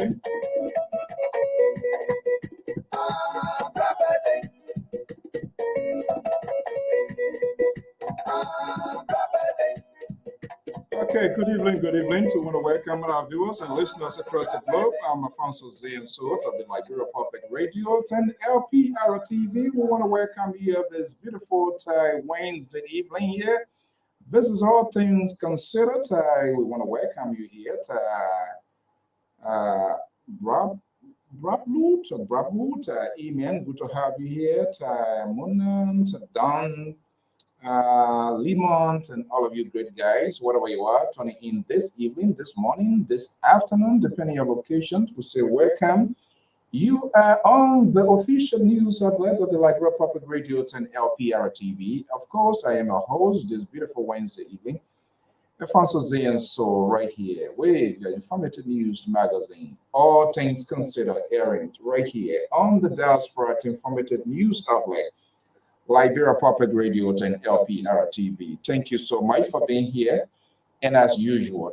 evening. Okay, good evening, good evening. We want to welcome our viewers and listeners across the globe. I'm Alfonso Zayan Sort of the Liberia Public Radio and LPR TV. We want to welcome you this beautiful Wednesday evening here. This is All Things Considered. We want to welcome you here to Brablut, Amen. Good to have you here. Munan, Don, Lemont, and all of you great guys, whatever you are, tuning in this evening, this morning, this afternoon, depending on your location, to say welcome. You are on the official news outlet of the Liberia Public Radio and LPR TV. Of course, I am your host this beautiful Wednesday evening. Alfonso Zayan So right here with your informative news magazine, All Things Considered, airing right here on the Diaspora Informative News Outlet, Liberia Public Radio and LPR TV. Thank you so much for being here. And as usual,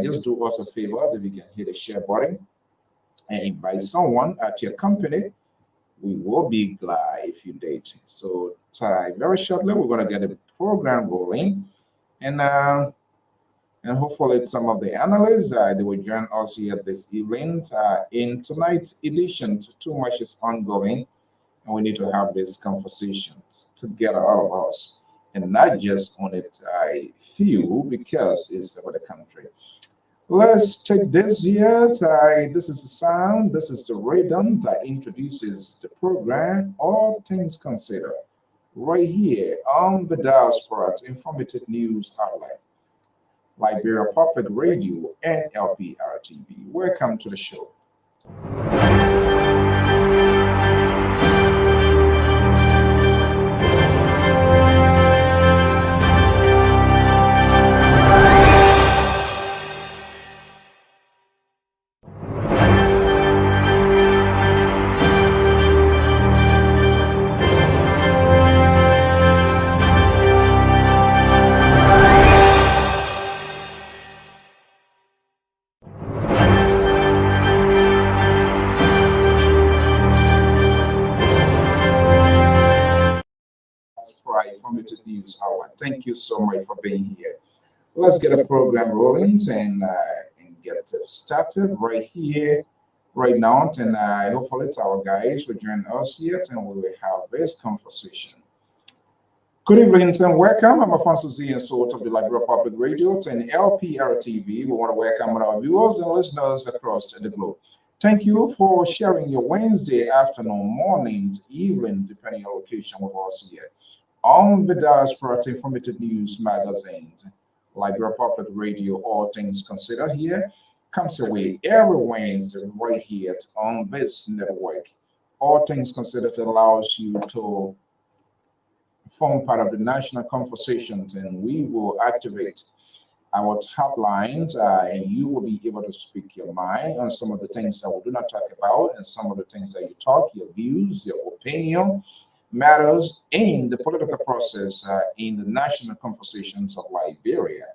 just do us a favor that we can hit the share button and invite someone at your company. We will be glad if you date. So very shortly, we're going to get the program rolling. And hopefully some of the analysts, they will join us here this evening. In tonight's edition, too much is ongoing, and we need to have these conversations together, all of us, and not just on it few, because it's about the country. Let's take this here. This is the sound, this is the rhythm that introduces the program, All Things Considered, right here on the Diaspora Informative News Outlet, Liberia Public Radio and LPR TV. Welcome to the show. News Hour. Thank you so much for being here. Let's get a program rolling and get started right here, right now. And hopefully our guys will join us here and we will have this conversation. Good evening and welcome. I'm Alfonso Zayan Sort of the Liberia Public Radio and LPR TV. We want to welcome our viewers and listeners across the globe. Thank you for sharing your Wednesday afternoon, morning, evening, depending on your location with us here on the Diaspora Informative News magazine, Liberia Public Radio, All Things Considered here, comes away every Wednesday right here on this network. All Things Considered allows you to form part of the national conversations, and we will activate our top lines, and you will be able to speak your mind on some of the things that we do not talk about, and some of the things that you talk, your views, your opinion, matters in the political process, in the national conversations of Liberia.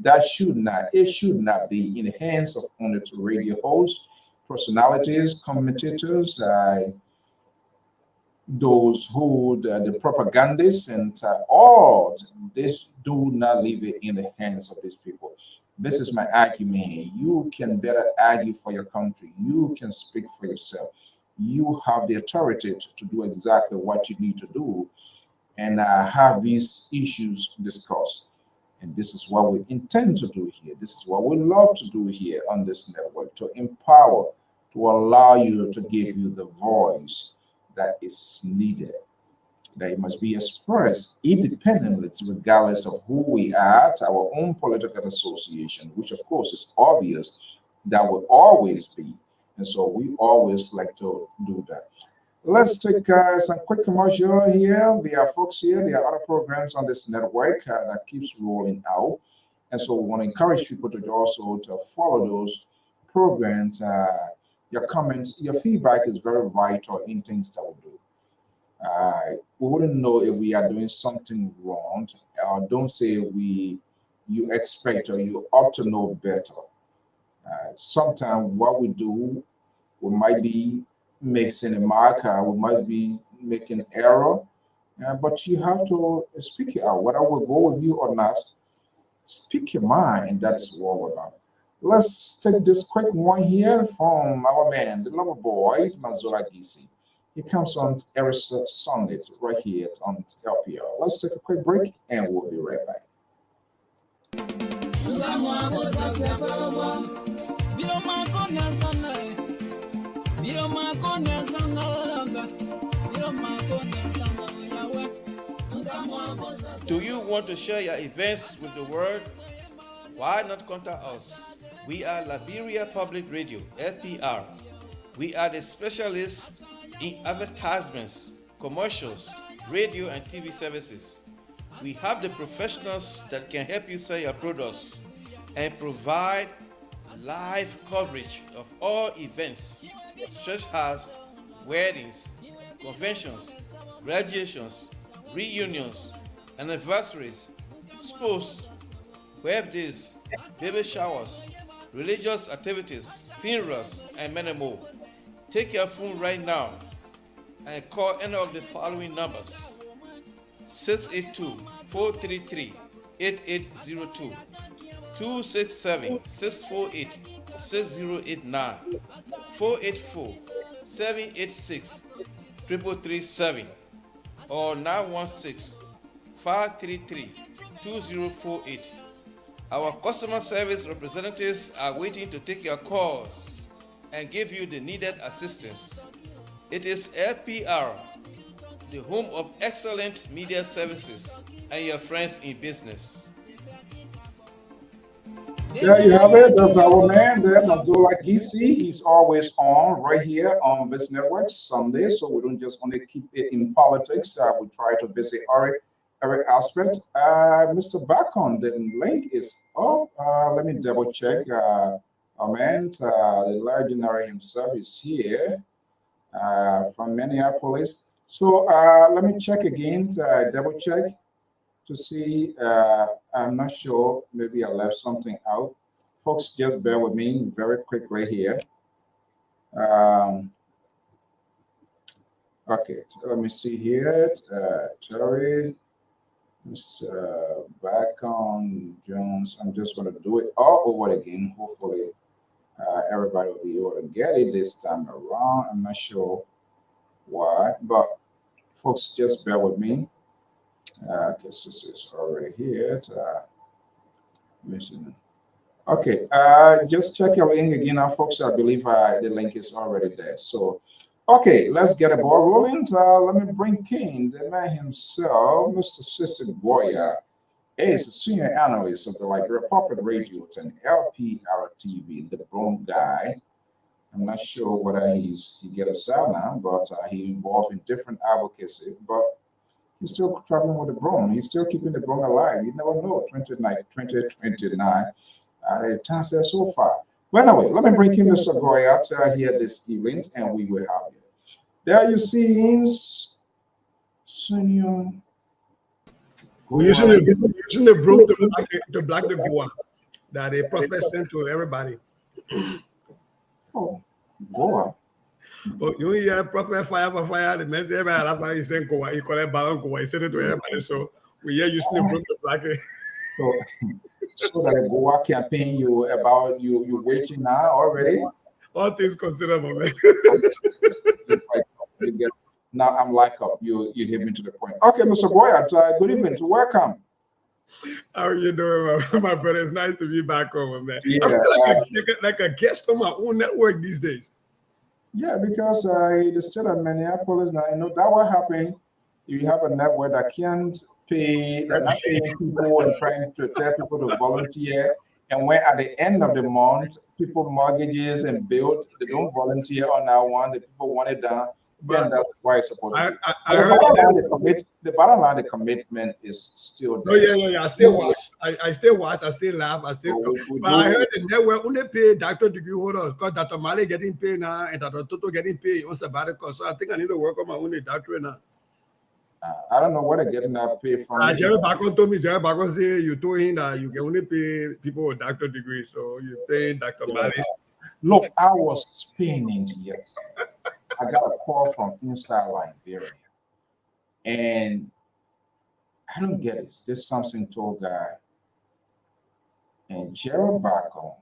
It should not be in the hands of only two radio hosts, personalities, commentators, those who the propagandists, and all this do not leave it in the hands of these people. This is my argument. You can better argue for your country. You can speak for yourself. You have the authority to do exactly what you need to do and have these issues discussed. And this is what we intend to do here. This is what we love to do here on this network, to empower, to allow you, to give you the voice that is needed, that it must be expressed independently, regardless of who we are, our own political association, which of course is obvious that will always be. And so we always like to do that. Let's take some quick commercial here. There are folks here. There are other programs on this network that keeps rolling out. And so we want to encourage people to also to follow those programs. Your comments, your feedback is very vital in things that we do. We wouldn't know if we are doing something wrong. Don't say you expect or you ought to know better. Sometimes what we do, we might be missing a marker, we might be making error, but you have to speak it out, whether we go with you or not. Speak your mind, and that is what we're about. Let's take this quick one here from our man, the lover boy, Mazola Gisi. He comes on every Sunday right here on LPR. Let's take a quick break and we'll be right back. Do you want to share your events with the world? Why not contact us? We are Liberia Public Radio, LPR. We are the specialists in advertisements, commercials, radio and TV services. We have the professionals that can help you sell your products and provide live coverage of all events such as weddings, conventions, graduations, reunions, anniversaries, sports, birthdays, baby showers, religious activities, funerals, and many more. Take your phone right now and call any of the following numbers: 682-433-8802, 267-648-6089, 484-786-3337, or 916-533-2048. Our customer service representatives are waiting to take your calls and give you the needed assistance. It is LPR, the home of excellent media services and your friends in business. There you have it. That's our man there, Mazola Gisi. He's always on right here on this network Sunday. So we don't just only keep it in politics. We try to visit every aspect. Mr. Bacon, the link is up. Let me double check. Our man, the legendary himself, is here from Minneapolis. So let me check again, double check to see. I'm not sure. Maybe I left something out. Folks, just bear with me very quick right here. Okay, so let me see here. Terry, Mr. Bacon Jones. I'm just going to do it all over again. Hopefully, everybody will be able to get it this time around. I'm not sure why, but folks, just bear with me. Okay, so this is already here. Okay, just check your link again now, folks. I believe the link is already there. So, okay, let's get a ball rolling. Let me bring King, the man himself, Mr. Sissy Boya. He is a senior analyst of the Liberia Public Radio and LPR TV, the Brown guy. I'm not sure whether he get a side now, but he involved in different advocacy. But he's still traveling with the Brown. He's still keeping the Brown alive. You never know. 2029. The chance there so far. But anyway, let me bring in Mr. Goya here this evening, and we will have you. There you see senior. We're using the broom to black the Goa that the prophet sent to everybody. Oh, Goa. Oh, you hear prophet fire for fire, the message everybody is saying Goa, he call it Balon Goa, he said it to everybody. So we are using the broom to black it. So that the Goa campaign you about you waiting now already? All things considered, man. Now I'm like up. You hit me to the point. Okay, Mr. Boyat, good evening. Welcome. How are you doing, my brother? It's nice to be back home, man. Yeah, I feel like a guest on my own network these days. Yeah, because the state of Minneapolis now, you know that what happened. You have a network that can't pay, they're not paying people and trying to tell people to volunteer. And when at the end of the month, people mortgages and bills, they don't volunteer on that one. The people want it done. Then that's why it's supposed to be. The bottom line, the commitment is still there. Oh, yeah. I still watch. I still watch. I still laugh. I still. But I heard the network only pay Dr. degree holders because Dr. Mali getting paid now and Dr. Toto getting paid on sabbatical. So I think I need to work on my own doctorate now. I don't know what they're getting that pay from. Jerry Bacon told me, Jerry Bacon say you told him that you can only pay people with doctor degree, so you pay Dr. Mali. Look, I was spinning yesterday. I got a call from inside Liberia, and I don't get it. This something told guy, and Jerry Bacon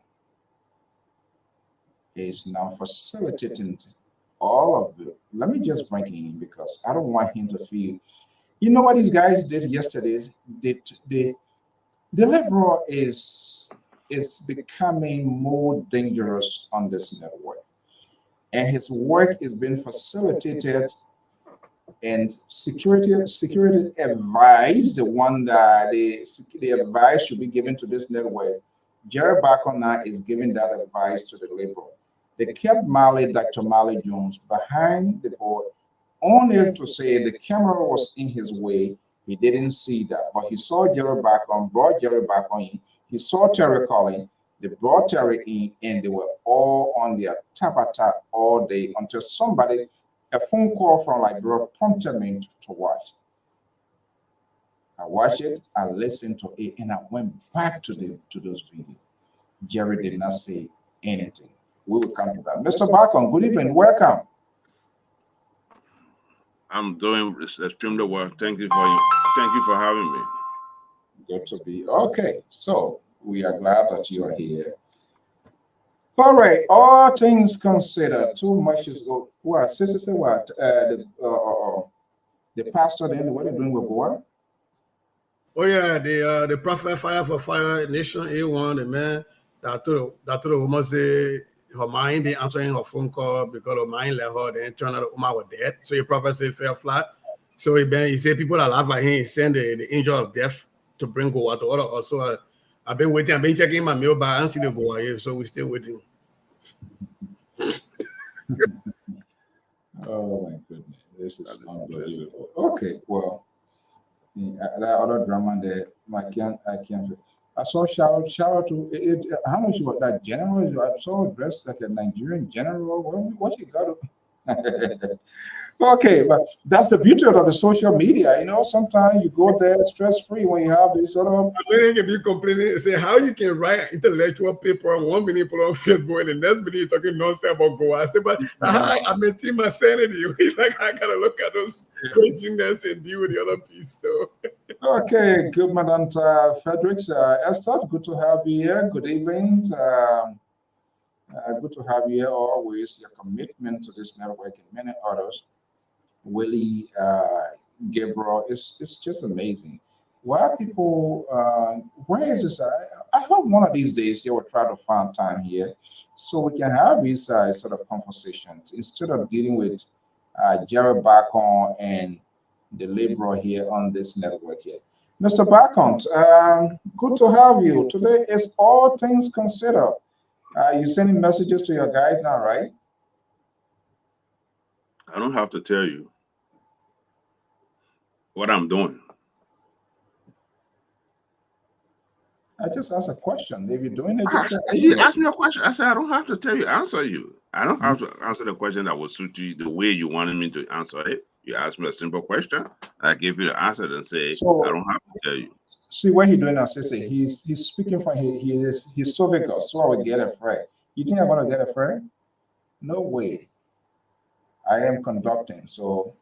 is now facilitating all of it. Let me just bring him in because I don't want him to feel. You know what these guys did yesterday? The liberal is becoming more dangerous on this network, and his work is being facilitated. And security advice, the one that the advice should be given to this network. Jerry Bacon now is giving that advice to the liberal. They kept Dr. Mali Jones behind the board, only to say the camera was in his way. He didn't see that, but he saw Jerry Bacon, brought Jerry Bacon in. He saw Terry calling. They brought Terry in, and they were all on their tap all day until somebody, a phone call from Liberia prompted me to watch. I watched it, I listened to it, and I went back to those videos. Jerry did not say anything. We will come to that. Mr. Bacon, good evening. Welcome. I'm doing extremely well. Thank you for having me. Good to be okay. So we are glad that you are here. All right. All things considered, too much is what? Sister, what? The pastor then what are they doing with Goa? Oh yeah, the prophet Fire for Fire Nation A1, the man that told the woman say her mind didn't answering her phone call because her mind let her, then turned out the woman was dead. So the prophet said fell flat. So he said people that laugh at him, he sent the angel of death to bring Goa to order. Also, I've been waiting, I've been checking my mail, but I don't see the Goa here, so we're still waiting. Oh my goodness, this is unbelievable. Okay, well, that other drama there, I can't. I saw shout to it. How much was that general? I saw dressed like a Nigerian general. What you got? Okay, but that's the beauty of the social media. You know, sometimes you go there stress-free when you have this sort of. When they be complaining, say how you can write intellectual paper and 1 minute put on Facebook and the next minute you're talking nonsense about Goa. I say, but I maintain my sanity. Like I gotta look at those craziness and deal with the other piece. So. Okay, good, Madam Fredericks. Esther, good to have you here. Good evening. Good to have you here always. Your commitment to this network and many others. Willie, Gabriel, it's just amazing. Why people, where is this? I hope one of these days you will try to find time here so we can have these sort of conversations instead of dealing with Jerry Bacon and the liberal here on this network here. Mr. Bacon, good to have you. Today is All Things Considered. You're sending messages to your guys now, right? I don't have to tell you what I'm doing. I just asked a question. If you're doing it, you asked me a question. I said I don't have to tell you, answer you. I don't have to answer the question that will suit you the way you wanted me to answer it. You asked me a simple question. I gave you the answer and say I don't have to tell you. See what he's doing now. Say he's speaking from he's so vigorous. So I will get a friend. You think I'm gonna get a friend? No way. I am conducting. So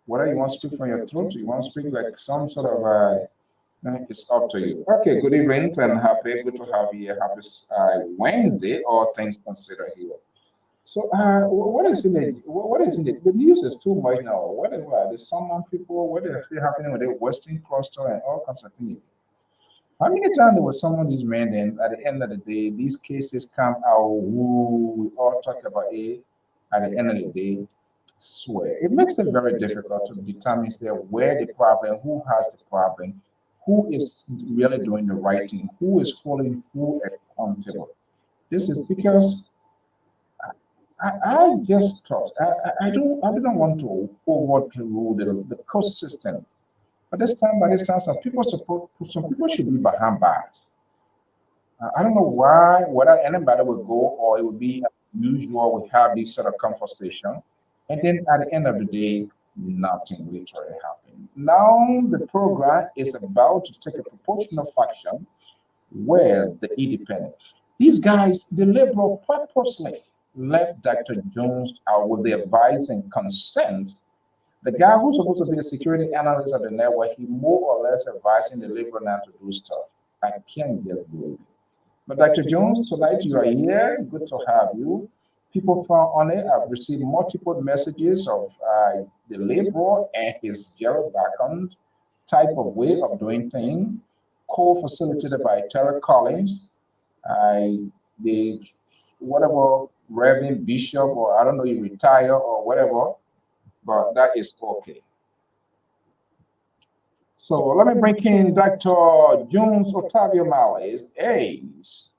whether you want to speak from your throat, you want to speak like some sort of it's up to you. Okay, good evening and happy good to have you here. Happy Wednesday, all things considered here. So what is in it? What is in it? The news is too much now. Whatever. There's some people, what is still happening with the Western cluster and all kinds of things. How many times there was some of these men then at the end of the day, these cases come out, we all talk about it at the end of the day. Swear. It makes it very difficult to determine where the problem, who has the problem, who is really doing the right thing, who is holding who accountable. This is because I just thought I don't want to overrule the cost system. But by this time, some people should be behind bars. I don't know why, whether anybody would go or it would be usual we have this sort of conversation. And then at the end of the day, nothing literally happened. Now the program is about to take a proportional fraction where the independent. These guys, the liberal purposely left Dr. Jones out with the advice and consent. The guy who's supposed to be the security analyst of the network, he more or less advising the liberal now to do stuff. I can't get it. But Dr. Jones, tonight you are here. Good to have you. People from on it, I've received multiple messages of the liberal and his Gerald background type of way of doing things, co-facilitated by Terry Collins, the whatever Reverend Bishop, or I don't know, you retire or whatever, but that is okay. So let me bring in Dr. Jones Otavio Males, ACE,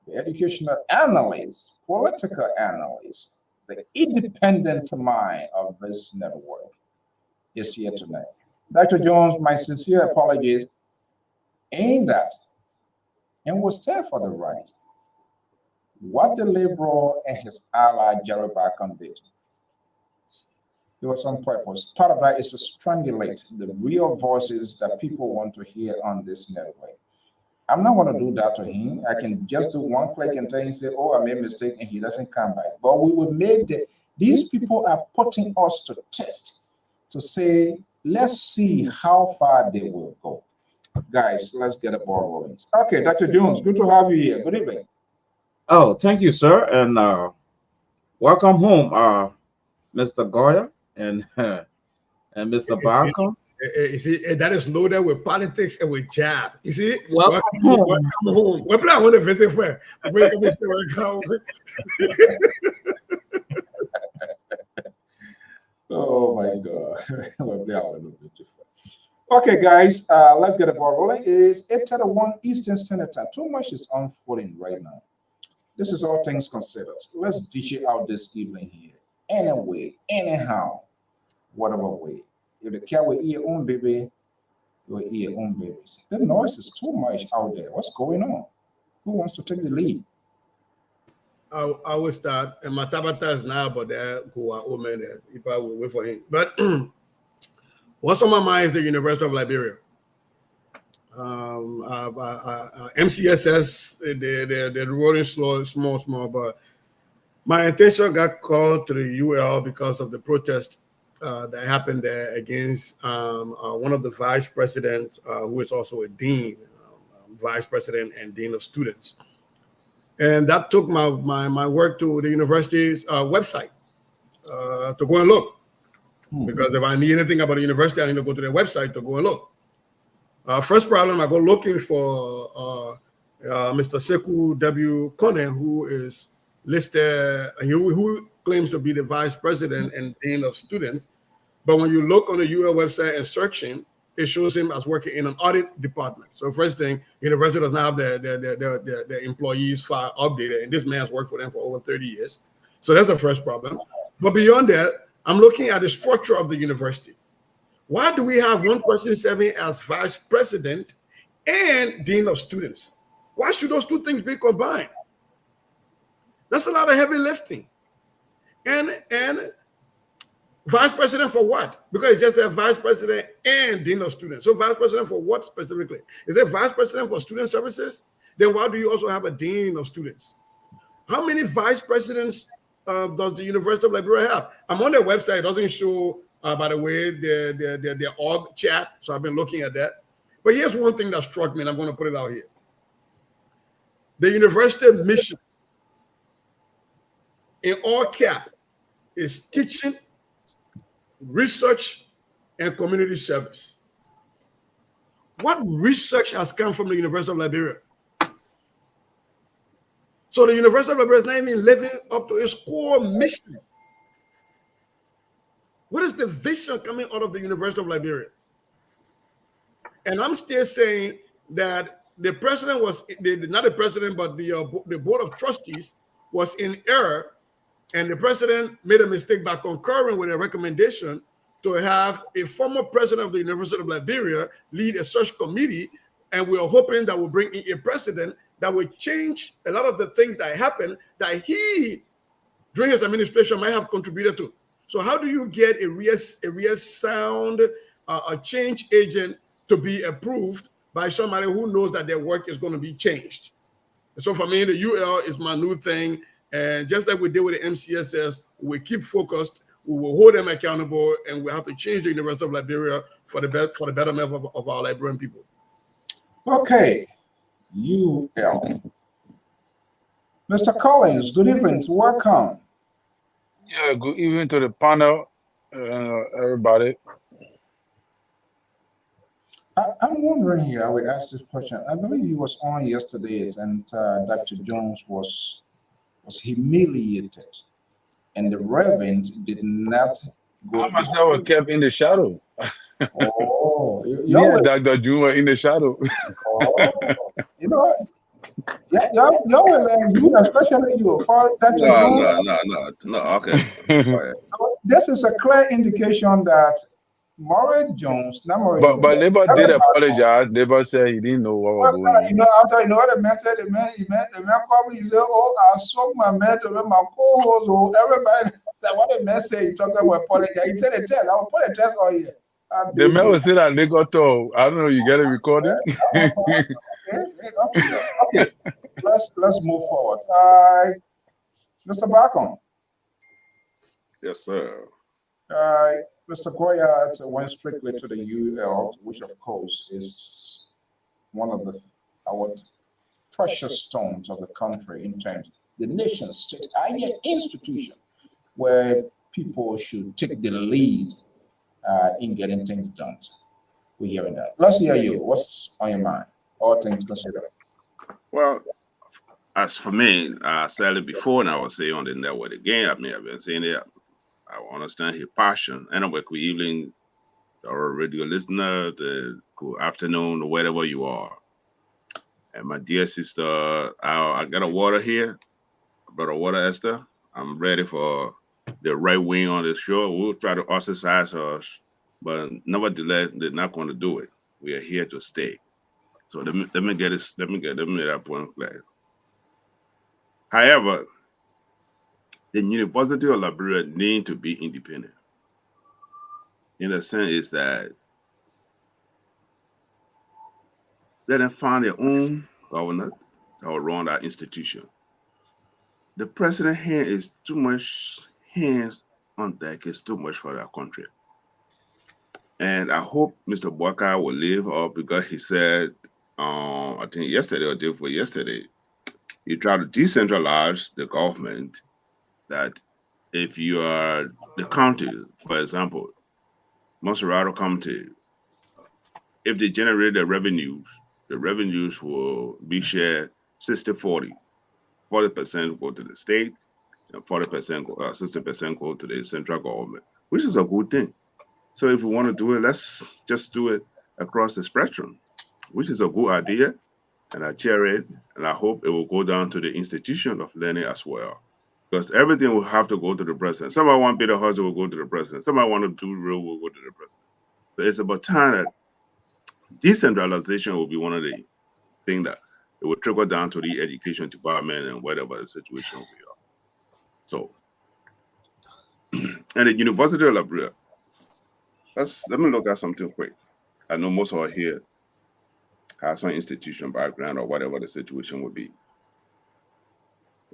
the educational analyst, political analyst, the independent mind of this network is here tonight. Dr. Jones, my sincere apologies, ain't that, and will stand for the right. What the liberal and his ally Jerry Bacon did, it was on purpose. Part of that is to strangulate the real voices that people want to hear on this network. I'm not going to do that to him. I can just do one click and tell him, say, oh, I made a mistake, and he doesn't come back. But we will make these people are putting us to test to say, let's see how far they will go. Guys, let's get a ball rolling. Okay, Dr. Jones, good to have you here. Good evening. Oh, thank you, sir, and welcome home, Mr. Goya and Mr. Barker. You see, that is loaded with politics and with jab. You see, Welcome home. Welcome home. What plan I want to visit for? Oh my God. Okay, guys, let's get a ball rolling. It's 8:31 Eastern Standard Time. Too much is unfolding right now. This is all things considered. Let's dish it out this evening here. Anyway, anyhow, whatever way. If the cat will eat your own baby, you will eat your own babies. The noise is too much out there. What's going on? Who wants to take the lead? I will start, and my tabata is now, but there who are old men there. If I will wait for him. But what's on my mind is the University of Liberia. MCSS, they're rolling slow, small, but my attention got called to the UL because of the protest that happened there against one of the vice presidents, who is also a dean, vice president and dean of students. And that took my work to the university's website to go and look. Because if I need anything about the university, I need to go to their website to go and look. First problem, I go looking for Mr. Sekou W. Kone, who is listed, who claims to be the vice president and dean of students. But when you look on the UL website and search him, it shows him as working in an audit department. So first thing, university does not have their employees file updated, and this man's worked for them for over 30 years. So that's the first problem. But beyond that, I'm looking at the structure of the university. Why do we have one person serving as vice president and dean of students? Why should those two things be combined? That's a lot of heavy lifting. And vice president for what? Because it's just a vice president and dean of students. So vice president for what specifically? Is it vice president for student services? Then why do you also have a dean of students? How many vice presidents does the University of Liberia have? I'm on their website. It doesn't show, by the way, their org chat. So I've been looking at that. But here's one thing that struck me, and I'm going to put it out here. The university mission, in all cap, is teaching, research, and community service. What research has come from the University of Liberia? So the University of Liberia is not even living up to its core mission. What is the vision coming out of the University of Liberia? And I'm still saying that the president was, not the president, but the board of trustees was in error, and the president made a mistake by concurring with a recommendation to have a former president of the University of Liberia lead a search committee, and we're hoping that will bring in a president that will change a lot of the things that happened that he, during his administration, might have contributed to. So how do you get a real sound a change agent to be approved by somebody who knows that their work is going to be changed. So for me, the UL is my new thing. And just like we did with the MCSS, we keep focused, we will hold them accountable, and we have to change the University of Liberia for the betterment of our Liberian people. Okay, UL. Mr. Collins, good evening. Welcome. Yeah, good evening to the panel, everybody. I'm wondering here, I will ask this question. I believe he was on yesterday, and Dr. Jones was humiliated, and the Reverend did not go I to the myself was stage. kept in the shadow. Oh, Me and Dr. June were in the shadow. oh, you know, you, especially you, for Dr. Jones. No. Okay. Go ahead. So this is a clear indication that Maurice Jones, not Maurice Jones, but Labour did Reverend Barton, apologize. Labour said he didn't know what was well, going you on. know, after you know what the man said, the man called me, he said, "Oh, I sold my man to my co-host, oh, everybody." That what the man said, he talking about apologize. He said a test. I will put a test on here. The man was saying that Lagos talk. I don't know, you get a recording? Okay, let's move forward. Mr. Barcom. Yes, sir. Mr. Goya went strictly to the UL, which of course is one of our precious stones of the country in terms of the nation state institution where people should take the lead in getting things done. We're hearing that. Let's hear you. What's on your mind? All things considered. Well, as for me, I said it before, and I will say on the network again. I mean, I've been saying it. I understand his passion. Anyway, good evening, our radio listener, good afternoon, or wherever you are. And my dear sister, I got a water here. I brought a water, Esther. I'm ready for the right wing on the show. We'll try to ostracize us, but nevertheless, they're not going to do it. We are here to stay. So let me get this. Let me get that point clear. However, the University of Liberia need to be independent. In the sense is that let them find their own governor that will run that institution. The president here is too much hands on deck. It's too much for that country. And I hope Mr. Boyka will live up because he said, I think yesterday or day before yesterday, he tried to decentralize the government. That if you are the county, for example, Monserrato County, if they generate the revenues will be shared 60-40. 40% go to the state, and 40%, 60% go to the central government, which is a good thing. So if we want to do it, let's just do it across the spectrum, which is a good idea, and I chair it, and I hope it will go down to the institution of learning as well. Because everything will have to go to the president. Somebody want Peter Hudson will go to the president. Somebody want to do real will go to the president. So it's about time that decentralization will be one of the things that it will trickle down to the education department and whatever the situation we are. So, and the University of Liberia, let me look at something quick. I know most of us here have some institution background or whatever the situation would be.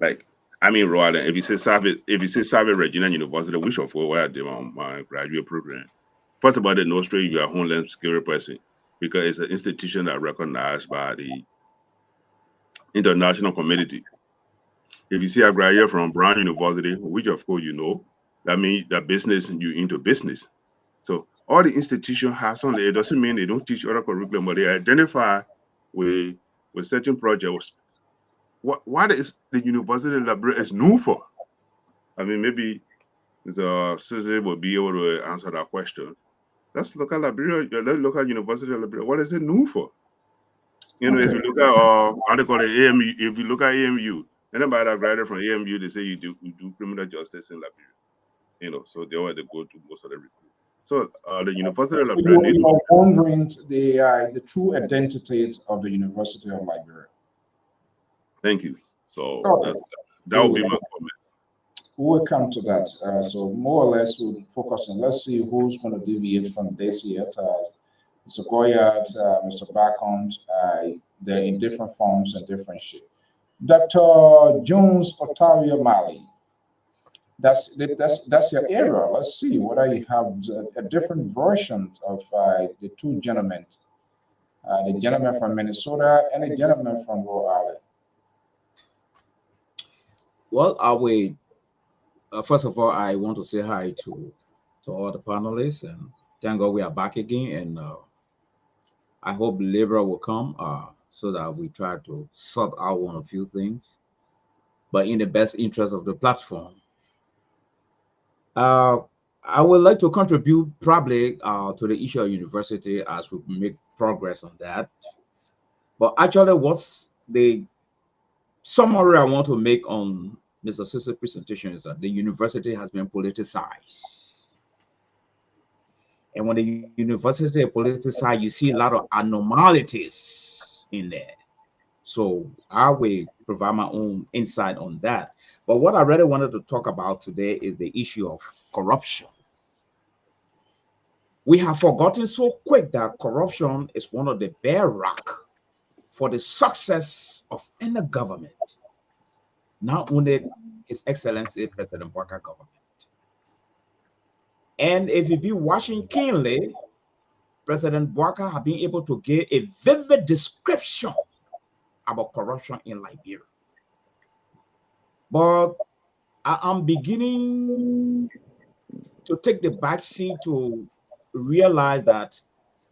Like, I mean, rather, if you say Savage Regina University, which of where I did my graduate program, first of all, they know straight you are Homeland Security person because it's an institution that recognized by the international community. If you see a graduate from Brown University, which of course you know, that means that business you into business. So all the institution has on it doesn't mean they don't teach other curriculum, but they identify with certain projects. What is the University of Liberia is known for? I mean, maybe the Susie will be able to answer that question. Let's look at Liberia. Let's look at University of Liberia. What is it known for? You know, if you look at how they call it AMU, if you look at AMU, anybody that graduated from AMU, they say you do criminal justice in Liberia. You know, so they always go to most of the recruit. So the University of Liberia. You are wondering the true identity of the University of Liberia. Thank you. So that would be my comment. we'll come to that. So more or less, we'll focus on. Let's see who's going to deviate from this yet. Mr. Goyat, Mr. Bacon, they're in different forms and different shape. Dr. Jones Otavio Mali, that's your area. Let's see whether you have a different version of the two gentlemen, the gentleman from Minnesota and the gentleman from Rhode Island. Well, I will. First of all, I want to say hi to all the panelists and thank God we are back again. And I hope Libra will come so that we try to sort out one or few things, but in the best interest of the platform. Uh, I would like to contribute probably to the issue of university as we make progress on that. But actually, what's the summary I want to make on Mr. Sis's presentation is that the university has been politicized. And when the university is politicized, you see a lot of anomalies in there. So I will provide my own insight on that. But what I really wanted to talk about today is the issue of corruption. We have forgotten so quick that corruption is one of the bedrock for the success of any government, not only His Excellency President Walker government. And if you be watching keenly, President Walker have been able to give a vivid description about corruption in Liberia. But I am beginning to take the back seat to realize that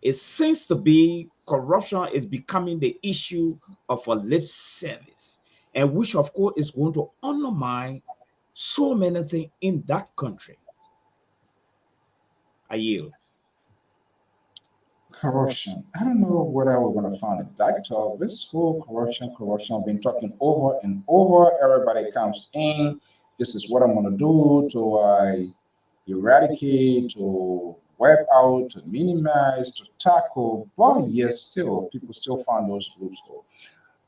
it seems to be corruption is becoming the issue of a lip service, and which of course is going to undermine so many things in that country. I yield. Corruption. I don't know whether we're going to find a doctor. This whole corruption. I've been talking over and over. Everybody comes in. This is what I'm going to do to eradicate, to wipe out, to minimize, to tackle. But yes, still, people still find those groups.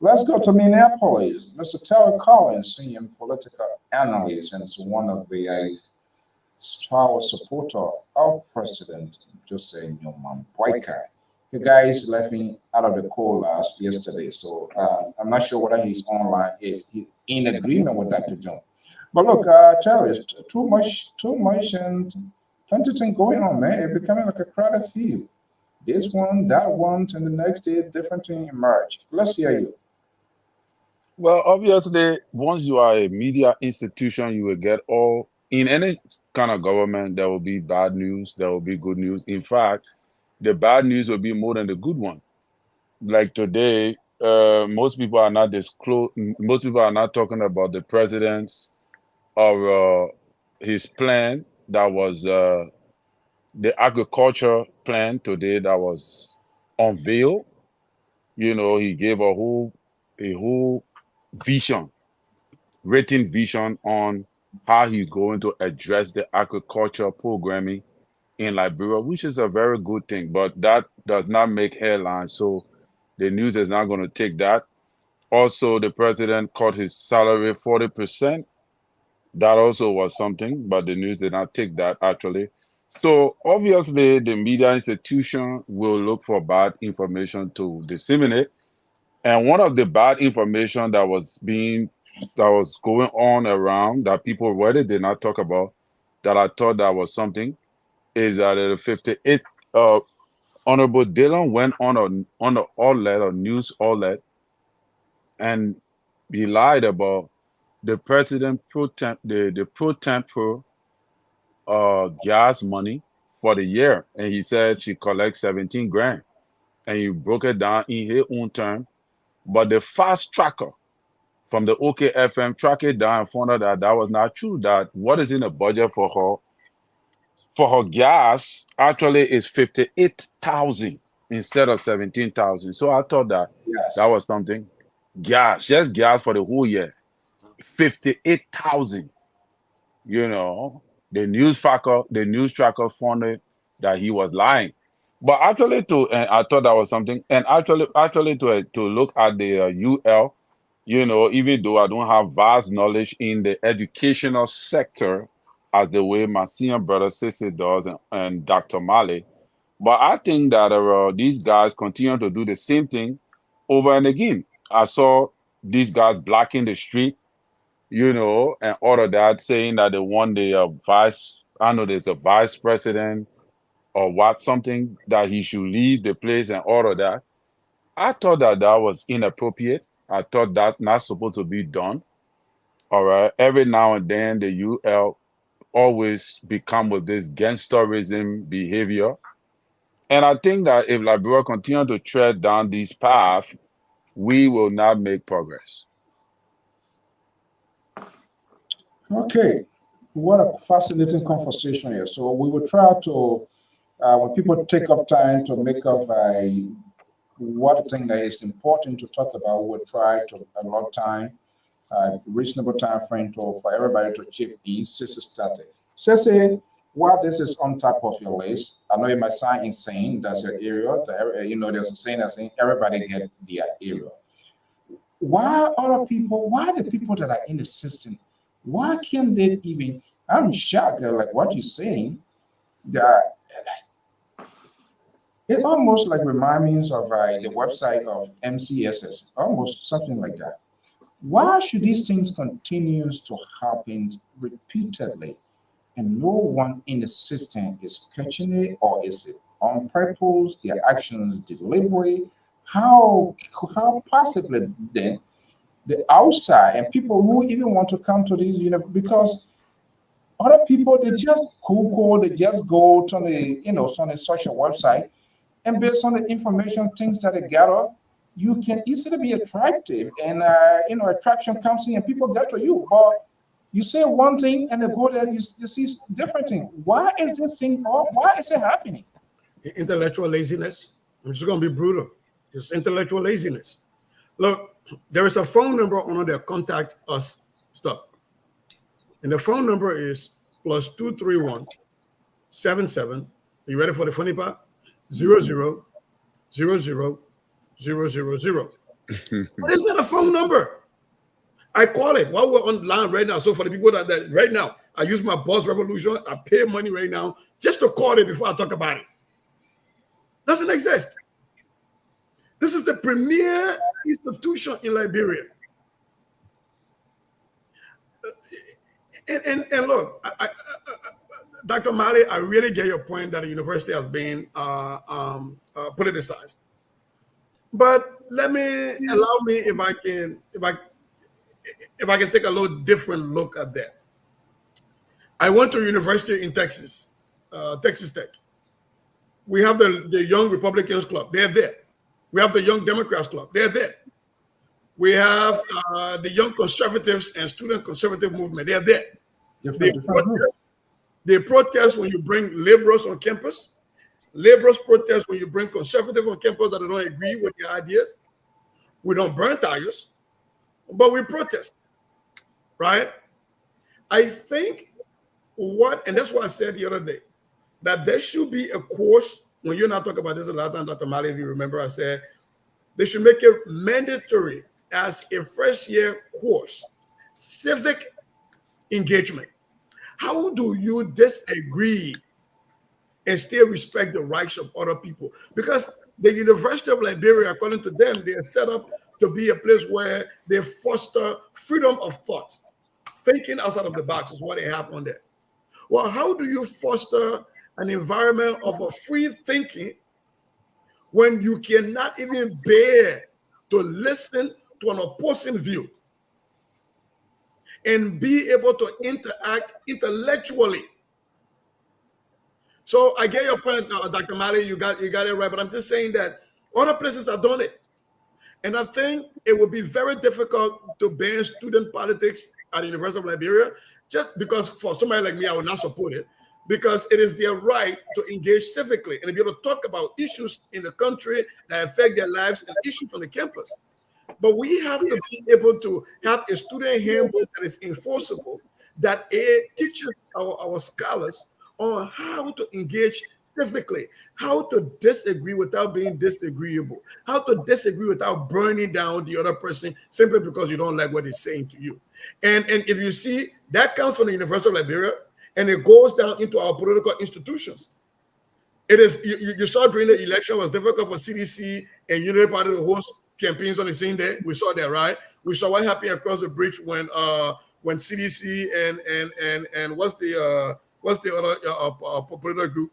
Let's go to Minneapolis. Mr. Terry Collins, senior political analyst, and is one of the star supporter of President Jose Newman Boyka. You guys left me out of the call yesterday, so I'm not sure whether he's online. Is he in agreement with Dr. John? But look, Terry, it's too much, and plenty thing going on, man. It's becoming like a crowded field. This one, that one, and the next day, different thing emerge. Let's hear you. Well, obviously, once you are a media institution, you will get all in any kind of government. There will be bad news, there will be good news. In fact, the bad news will be more than the good one. Like today, most people are not disclose. Most people are not talking about the president's or his plan that was the agriculture plan today that was unveiled. You know, he gave a whole vision, written vision on how he's going to address the agriculture programming in Liberia, which is a very good thing, but that does not make headlines. So the news is not going to take that. Also, the president cut his salary 40%. That also was something, but the news did not take that actually. So obviously, the media institution will look for bad information to disseminate. And one of the bad information that was going on around that people really did not talk about, that I thought that was something, is that the 58th Honorable Dillon went on the outlet, a news outlet, and he lied about the president the pro tempo gas money for the year, and he said she collects 17 grand, and he broke it down in his own term. But the fast tracker from the OKFM tracked it down and found out that that was not true. That what is in the budget for her gas actually is 58,000 instead of 17,000. So I thought that that Yes. was something. Gas, just gas for the whole year, 58,000. You know, the news tracker found it that he was lying. But actually, and I thought that was something. And actually, to look at the UL even though I don't have vast knowledge in the educational sector as the way my senior brother Sissy does and Dr. Mali. But I think that these guys continue to do the same thing over and again. I saw these guys blocking the street, and all of that, saying that they want the I know there's a vice president or what, something that he should leave the place and all of that. I thought that was inappropriate. I thought that not supposed to be done. All right. Every now and then the UL always become with this gangsterism behavior. And I think that if Liberia continue to tread down this path, we will not make progress. Okay, what a fascinating conversation here. So we will try to, when people take up time to make up what thing that is important to talk about, we'll try to allot time, reasonable time frame for everybody to chip in. Sissy started. Sissy, while this is on top of your list, I know it might sound insane. That's your area. There's a saying that's saying everybody get their area. Why the people that are in the system, why can't they even? I'm shocked at like what you're saying. That it almost like reminds me of the website of MCSS, almost something like that. Why should these things continue to happen repeatedly, and no one in the system is catching it, or is it on purpose? Their actions deliberate. How possibly then the outside and people who even want to come to these, because other people they just Google, they just go to on the social website, and based on the information, things that they gather, you can easily be attractive, and attraction comes in, and people get to you. But you say one thing, and they go there, you see different thing. Why is this thing? Why is it happening? Intellectual laziness. I'm just going to be brutal. It's intellectual laziness. Look, there is a phone number on their contact us stuff. And the phone number is +231 77. Are you ready for the funny part? 00 00 000. But it's not a phone number. I call it while we're online right now. So for the people that right now, I use my Boss Revolution. I pay money right now just to call it before I talk about it. Doesn't exist. This is the premier institution in Liberia. And look, Dr. Mali, I really get your point that the university has been politicized. But allow me if I can take a little different look at that. I went to a university in Texas, Texas Tech. We have the Young Republicans Club. They're there. We have the Young Democrats Club. They're there. We have the Young Conservatives and Student Conservative Movement. They're there. They protest when you bring liberals on campus. Liberals protest when you bring conservatives on campus that don't agree with your ideas. We don't burn tires, but we protest, right? I think and that's what I said the other day, that there should be a course. When you're not talking about this a lot of time, Dr. Mali, if you remember, I said they should make it mandatory as a first year course, civic engagement. How do you disagree and still respect the rights of other people? Because the University of Liberia, according to them, they are set up to be a place where they foster freedom of thought. Thinking outside of the box is what they have on there. Well, how do you foster an environment of a free thinking when you cannot even bear to listen to an opposing view and be able to interact intellectually? So I get your point, Dr. Mali, you got it right, but I'm just saying that other places are doing it. And I think it would be very difficult to ban student politics at the University of Liberia, just because for somebody like me, I would not support it, because it is their right to engage civically and to be able to talk about issues in the country that affect their lives and issues on the campus. But we have to be able to have a student handbook that is enforceable, that it teaches our scholars on how to engage specifically how to disagree without being disagreeable, how to disagree without burning down the other person simply because you don't like what he's saying to you. And if you see, that comes from the University of Liberia, and it goes down into our political institutions. It is, you saw during the election, it was difficult for CDC and Unity Party to host campaigns on the same day. We saw that, right? We saw what happened across the bridge when CDC and what's the other political group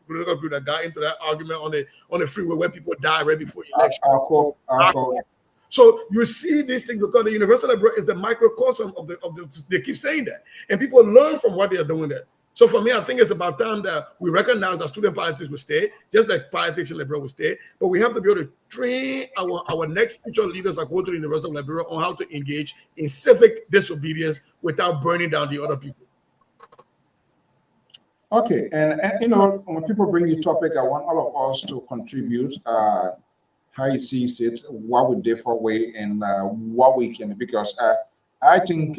that got into that argument on the freeway where people died right before election. So you see these things because the University of Liberia is the microcosm of the. They keep saying that, and people learn from what they are doing there. So for me, I think it's about time that we recognize that student politics will stay, just like politics in Liberia will stay. But we have to be able to train our next future leaders that go to the University of Liberia on how to engage in civic disobedience without burning down the other people. Okay, and you know, when people bring the topic, I want all of us to contribute how you see it, what we differ way, and what we can, because I think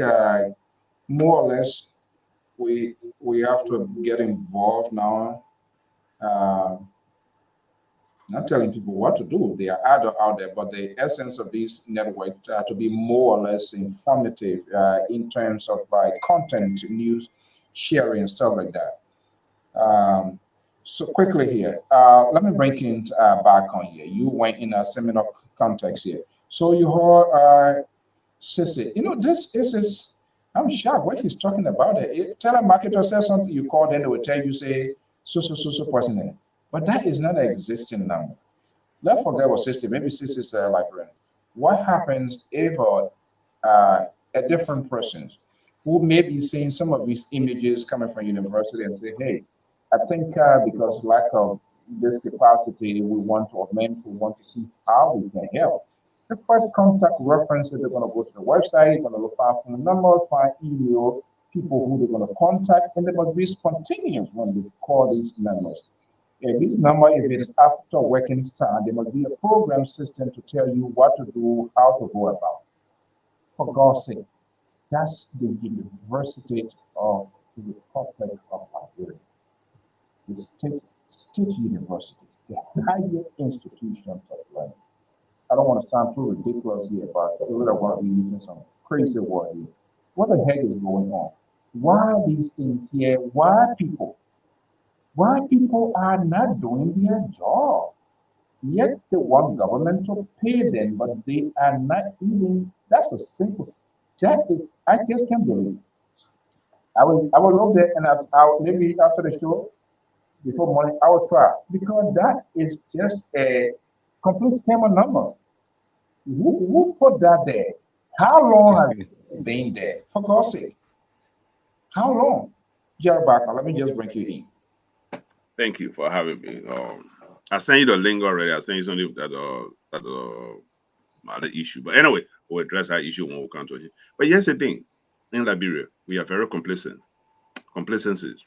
more or less we have to get involved now. Not telling people what to do; they are out there. But the essence of this network to be more or less informative in terms of content, news sharing, stuff like that. So quickly here, let me bring it back on here. You went in a seminar context here. So you heard Sissy. You know, this is, I'm shocked what he's talking about. It. Telemarketer says something, you call, then they will tell you, say, so person. But that is not an existing number. Let's forget what Sissy, maybe Sissy is a librarian. What happens if a different person who may be seeing some of these images coming from university and say, hey, I think because lack of this capacity, we want to augment, we want to see how we can help. The first contact references, they're going to go to the website, they're going to look for phone number, find email, people who they're going to contact, and they must be spontaneous when they call these numbers. And this number, if it is after working time, there must be a program system to tell you what to do, how to go about. For God's sake, that's the University of the Republic of Liberia. The state university, the higher institutions of learning. I don't want to sound too ridiculous here, but I really want to be using some crazy word here. What the heck is going on? Why are these things here? Why people are not doing their job? Yet they want government to pay them, but they are not even. That's a simple. That is, I just can't believe. I will look there and I'll maybe after the show. Before morning, I will try because that is just a complete scammer number. Who put that there? How long have you been there? For God's sake, how long? Jerry Barker, let me just bring you in. Thank you for having me. I sent you the link already. I sent you something that other issue. But anyway, we'll address that issue when we come to it. But here's the thing: in Liberia, we are very complacent. Complacencies.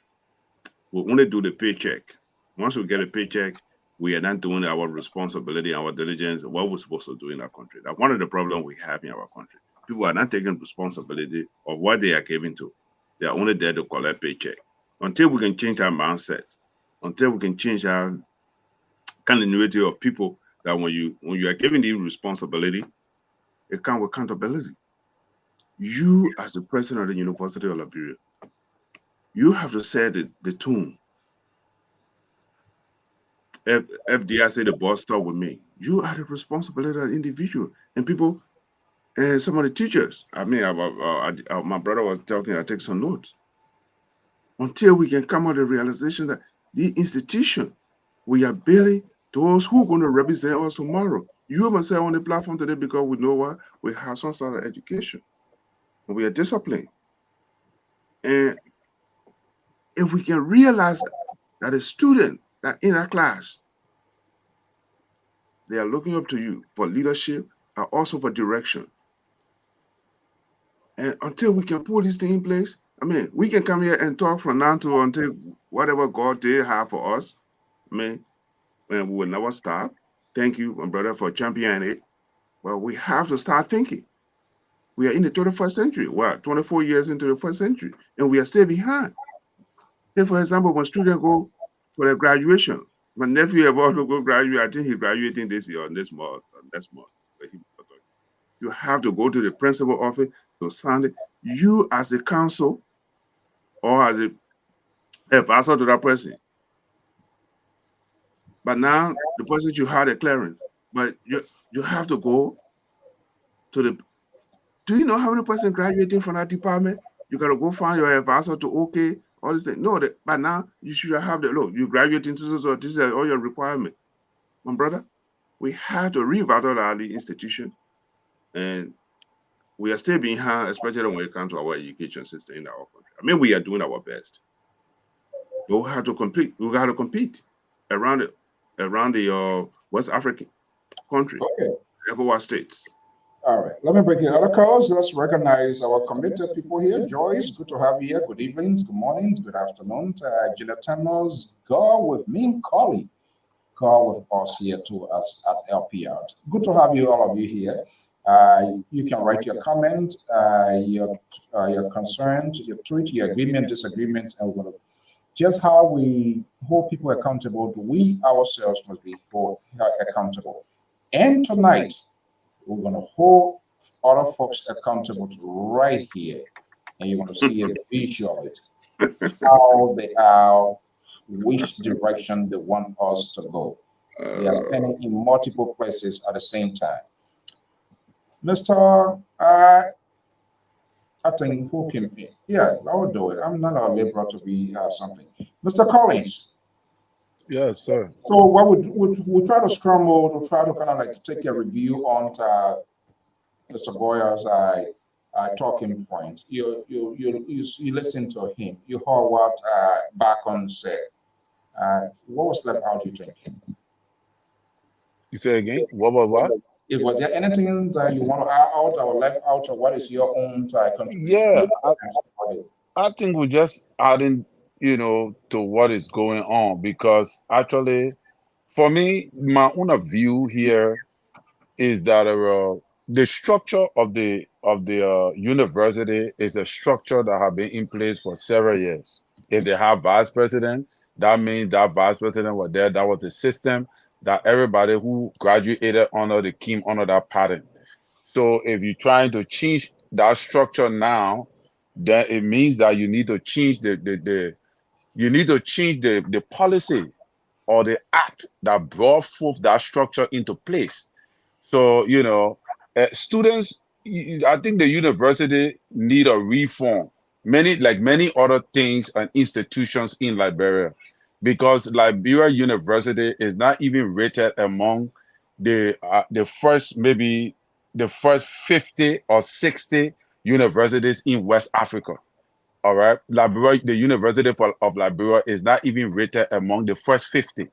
We only do the paycheck. Once we get a paycheck, we are not doing our responsibility, our diligence, what we're supposed to do in our country. That's one of the problems we have in our country. People are not taking responsibility of what they are given to. They are only there to collect paycheck. Until we can change our mindset, until we can change our continuity of people, that when you are given the responsibility, it comes with accountability. You, as the president of the University of Liberia, you have to set the tone. FDI say the boss start with me. You are the responsibility of the individual and people, and some of the teachers. I mean, my brother was talking. I take some notes. Until we can come out the realization that the institution we are building, those who are going to represent us tomorrow. You must say on the platform today because we know what we have some sort of education, and we are disciplined, and if we can realize that a student that in a class, they are looking up to you for leadership and also for direction. And until we can put this thing in place, I mean, we can come here and talk from now to until whatever God did have for us. I mean, and we will never stop. Thank you, my brother, for championing it. Well, we have to start thinking. We are in the 21st century. We're 24 years into the first century, and we are still behind. Say, for example, when students go for their graduation, My nephew about to go graduate. I think he's graduating this year or this month. You have to go to the principal office to sign it. You as a counsel or as a advisor to that person. But now the person you had a clearance, but you have to go to the. Do you know how many person graduating from that department? You got to go find your advisor to okay all these things. No, but now you should have the look. You graduating to so this is all your requirement, my brother. We have to revitalize the institution, and we are still behind, especially when it comes to our education system in our country. I mean, we are doing our best. We have to compete. We got to compete around the West African country, Okay. ECOWAS states. All right. Let me break it. Other calls. Let's recognize our committed people here. Joyce, good to have you here. Good evenings, good mornings, good afternoon. Gina Tamos, go with me, Collie. Go with us here to us at LPR. Good to have you, all of you here. You can write your comment, your concerns, your tweet, your agreement, disagreement, and whatever. Just how we hold people accountable, we ourselves must be held accountable. And tonight, we're going to hold other folks accountable right here. And you're going to see a visual of it, how they are, which direction they want us to go. They are standing in multiple places at the same time. Mr. I think who can be? Yeah, I will do it. I'm not a liberal to be something. Mr. Collins. Yes, sir. So what we try to scramble to try to kind of like take a review on Mr. Boyer's talking point. You listen to him. You heard what Bacon said. What was left out? You think? You say again? What? If was there anything that you want to add out or left out, or what is your own contribution? Yeah, I think we're just adding, to what is going on, because actually, for me, my own view here is that the structure of the university is a structure that have been in place for several years. If they have vice president, that means that vice president was there. That was the system that everybody who graduated came under that pattern. So if you're trying to change that structure now, then it means that you need to change the policy or the act that brought forth that structure into place. So, students, I think the university need a reform. Many other things and institutions in Liberia, because Liberia University is not even rated among the first 50 or 60 universities in West Africa. All right, Liberia, the University of Liberia is not even rated among the first 50.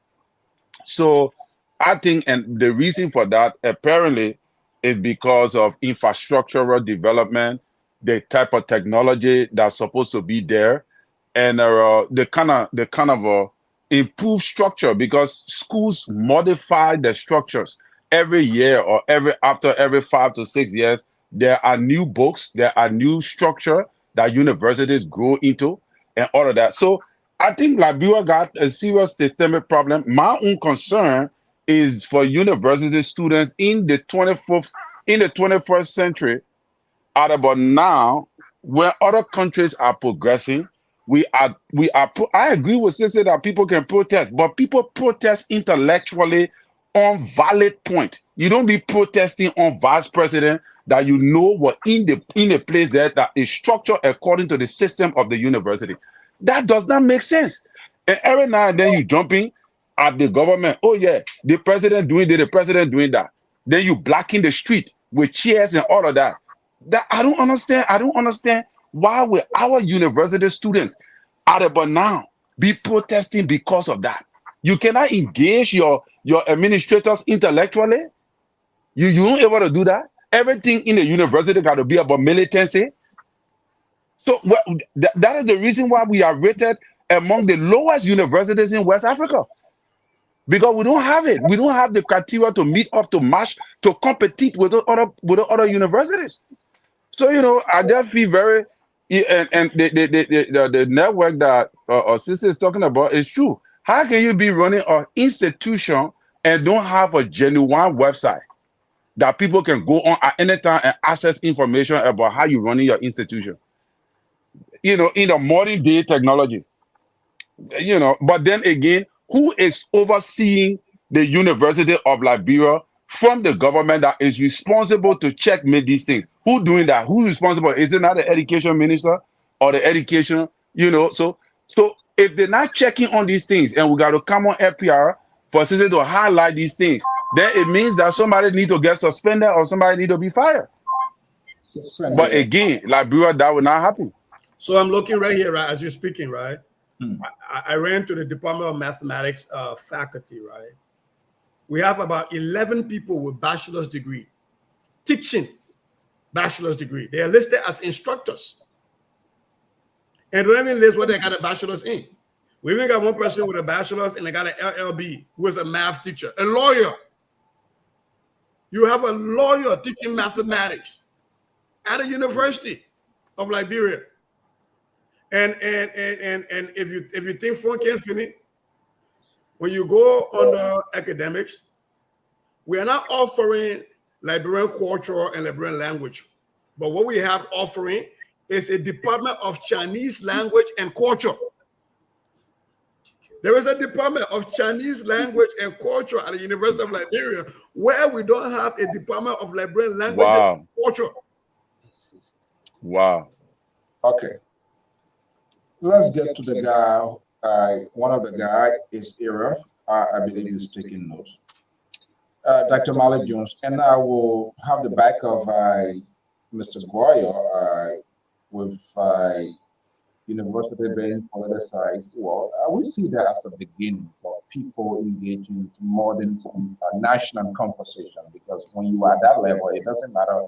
So I think, and the reason for that apparently is because of infrastructural development, the type of technology that's supposed to be there, and the kind of improved structure, because schools modify the structures every year or after every 5 to 6 years. There are new books, there are new structure that universities grow into, and all of that. So I think Liberia got a serious systemic problem. My own concern is for university students in the 21st century, at about now, where other countries are progressing. I agree with Sissy that people can protest, but people protest intellectually on valid point. You don't be protesting on vice president that you know what in a place there that is structured according to the system of the university. That does not make sense. And every now and then you jumping at the government. Oh yeah, the president doing this, the president doing that. Then you blocking the street with chairs and all of that. That I don't understand. I don't understand why will our university students at about now be protesting because of that. You cannot engage your administrators intellectually. You won't able to do that. Everything in the university got to be about militancy. So that is the reason why we are rated among the lowest universities in West Africa. Because we don't have it. We don't have the criteria to meet up, to match, to compete with the other universities. So, I just feel and the network that Sissy is talking about is true. How can you be running an institution and don't have a genuine website that people can go on at any time and access information about how you're running your institution? You know, in the modern day technology, you know, but then again, who is overseeing the University of Liberia from the government that is responsible to checkmate these things? Who doing that? Who's responsible? Is it not the education minister or the education, you know? So if they're not checking on these things and we got to come on FPR for citizens to highlight these things, then it means that somebody need to get suspended or somebody need to be fired. But again, Liberia, that will not happen. So I'm looking right here, right, as you're speaking, right? I ran to the Department of Mathematics faculty, right? We have about 11 people with bachelor's degree, teaching bachelor's degree. They are listed as instructors. And don't even list what they got a bachelor's in. We even got one person with a bachelor's and they got an LLB who is a math teacher, a lawyer. You have a lawyer teaching mathematics at a university of Liberia. And if you think fun can't finish, when you go under academics, we are not offering Liberian culture and Liberian language, but what we have offering is a Department of Chinese Language and Culture. There is a Department of Chinese Language and Culture at the University of Liberia where we don't have a Department of Liberian Language and Culture. Wow. Okay. Let's get to the guy. One of the guy is Era. I believe he's taking notes. Dr. Malik Jones, and I will have the back of Mr. Guayo with university being politicized. Well, we see that as a beginning for people engaging in modern national conversation, because when you are at that level, it doesn't matter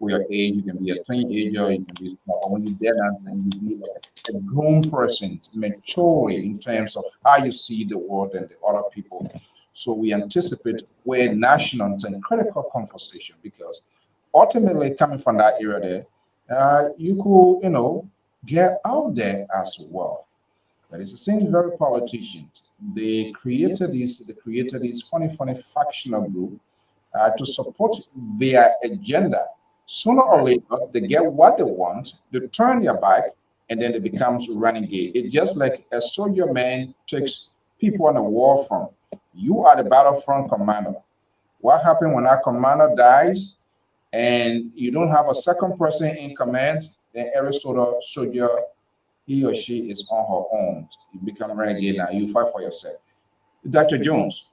your age. You can be a teenager, you can be small. But when you get out and you be a grown person, maturely in terms of how you see the world and the other people. So we anticipate where national and critical conversation, because ultimately coming from that area there, you could, get out there as well. But it's the same very politicians. They created this funny factional group to support their agenda. Sooner or later, they get what they want, they turn their back, and then it becomes renegade. It's just like a soldier man takes people on a war front. You are the battlefront commander. What happens when that commander dies and you don't have a second person in command? Then every soldier, he or she is on her own. You become renegade now. You fight for yourself. Dr. Jones.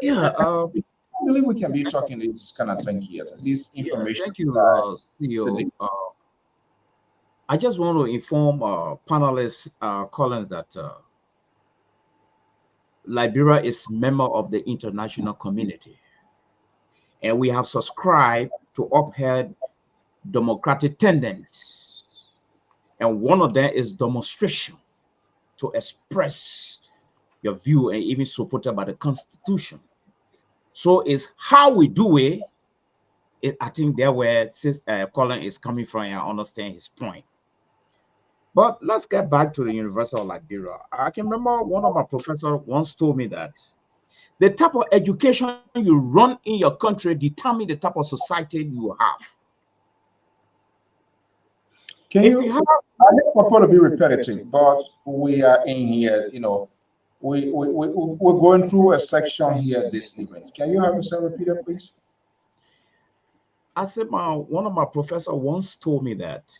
Yeah. I believe we can be talking this kind of thing here. This information. Thank you, CEO. I just want to inform panelists, Collins, that Liberia is member of the international community, and we have subscribed to uphold democratic tendencies, and one of them is demonstration, to express your view and even supported by the Constitution. So it's how we do it. I think there where Colin is coming from, and I understand his point. But let's get back to the University of Liberia. I can remember one of my professors once told me that the type of education you run in your country determine the type of society you have. Can you have, I think we're going to be repetitive, but we are in here, we're going through a section here this evening. Can you have yourself repeated, please? I said one of my professors once told me that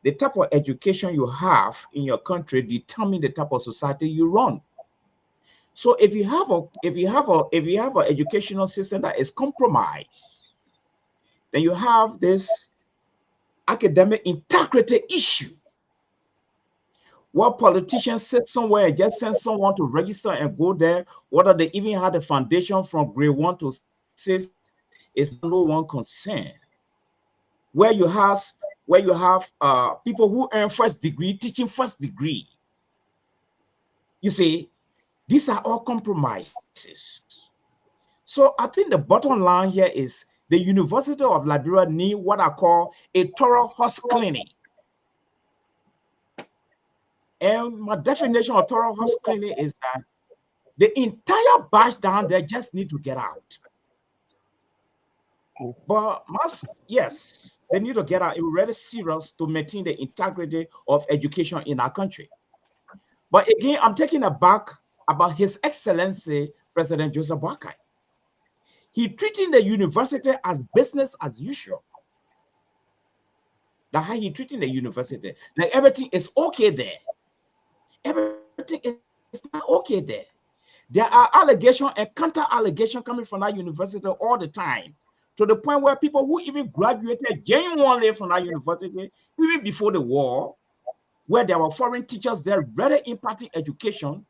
the type of education you have in your country determine the type of society you run. So if you have an educational system that is compromised, then you have this academic integrity issue. What politicians sit somewhere and just send someone to register and go there, whether they even had a foundation from grade 1 to 6, is no one concerned. Where you have people who earn first degree teaching first degree. You see, these are all compromises. So I think the bottom line here is the University of Liberia need what I call a thorough house cleaning. And my definition of thorough house cleaning is that the entire batch down there just need to get out. But yes, they need to get out. It's really serious to maintain the integrity of education in our country. But again, I'm taking aback about His Excellency President Joseph Boakai. He treating the university as business as usual. That's how he treating the university. Like everything is okay there. Everything is not okay there. There are allegations and counter allegations coming from that university all the time, to the point where people who even graduated genuinely from that university, even before the war, where there were foreign teachers there really impacting education,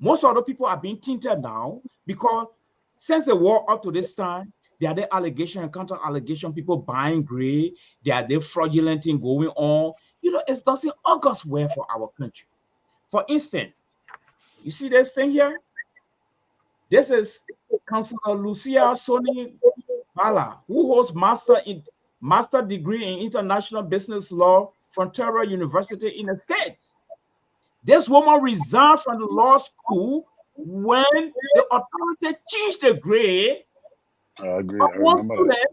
most of the people are being tainted now because since the war up to this time, there are the allegation and counter allegation, people buying gray, there are the fraudulent thing going on. You know, it doesn't august well for our country. For instance, you see this thing here? This is Councillor Lucia Soni Bala, who holds master degree in international business law from Terra University in the States. This woman resigned from the law school when the authority changed the grade. I agree. I remember that.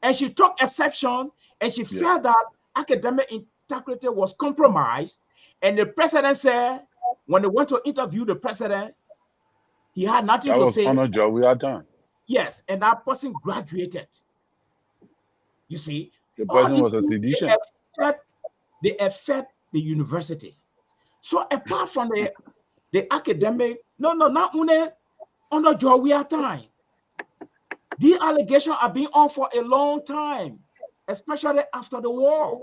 And she took exception, and she felt that academic integrity was compromised. And the president said, when they went to interview the president, he had nothing to say. That was on a job we had done. Yes, and that person graduated. You see, the person was a sedition. They affect the university. So apart from the academic, not only on the job we have time. These allegations have been on for a long time, especially after the war.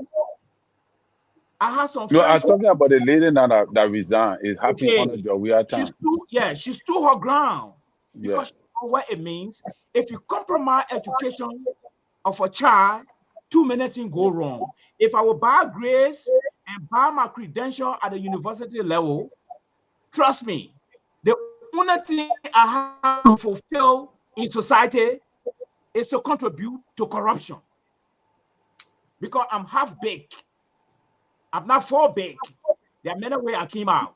I had some. No, I'm talking about the lady now that resigned. Is happening on the job we have time. She stood her ground because she know what it means. If you compromise education of a child, too many things go wrong. If I will buy grades and buy my credential at the university level, trust me, the only thing I have to fulfill in society is to contribute to corruption. Because I'm half baked. I'm not full baked. There are many ways I came out.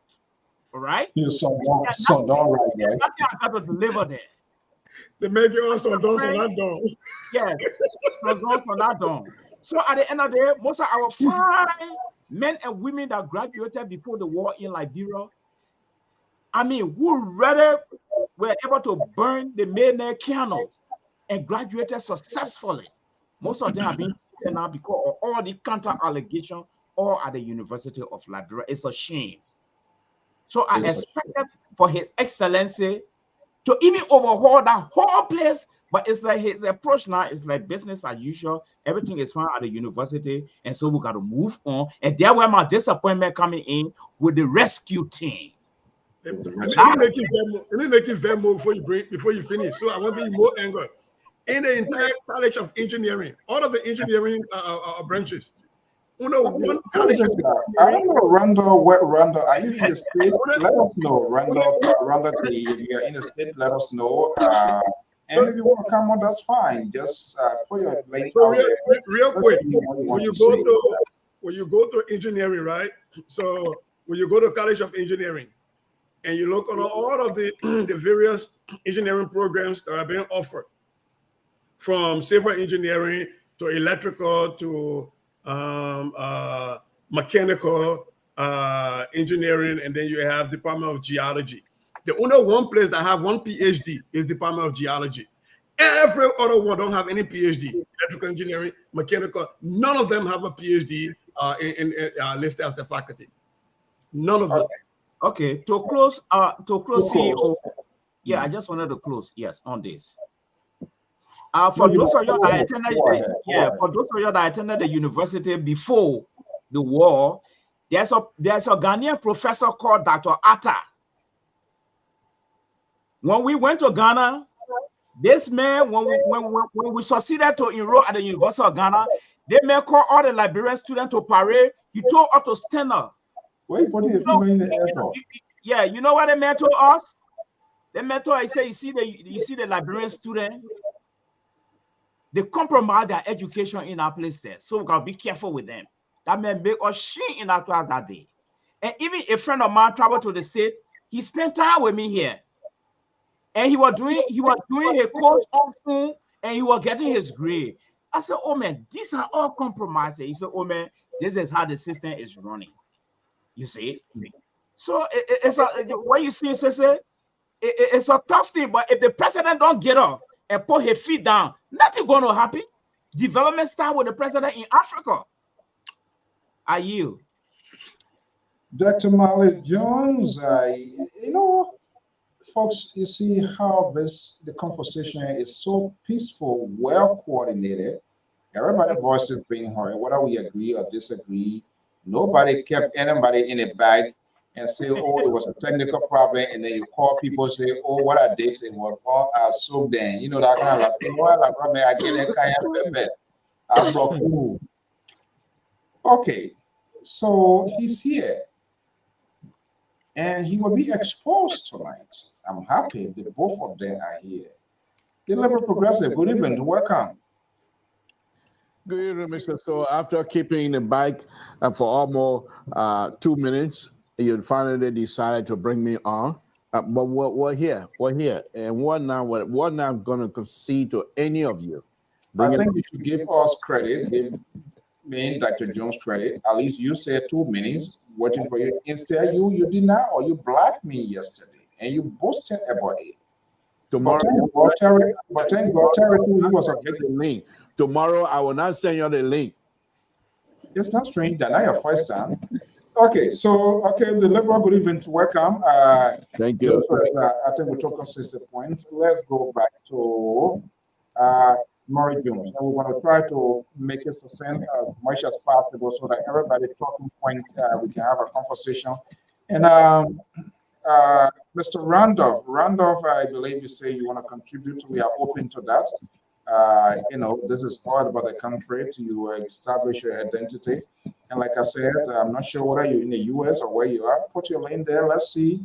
All right? You're so done right, right? Nothing I got to deliver there. They make you also done, so not done. Yes, so not done. So at the end of the day, most of our fine men and women that graduated before the war in Liberia, I mean, who rather were able to burn the Mayne Canal and graduated successfully. Most of them have been taken out because of all the counter allegations all at the University of Liberia. It's a shame. So I expected for His Excellency to even overhaul that whole place, but it's like his approach now is like business as usual. Everything is fine at the university, and so we got to move on. And there where my disappointment coming in with the rescue team. Let me make it very more before you finish. So I want to be more angry. In the entire College of Engineering, all of the engineering branches, one college. I don't know, Randall. Are you in the state? Let us know, Randall. If you're in the state, let us know. And if you want to come on, that's fine. Just put your link out there. Real quick, when you go to engineering, right? So when you go to College of Engineering, and you look on all of the various engineering programs that are being offered, from civil engineering to electrical to mechanical engineering, and then you have Department of Geology. The only one place that have one PhD is Department of Geology. Every other one don't have any PhD. Electrical engineering, mechanical, none of them have a PhD listed as the faculty. None of them. Okay, to close, CEO. Yeah, I just wanted to close. Yes, on this. For those of you that attended the university before the war, there's a Ghanaian professor called Dr. Atta. When we went to Ghana, this man, when we succeeded to enroll at the University of Ghana, they may call all the Liberian students to parade. He told us to stand up. Wait, what is in the air for? Yeah, you know what the man told us? The man told us, he said, you see the Liberian student, they compromise their education in our place there. So we gotta be careful with them. That man make us sheen in that class that day. And even a friend of mine traveled to the state. He spent time with me here, and he was doing his course on phone, and he was getting his grade. I said, "Oh man, these are all compromises." He said, "Oh man, this is how the system is running." You see, so it's a what you see, it's a tough thing. But if the president don't get up and put his feet down, nothing going to happen. Development start with the president in Africa. Are you? Dr. Miles Jones, folks, you see how the conversation is so peaceful, well coordinated. Everybody's voice is being heard, whether we agree or disagree. Nobody kept anybody in a bag and say, "Oh, it was a technical problem," and then you call people say, "Oh, what I did it was all so then." You know that kind of thing. Well, like, I get that kind of bit. I broke. Okay, so he's here. And he will be exposed tonight. I'm happy that both of them are here. The Liberal Progressive, good evening, welcome. Good evening, Mr. So after keeping the bike for almost 2 minutes, you finally decided to bring me on. But we're here, and we're not going to concede to any of you. I think you should give us credit, give me, Dr. Jones, credit. At least you said 2 minutes waiting for you. Instead, you did not, or you blocked me yesterday, and you boasted about it. Tomorrow, but thank God, Terry, he was a big link. Tomorrow, I will not send you the link. It's not strange that not your first time. Okay, the Liberal, good evening, welcome. Thank you. I think we took consistent points. Let's go back to Murray Jones. And we're going to try to make it succinct as much as possible so that everybody talking points, we can have a conversation. And Mr. Randolph, I believe you say you want to contribute. We are open to that. This is all about the country to establish your identity. And like I said, I'm not sure whether you're in the US or where you are. Put your lane there. Let's see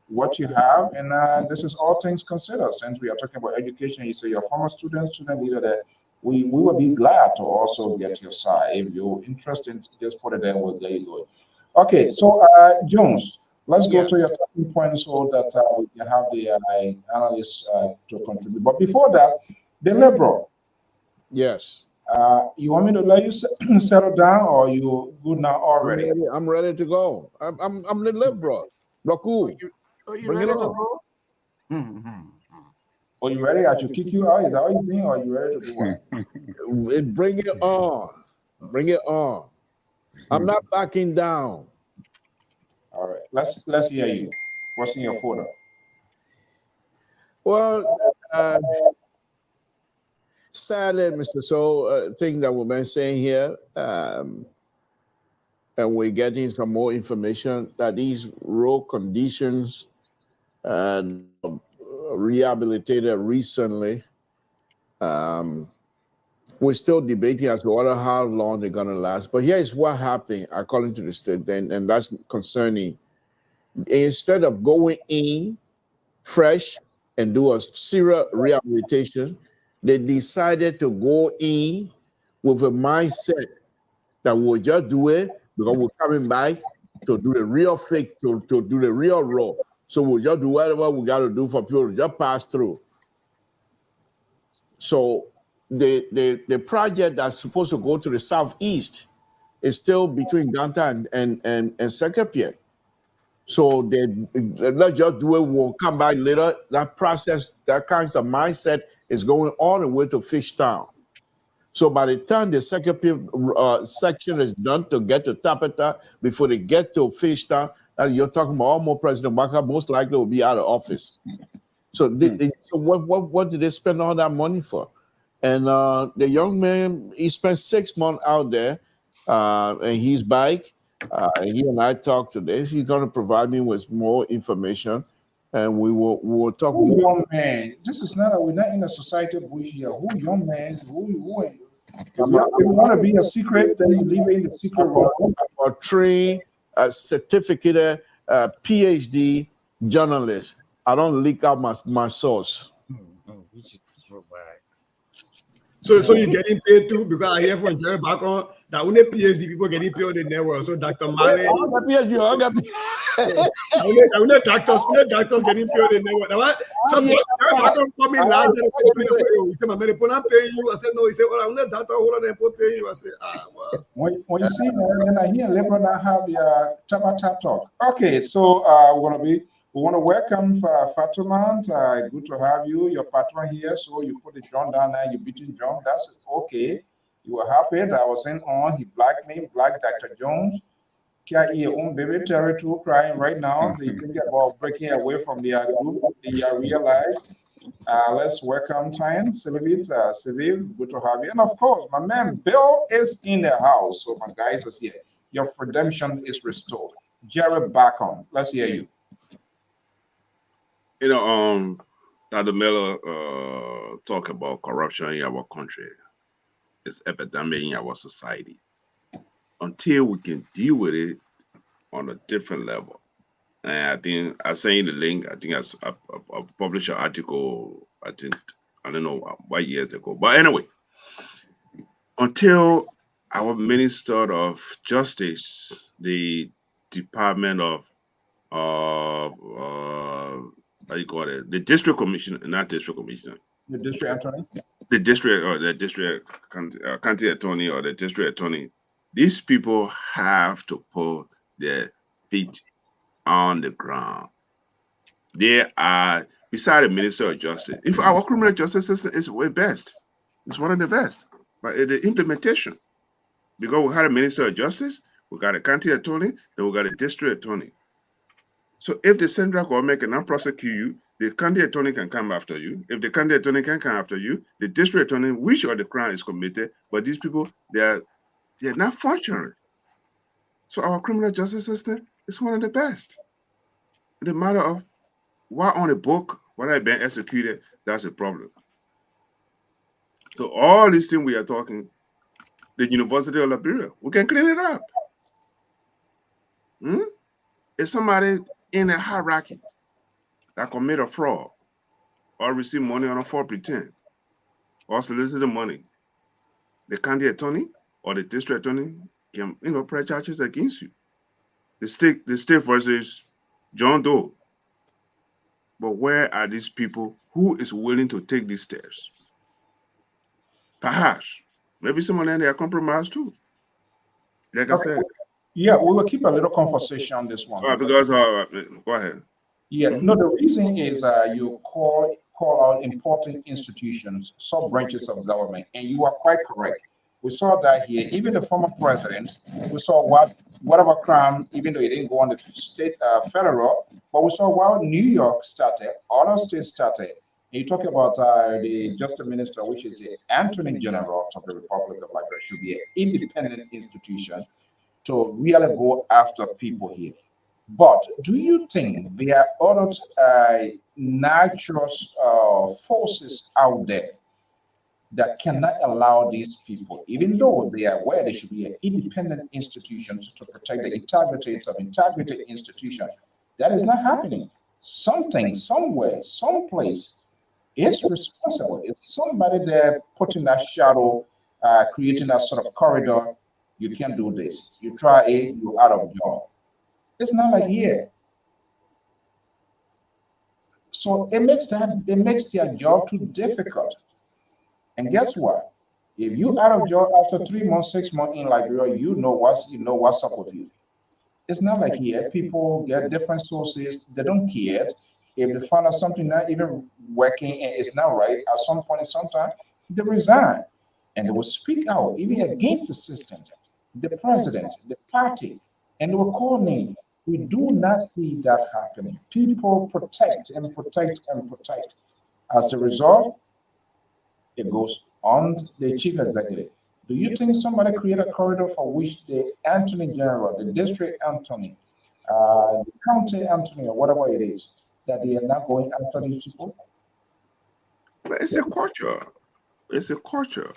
what you have. And this is all things considered. Since we are talking about education, you say you're a former student leader there. We will be glad to also get your side. If you're interested, just put it there. We'll get you going. Okay, so Jones, let's go to your talking point so that we can have the analysts to contribute. But before that, the Liberal. Yes. You want me to let you settle down, or you good now already? I'm ready to go. I'm the Liberal. Raku, bring it on. Are you ready? I should kick you out. Is that what you think? Or are you ready to do what? Bring it on. Bring it on. I'm not backing down. All right. Let's hear you. What's in your folder? Well, sadly, Mr. So, thing that we've been saying here, and we're getting some more information that these road conditions rehabilitated recently. We're still debating as to how long they're going to last. But here is what happened, according to the state, and that's concerning. Instead of going in fresh and do a serious rehabilitation, they decided to go in with a mindset that we'll just do it because we're coming back to do the real fake, to do the real raw. So we'll just do whatever we got to do for people to just pass through. So the project that's supposed to go to the southeast is still between Ganta and Secretary. So let's just do it. We'll come back later. That process, that kind of mindset is going all the way to Fishtown. So by the time the Secretary section is done to get to Tapeta, before they get to Fishtown, you're talking about almost President Waka most likely will be out of office. So, so what did they spend all that money for? And the young man, he spent 6 months out there, and he's back. He and I talked today. He's going to provide me with more information, and we'll talk. Who young man? This is not. We're not in a society bush here. Who young man? Who are you? If you want to be a secret, then you leave it in the secret room. A trained, certificate, PhD journalist. I don't leak out my source. So you're getting paid too, because I hear from Jerry back on that only PhD people getting paid on the network. So Dr. Male, only doctors getting paid on the network. So doctor called me last day. He said, "My man, I'm paying you." I said, "No." He said, "Well, I'm not doctor. Hold on, I'm paying you." I said, well. When you see, then I hear Liberal now have the tap talk. Okay, so we want to welcome Fatima. Good to have you, your patron here. So you put the John down there, you beating John. That's okay. You were happy that I was saying on. He blacked me, black Dr. Jones. Can't hear your own baby territory crying right now. So you think about breaking away from the group. They realize. Let's welcome Tyne, Sylvie, good to have you. And of course, my man Bill is in the house. So my guys is here. Your redemption is restored. Jerry back on. Let's hear you. You know, Dr. Miller talk about corruption in our country. It's epidemic in our society. Until we can deal with it on a different level. And I think I sent the link. I think I published an article. I don't know what years ago. But anyway, until our Minister of Justice, the Department of how you call it, the District Commissioner, not District Commissioner, The district attorney. the district or the district county attorney or the district attorney. These people have to put their feet on the ground. They are beside the Minister of Justice. If our criminal justice system is way best, it's one of the best. But the implementation, because we had a Minister of Justice, we got a county attorney, then we got a district attorney. So if the central government cannot prosecute you, the county attorney can come after you. If the county attorney can come after you, the district attorney, which of the crime is committed, but these people they're not functioning. So our criminal justice system is one of the best. The matter of what on the book, what I've been executed, that's a problem. So all these things we are talking, the University of Liberia, we can clean it up. If somebody in a hierarchy that commit a fraud or receive money on a false pretense or solicit the money, the county attorney or the district attorney can press charges against you. The state versus John Doe. But where are these people who is willing to take these steps? Perhaps maybe some of them they are compromised too. Like I said. Yeah, we will keep a little conversation on this one. Because go ahead. Yeah, no, the reason is you call out important institutions, sub branches of government, and you are quite correct. We saw that here. Even the former president, we saw whatever crime, even though it didn't go on the state federal, but we saw while New York started, other states started. And you talk about the Justice Minister, which is the Attorney General of the Republic of Liberia, should be an independent institution to really go after people here. But do you think there are other natural forces out there that cannot allow these people, even though they are aware they should be an independent institution to protect the integrity of integrity institution? That is not happening. Something, somewhere, someplace is responsible. It's somebody there putting that shadow, creating that sort of corridor. You can't do this. You try it, you're out of job. It's not like here. So it makes their job too difficult. And guess what? If you out of job after 3 months, 6 months in Liberia, you know what's up with you. It's not like here. People get different sources. They don't care. If they find out something not even working and it's not right, at some point in some time, they resign. And they will speak out, even against the system, the president, the party, and they will call names. We do not see that happening. People protect and protect and protect. As a result, it goes on the chief executive. Do you think somebody create a corridor for which the Attorney General, the district attorney, the county attorney, or whatever it is, that they are not going after these people? But it's a culture. It's a culture.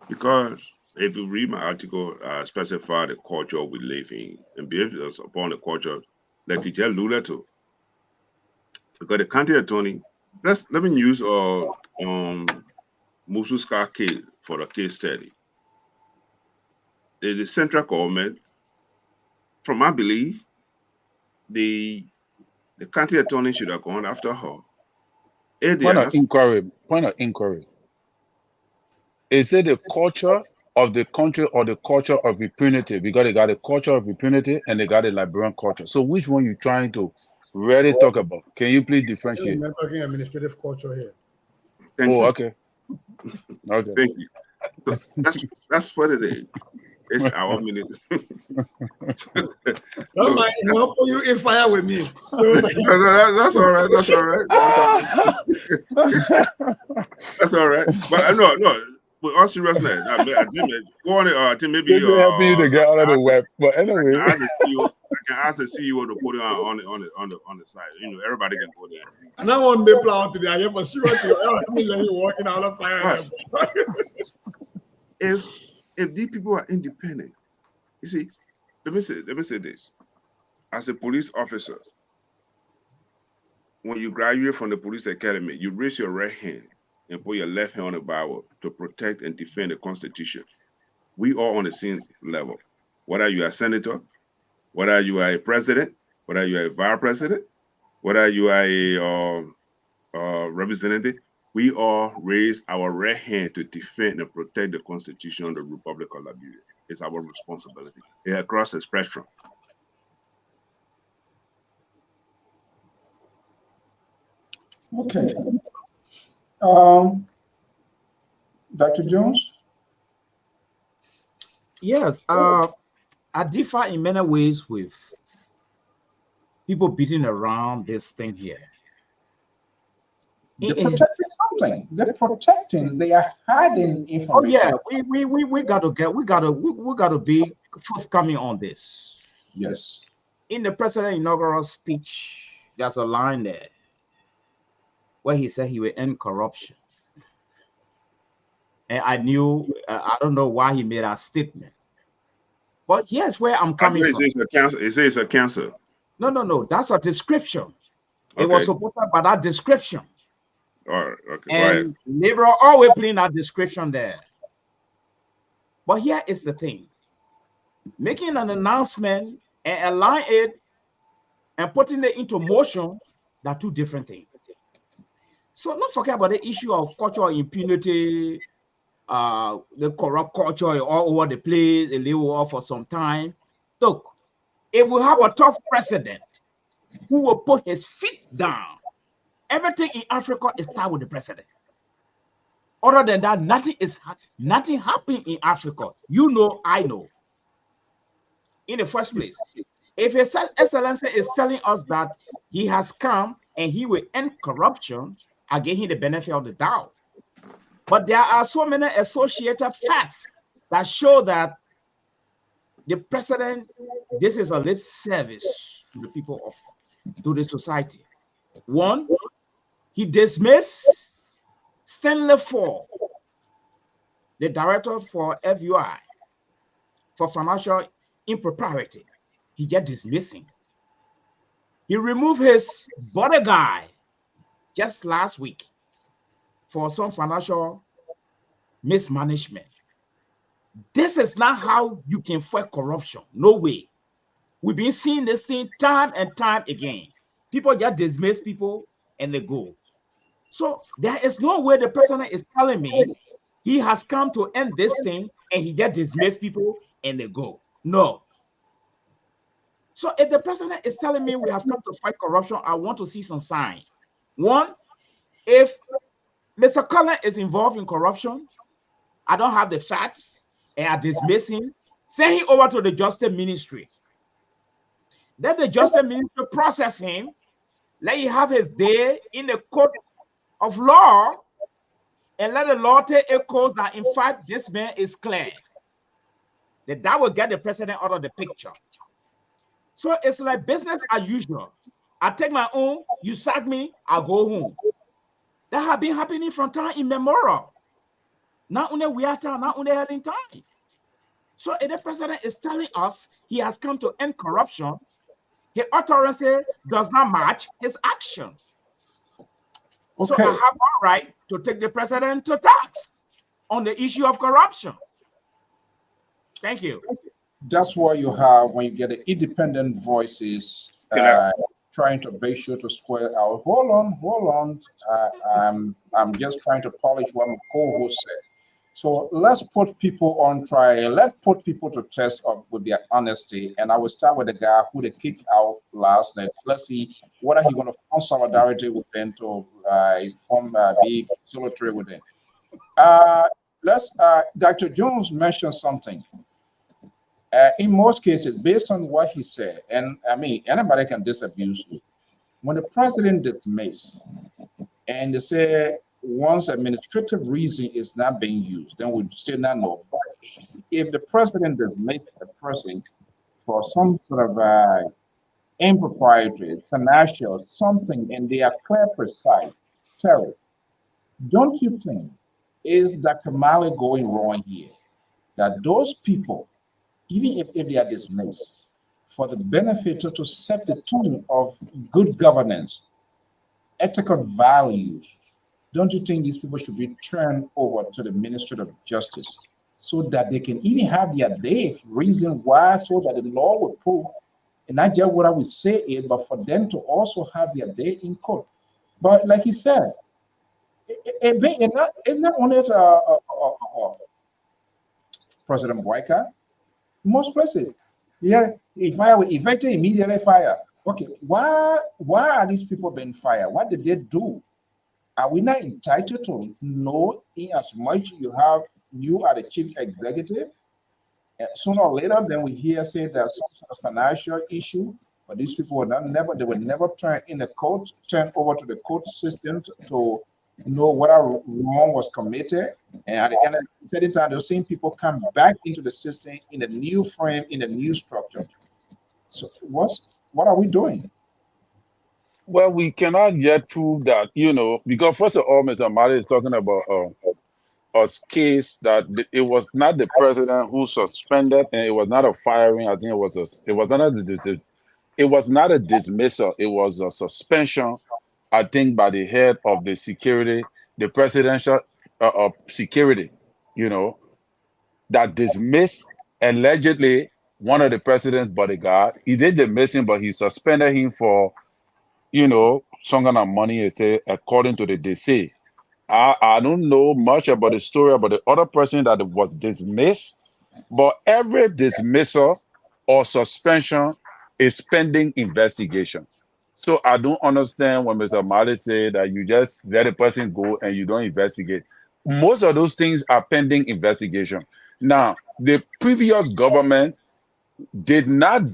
Because if you read my article, specify the culture we live in and build upon the culture, like you tell Lula to. Because the county attorney, let me use Mususka case for the case study. the central government, from my belief, the county attorney should have gone after her. Point of inquiry. Point of inquiry. Is it the culture of the country or the culture of impunity? Because they got a culture of impunity and they got a Liberian culture. So which one you trying to really talk about? Can you please differentiate? We're talking administrative culture here. Thank you. Okay. Okay. Thank you. So that's what it is. It's our minute. Don't mind, I'll put you in fire with me. That's all right. That's all right. That's all right. But no. With all seriousness, I think maybe helping you to get out of the web. But anyway, I can ask the CEO to put it on the side. You know, everybody can put it. And I want to play out today. I have a sure to let you walking out of fire. If these people are independent, you see, let me say this. As a police officer, when you graduate from the police academy, you raise your right hand and put your left hand on the Bible to protect and defend the Constitution. We are on the same level. Whether you are a senator, whether you are a president, whether you are a vice president, whether you are a representative, we all raise our right hand to defend and protect the Constitution of the Republic of Liberia. It's our responsibility. It's across the spectrum. Okay. Dr. Jones? Yes, I differ in many ways with people beating around this thing here. They're protecting something. They're protecting. They are hiding information. Oh yeah, we gotta be forthcoming on this. Yes. In the president's inaugural speech, there's a line there where he said he would end corruption. And I knew, I don't know why he made that statement. But here's where I'm coming from. It says a cancer. No. That's a description. Okay. It was supported by that description. All right. Okay. And Labour always playing that description there. But here is the thing. Making an announcement and align it and putting it into motion, they're two different things. So not forget about the issue of cultural impunity, the corrupt culture all over the place, they live over for some time. Look, if we have a tough president who will put his feet down, everything in Africa is start with the president. Other than that, nothing happening in Africa. You know, I know. In the first place, if His Excellency is telling us that he has come and he will end corruption, I give him the benefit of the doubt. But there are so many associated facts that show that the president, this is a lip service to the people to the society. One, he dismissed Stanley Ford, the director for FUI, for financial impropriety. He just dismissing. He removed his bodyguard just last week for some financial mismanagement. This is not how you can fight corruption. No way. We've been seeing this thing time and time again. People just dismiss people and they go. So there is no way the president is telling me he has come to end this thing and he just dismiss people and they go. No. So if the president is telling me we have come to fight corruption, I want to see some signs. One, if Mr. Cullen is involved in corruption, I don't have the facts and I dismiss him, send him over to the Justice Ministry. Let the Justice Ministry process him, let him have his day in the court of law, and let the law take a course that in fact this man is clear. That will get the president out of the picture. So it's like business as usual. I take my own, you sack me, I go home. That have been happening from time immemorial. Not only we are time, not only in time. So if the president is telling us he has come to end corruption, his authority does not match his actions. Okay. So I have no right to take the president to task on the issue of corruption. Thank you. That's what you have when you get the independent voices trying to make sure to square out. Hold on. I'm just trying to polish what my co-host said. So let's put people on trial. Let's put people to test of with their honesty. And I will start with the guy who they kicked out last night. Let's see what are he going to form solidarity with them to form be solitary with them. Uh, let's. Dr. Jones mentioned something. In most cases, based on what he said, and I mean anybody can disabuse you. When the president dismissed, and they say once administrative reason is not being used, then we still not know. But if the president dismisses a person for some sort of impropriety, financial, something, and they are clear, precise, Terry, don't you think is Dr. Mali going wrong here? That those people, even if they are dismissed, for the benefit to set the tone of good governance, ethical values, don't you think these people should be turned over to the Ministry of Justice so that they can even have their day reason why, so that the law will prove, and not just what I would say it, but for them to also have their day in court. But like he said, it's not only President Boyka, most places. Yeah, if fire will effectively immediately fire. Okay, why are these people being fired? What did they do? Are we not entitled to know in as much you are the chief executive? Sooner or later, then we hear say there's some sort of financial issue, but these people they were never turn over to the court system to know what wrong was committed. And at the end of the certain time, those same people come back into the system in a new frame, in a new structure. So what are we doing? Well, we cannot yet prove that, because first of all, Mr. Mali is talking about a case that it was not the president who suspended, and it was not a firing. I think it was not a dismissal. It was a suspension, I think, by the head of the presidential security, that dismissed allegedly one of the president's bodyguard. He did dismiss him, but he suspended him for, some kind of money, according to the DC. I don't know much about the story about the other person that was dismissed, but every dismissal or suspension is pending investigation. So I don't understand when Mr. Mali said that you just let a person go and you don't investigate. Most of those things are pending investigation. Now, the previous government did not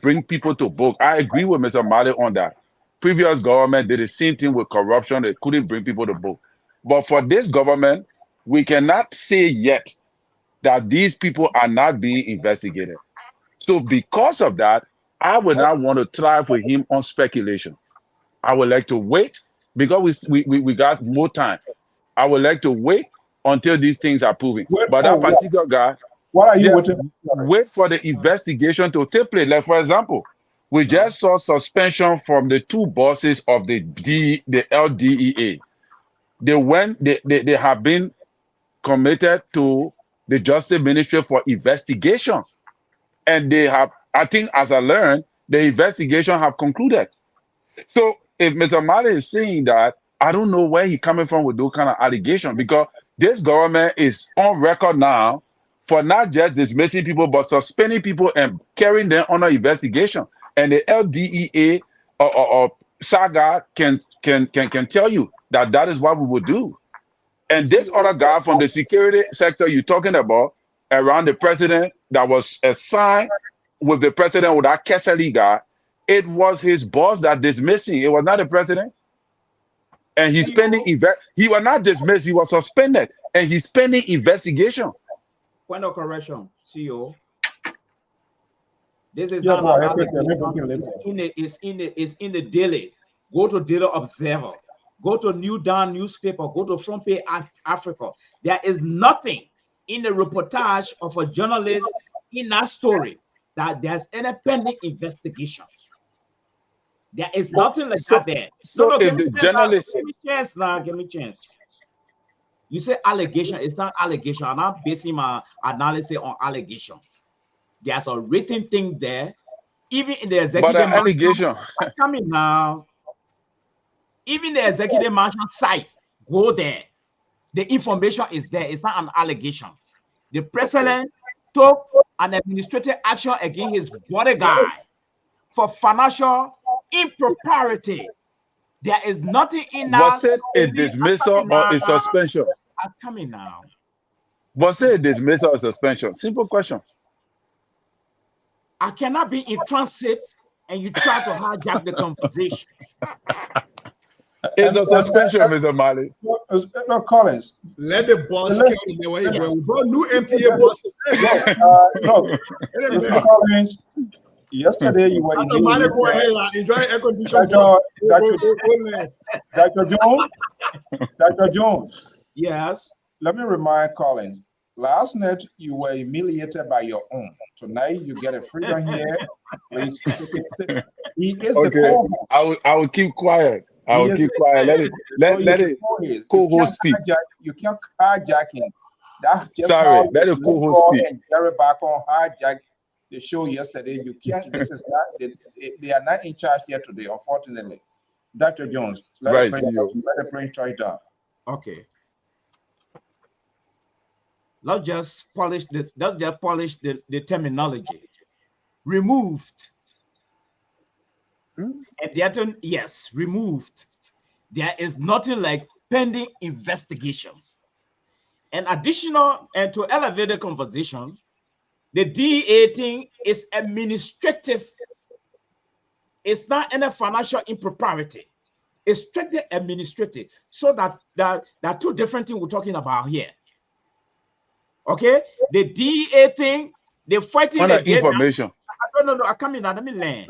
bring people to book. I agree with Mr. Mali on that. Previous government did the same thing with corruption. They couldn't bring people to book. But for this government, we cannot say yet that these people are not being investigated. So because of that, I would not want to thrive with him on speculation. I would like to wait because we got more time. I would like to wait until these things are proven. But that particular guy, what are you waiting? Wait for the investigation to take place. Like, for example, we just saw suspension from the two bosses of the LDEA. They have been committed to the Justice Ministry for investigation. And they have, I think, as I learned, the investigation have concluded. So if Mr. Mali is saying that, I don't know where he's coming from with those kind of allegations, because this government is on record now for not just dismissing people, but suspending people and carrying them under investigation. And the LDEA or saga can tell you that is what we would do. And this other guy from the security sector you're talking about, around the president, that was assigned with the president with that Keseli guy, it was his boss that dismissed him. It was not the president. And he's pending he was not dismissed, he was suspended. And he's pending investigation. Point of correction, CEO. This is not about it's in the daily. Go to Daily Observer. Go to New Dawn newspaper. Go to Front Page Africa. There is nothing in the reportage of a journalist in that story that there's any pending investigation. There is nothing like that there. So if the journalist, give me chance now. Give me chance. You say allegation. It's not allegation. I'm not basing my analysis on allegation. There's a written thing there. Even in the But executive an mansion, allegation. coming now. Even the executive mansion site, go there. The information is there. It's not an allegation. The president took an administrative action against his bodyguard for financial impropriety. There is nothing in that. Was it a dismissal or a suspension? I'm coming now. Was it a dismissal or suspension? Simple question. I cannot be in transit and you try to hijack the conversation. It's a suspension, Mr. Mali. No, Collins. Let the boss carry the way. We brought new MTA buses. Look, Mr. Collins, yesterday you were in Go ahead and enjoy air conditioning. Dr. Jones. Yes. Let me remind Collins. Last night you were humiliated by your own. Tonight you get a freedom here. Please he is the co-host. I will keep quiet. I will keep quiet. Let it co-host speak. You can't hijack him. Sorry, let the co-host speak. And Jerry back on hijack the show yesterday. You can't. This is not. They are not in charge here today, unfortunately. Dr. Jones, let the prince try down. Okay. Let's just polish the terminology. Removed. And the other, yes, removed. There is nothing like pending investigation. And additional, and to elevate the conversation, the DEA thing is administrative. It's not any financial impropriety. It's strictly administrative. So that there are two different things we're talking about here. Okay, the DEA thing, they're fighting point the of information. No, I come in. Let me learn.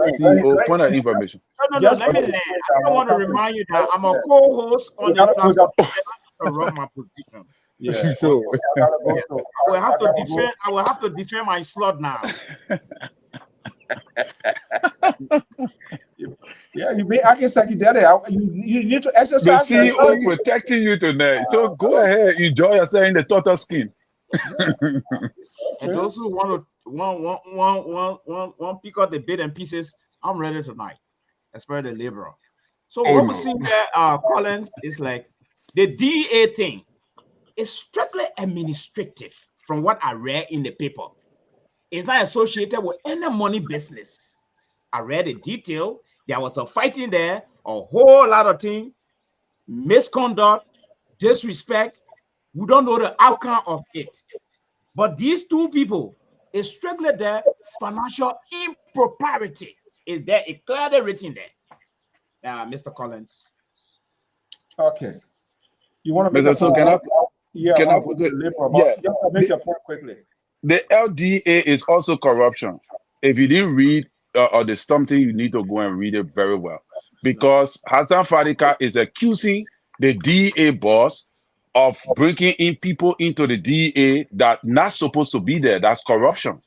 Point of information. No, let me learn. I don't want to remind you that I'm a co-host on the platform to run my position. Yeah. So, I will have to defend my slot now. Yeah, you be acting psychedelic. You need to exercise. The CEO protecting you tonight. So go ahead, enjoy yourself in the turtle skin. And those who want pick up the bit and pieces, I'm ready tonight. Especially the laborer. So what we see there, Collins, is like the DEA thing is strictly administrative from what I read in the paper. It's not associated with any money business. I read the detail. There was a fighting there, a whole lot of things, misconduct, disrespect. We don't know the outcome of it. But these two people is strictly there. Financial impropriety is there. It's clearly written there. Mr. Collins. Okay. You want to make so can I make your point quickly. The LDA is also corruption. If you didn't read or there's something, you need to go and read it very well. Because Hassan Fadika is accusing the DEA boss of bringing in people into the DEA that not supposed to be there. That's corruption.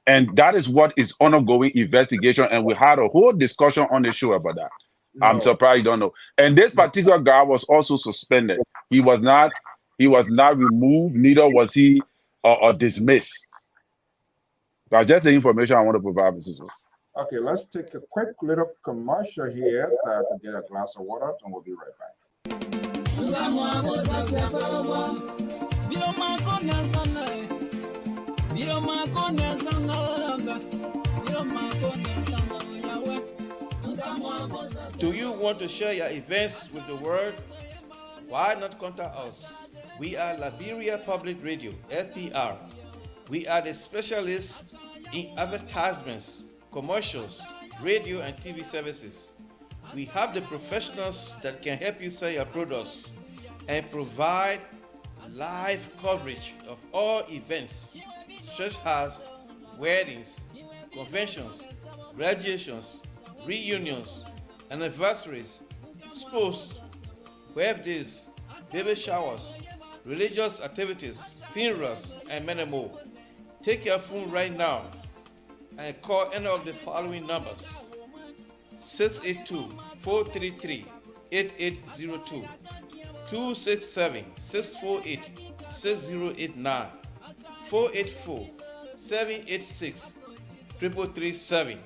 And that is what is ongoing investigation. And we had a whole discussion on the show about that. No. I'm surprised you don't know. And this particular guy was also suspended. He was not removed, neither was he dismissed. That's just the information I want to provide, Mrs. Okay, let's take a quick little commercial here to get a glass of water, and we'll be right back. Do you want to share your events with the world? Why not contact us? We are Liberia Public Radio, FPR. We are the specialists in advertisements, commercials, radio and TV services. We have the professionals that can help you sell your products and provide live coverage of all events, such as weddings, conventions, graduations, reunions, anniversaries, sports, birthdays, baby showers, religious activities, funerals, and many more. Take your phone right now and call any of the following numbers: 682-433-8255, 8802, 267-648-6089, 484-786-3337,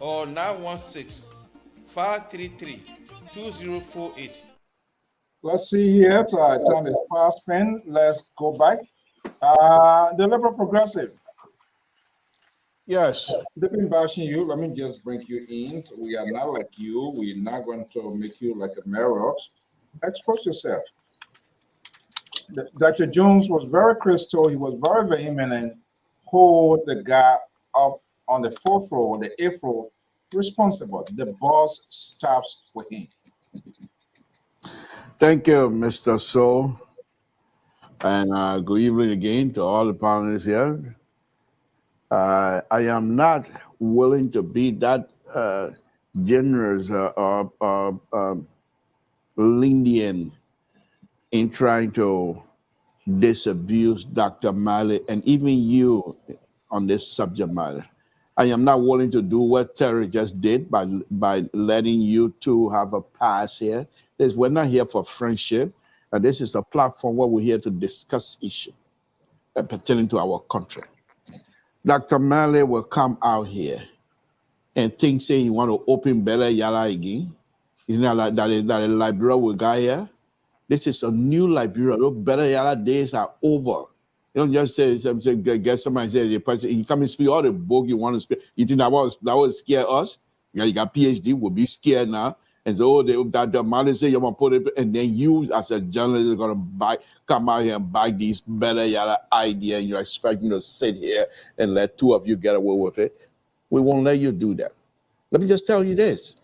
or 916-533-2048. Let's see here. Time is fast spent. Let's go back. The Liberal Progressive. Yes. They've been bashing you. Let me just bring you in. We are not like you. We're not going to make you like a Merox. Expose yourself. Dr. Jones was very crystal. He was very vehement and hold the guy up on the fourth floor, the eighth floor, responsible. The boss stops with him. Thank you, Mr. So. And good evening again to all the panelists here. I am not willing to be that generous or lenient in trying to disabuse Dr. Malley and even you on this subject matter. I am not willing to do what Terry just did by letting you two have a pass here. We're not here for friendship. And this is a platform where we're here to discuss issues pertaining to our country. Dr. Malley will come out here and say he want to open Bella Yala again. You know like that a Liberia we got here. This is a new Liberia. Those Bella Yala days are over. You don't just say get somebody say the person you come and speak all the book you want to speak. You think that would scare us? You got PhD, will be scared now. And so the Malley say you want to put it, and then you as a journalist are gonna come out here and buy these Better Yada idea, and you're expecting to sit here and let two of you get away with it. We won't let you do that. Let me just tell you this.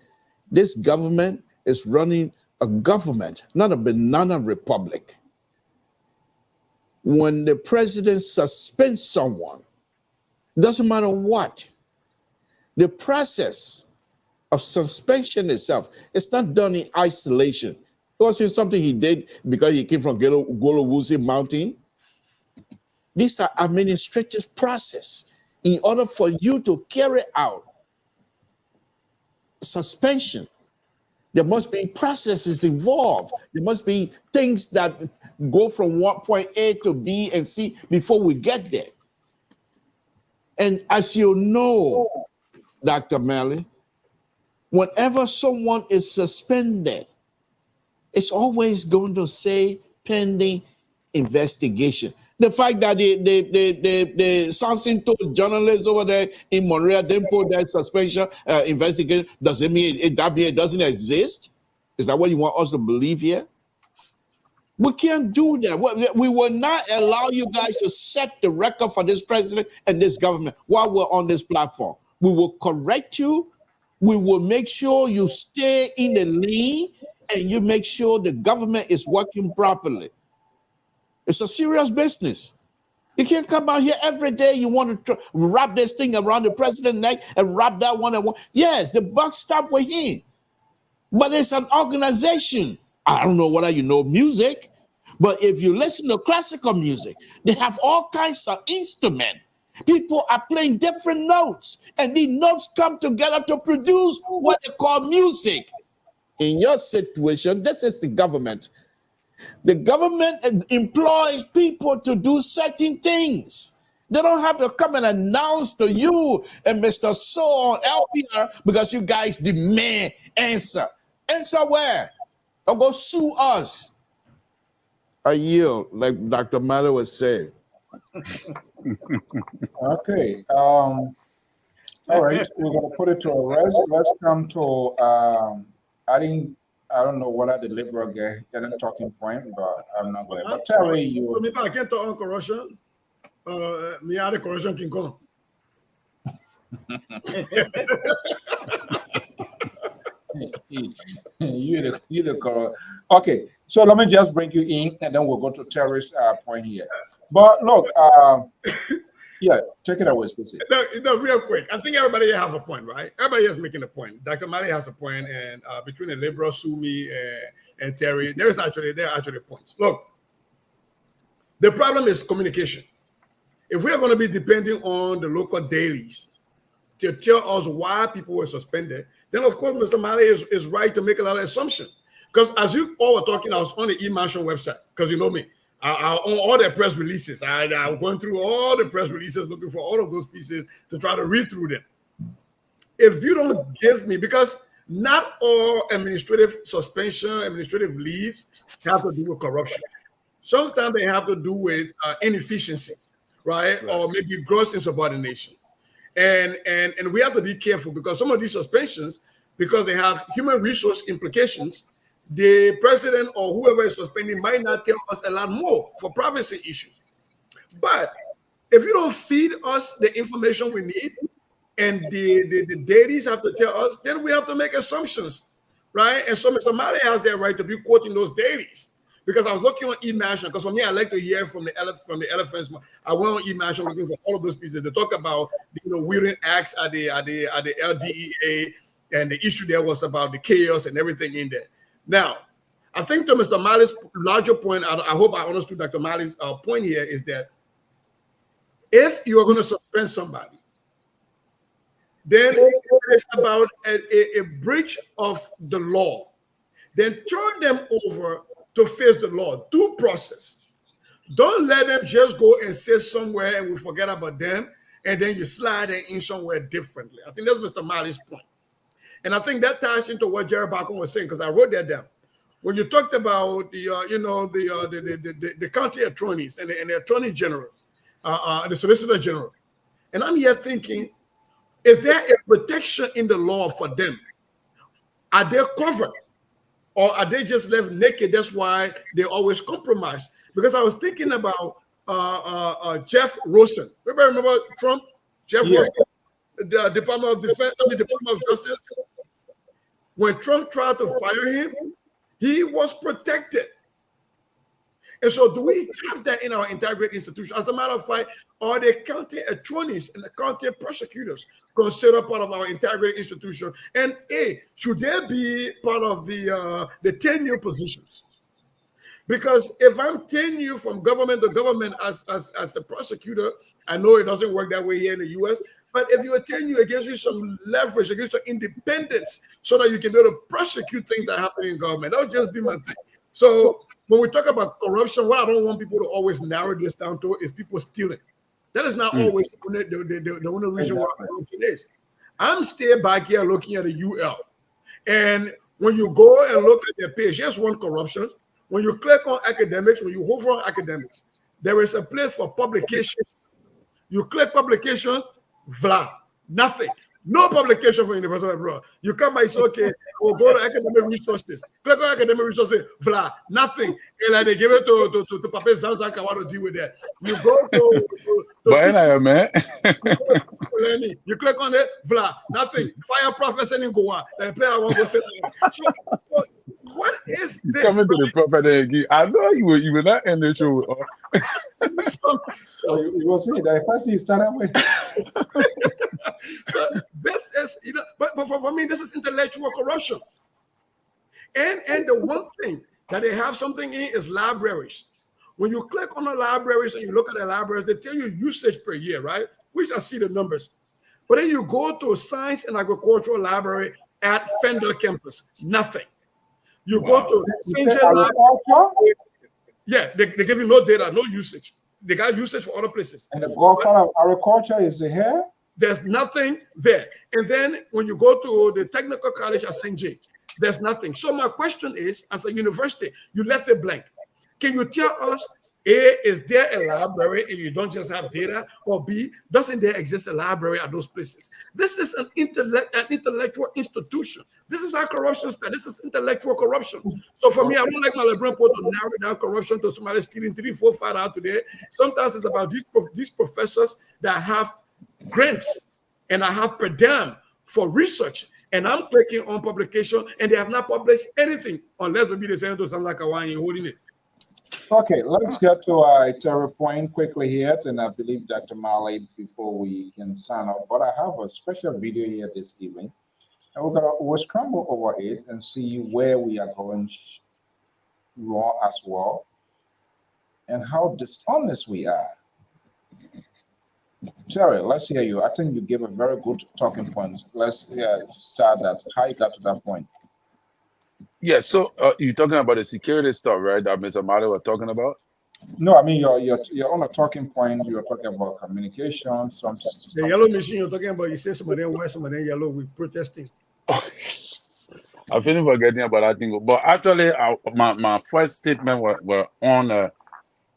This government is running a government, not a banana republic. When the president suspends someone, doesn't matter what, the process of suspension itself, it's not done in isolation. It wasn't something he did because he came from Golowuzi Mountain. These are administrative process. In order for you to carry out suspension, there must be processes involved. There must be things that go from one point A to B and C before we get there. And as you know, Dr. Malley, whenever someone is suspended, it's always going to say pending investigation. The fact that the Samson told journalists over there in Montreal didn't put that suspension investigation, does it mean it doesn't exist? Is that what you want us to believe here? We can't do that. We will not allow you guys to set the record for this president and this government while we're on this platform. We will correct you. We will make sure you stay in the lane and you make sure the government is working properly. It's a serious business. You can't come out here every day. You want to wrap this thing around the president's neck and wrap that one. Yes, the buck stopped with him. But it's an organization. I don't know whether you know music, but if you listen to classical music, they have all kinds of instruments. People are playing different notes, and these notes come together to produce what they call music. In your situation, this is the government. The government employs people to do certain things. They don't have to come and announce to you and Mr. So on LPR because you guys demand answer. Answer where? Or go sue us. I yield, like Dr. Malley was saying. Okay. All right. We're going to put it to a rest. Let's come to, I don't know what are the liberal guy getting talking point, but I'm not going to. But Terry, you. So, me, I can't talk on corruption. Me, are the corruption can come. you the correct. Okay, so let me just bring you in, and then we'll go to Terry's point here. But look, yeah, take it away, Stacey. No, real quick. I think everybody have a point, right? Everybody is making a point. Dr. Malley has a point, and between the liberal Sumi and Terry, there are actually points. Look, the problem is communication. If we are going to be depending on the local dailies to tell us why people were suspended, then of course Mr. Malley is right to make a lot of assumptions. Because as you all were talking, I was on the e-mansion website, because you know me. I own all the press releases. I'm going through all the press releases, looking for all of those pieces to try to read through them. If you don't give me, because not all administrative suspension, administrative leaves have to do with corruption. Sometimes they have to do with inefficiency, right? Or maybe gross insubordination. And we have to be careful, because some of these suspensions, because they have human resource implications, the president or whoever is suspending might not tell us a lot more for privacy issues. But if you don't feed us the information we need, and the deities have to tell us, then we have to make assumptions, right? And so Mr. Malley has that right to be quoting those deities. Because I was looking on e-mansion, because for me, I like to hear from the elephants. I went on e-mansion looking for all of those pieces to talk about, wielding acts at the LDEA, and the issue there was about the chaos and everything in there. Now, I think to Mr. Malley's larger point, I hope I understood Dr. Malley's point here, is that if you are going to suspend somebody, then it's about a breach of the law. Then turn them over to face the law. Due process. Don't let them just go and sit somewhere and we forget about them, and then you slide them in somewhere differently. I think that's Mr. Malley's point. And I think that ties into what Jerry Balcon was saying, because I wrote that down. When you talked about the county attorneys and the attorney generals, the solicitor general, and I'm here thinking, is there a protection in the law for them? Are they covered, or are they just left naked? That's why they always compromise. Because I was thinking about Jeff Rosen. Remember Trump? Jeff Rosen, the Department of Defense, the Department of Justice. When Trump tried to fire him, he was protected. And so do we have that in our integrated institution? As a matter of fact, are the county attorneys and the county prosecutors considered part of our integrated institution? And should they be part of the tenure positions? Because if I'm tenure from government to government as a prosecutor, I know it doesn't work that way here in the US, but if you attend, it gives you some leverage, it gives you independence so that you can be able to prosecute things that happen in government. That would just be my thing. So when we talk about corruption, what I don't want people to always narrow this down to is people stealing. That is not always the only reason why corruption is. I'm still back here looking at the UL. And when you go and look at their page, here's one corruption. When you click on academics, when you hover on academics, there is a place for publications. You click publications, voila, nothing. No publication for University of Abroad. You come by, say, okay, we'll go to academic resources. Click on academic resources, voila, nothing. And like they give it to Papa Zanzaka, what to deal with that. You go to but man. You click on it, voila, nothing. Fire professor in Goa. The player won't go sit down. So, what is this? Coming to the prophet again. I know you will not end the show. So you will see that first you started with. So this is, but for me, this is intellectual corruption. And the one thing that they have something in is libraries. When you click on the libraries and you look at the libraries, they tell you usage per year, right? We shall see the numbers. But then you go to a science and agricultural library at Fender campus, nothing. You go to library, yeah, they give you no data, no usage. They got usage for other places. And the Godfather of agriculture is here? There's nothing there. And then when you go to the technical college at St. J, there's nothing. So my question is, as a university, you left it blank. Can you tell us, A, is there a library and you don't just have data? Or B, doesn't there exist a library at those places? This is an intellectual institution. This is how corruption starts. This is intellectual corruption. So for me, I don't like my librarian to narrow down corruption to somebody stealing 3, 4, 5 out today. Sometimes it's about these professors that have grants and I have per diem for research. And I'm clicking on publication and they have not published anything unless maybe they send it to Sanzakawa and you're holding it. Okay, let's get to a Terry point quickly here, and I believe Dr. Malley before we can sign off. But I have a special video here this evening, and we'll scramble over it and see where we are going wrong as well, and how dishonest we are. Terry, let's hear you. I think you gave a very good talking point. Let's start that. How you got to that point? Yeah, so you're talking about the security stuff, right? That Mr. Mali was talking about. No, I mean you're on a talking point. You're talking about communication, some The stuff. yellow machine you're talking about, you say some of them white, some of them yellow. We protesting. I finished forgetting about that thing. But actually, my first statement were on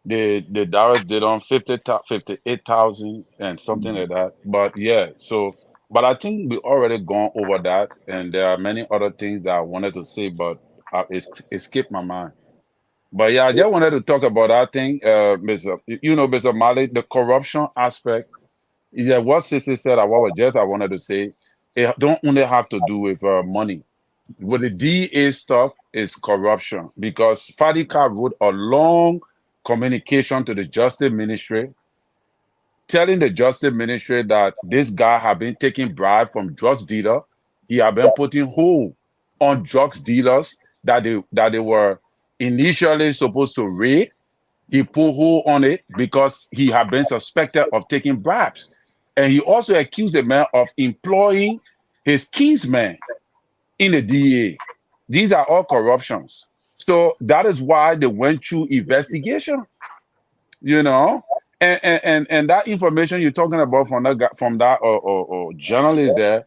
the dollars did on 58,000 and something like that. But yeah, so but I think we already gone over that, and there are many other things that I wanted to say, but it escaped my mind. But yeah, I just wanted to talk about that thing, Mr. Mali, the corruption aspect. Yeah, what Sissy said, what was just I wanted to say, it don't only have to do with money. With the DA stuff is corruption because Fadika wrote a long communication to the Justice Ministry telling the Justice Ministry that this guy had been taking bribe from drugs dealer. He had been putting hold on drugs dealers that they were initially supposed to raid. He put hold on it because he had been suspected of taking bribes. And he also accused the man of employing his kinsman in the DA. These are all corruptions. So that is why they went through investigation, you know. And that information you're talking about from that journalist there,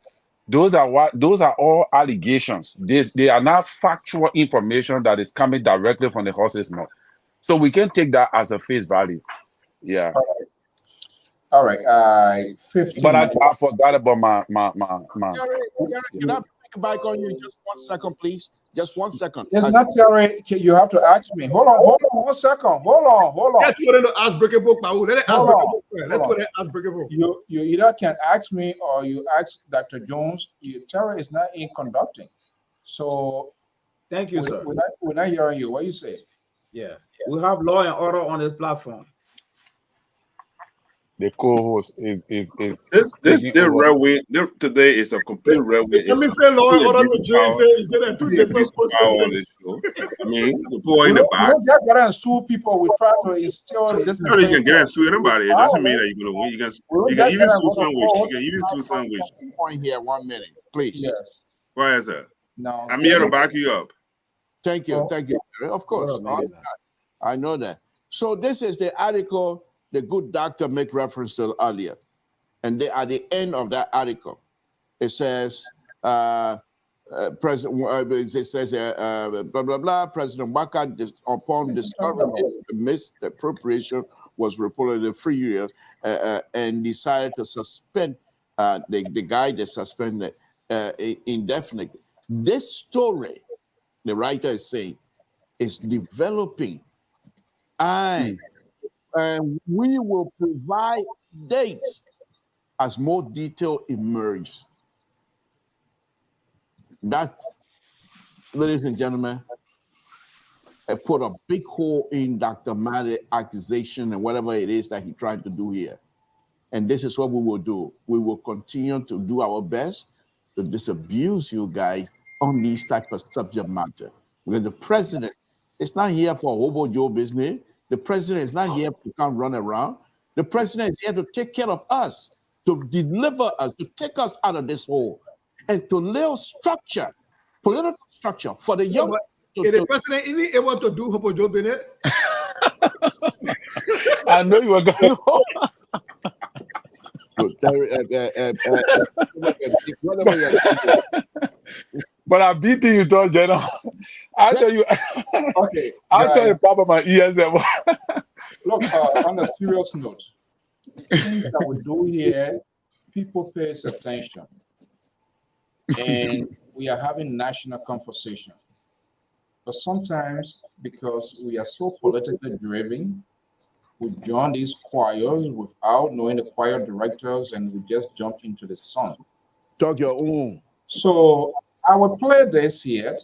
those are all allegations. They are not factual information that is coming directly from the horse's mouth. So we can take that as a face value. Yeah. All right, 15 But minutes. I forgot about my Jerry, can I pick back on you just 1 second, please? Just 1 second. It's not theory. You have to ask me. Hold on 1 second. Hold on. Let's go to ask breakable power. Let it ask Hold on, breakable. Let's hold go on. to ask breakable. You either can ask me or you ask Dr. Jones. Terror is not in conducting. So Thank you, sir. we're not hearing you. What you say? Yeah, we have law and order on this platform. the co-host is This taking the over. railway today is a complete railway. Let me It's say law put and the order abuse to of Jay. power, He said they're two put the different abuse of power on processes. this show. I mean, the poor in We the don't, we back. don't get better and sue people. We try to instill this. No, you can get and sue anybody. It doesn't mean that you're gonna win. We You don't can get even better and sue go to sandwich. You court. can even sue sandwich. Point here, 1 minute, please. Yes. Why is that? Now, I'm here to back you up. Thank you, Oh. Jerry. Of course, What up, man? I know that. So this is the article the good doctor made reference to earlier, and at the end of that article, it says, President. It says, blah blah blah. President Waka, upon discovering the misappropriation was reportedly 3 years, and decided to suspend the guy that suspended indefinitely. This story, the writer is saying, is developing, and we will provide dates as more detail emerges. That, ladies and gentlemen, put a big hole in Dr. Mali accusation and whatever it is that he tried to do here. And this is what we will do. We will continue to do our best to disabuse you guys on these type of subject matter. Because the president is not here for hobo Joe business. The president is not here to come run around. The president is here to take care of us, to deliver us, to take us out of this hole, and to lay structure, political structure for the young. If the president isn't able to do hobo job in it, I know you were going home. But I'm beating you, Tom General. I tell you, Okay. I tell you, Papa, my ears. Look, on a serious note, things that we do here, people pay attention, and we are having national conversation. But sometimes, because we are so politically driven, we join these choirs without knowing the choir directors, and we just jump into the song. Talk your own. So I will play this here,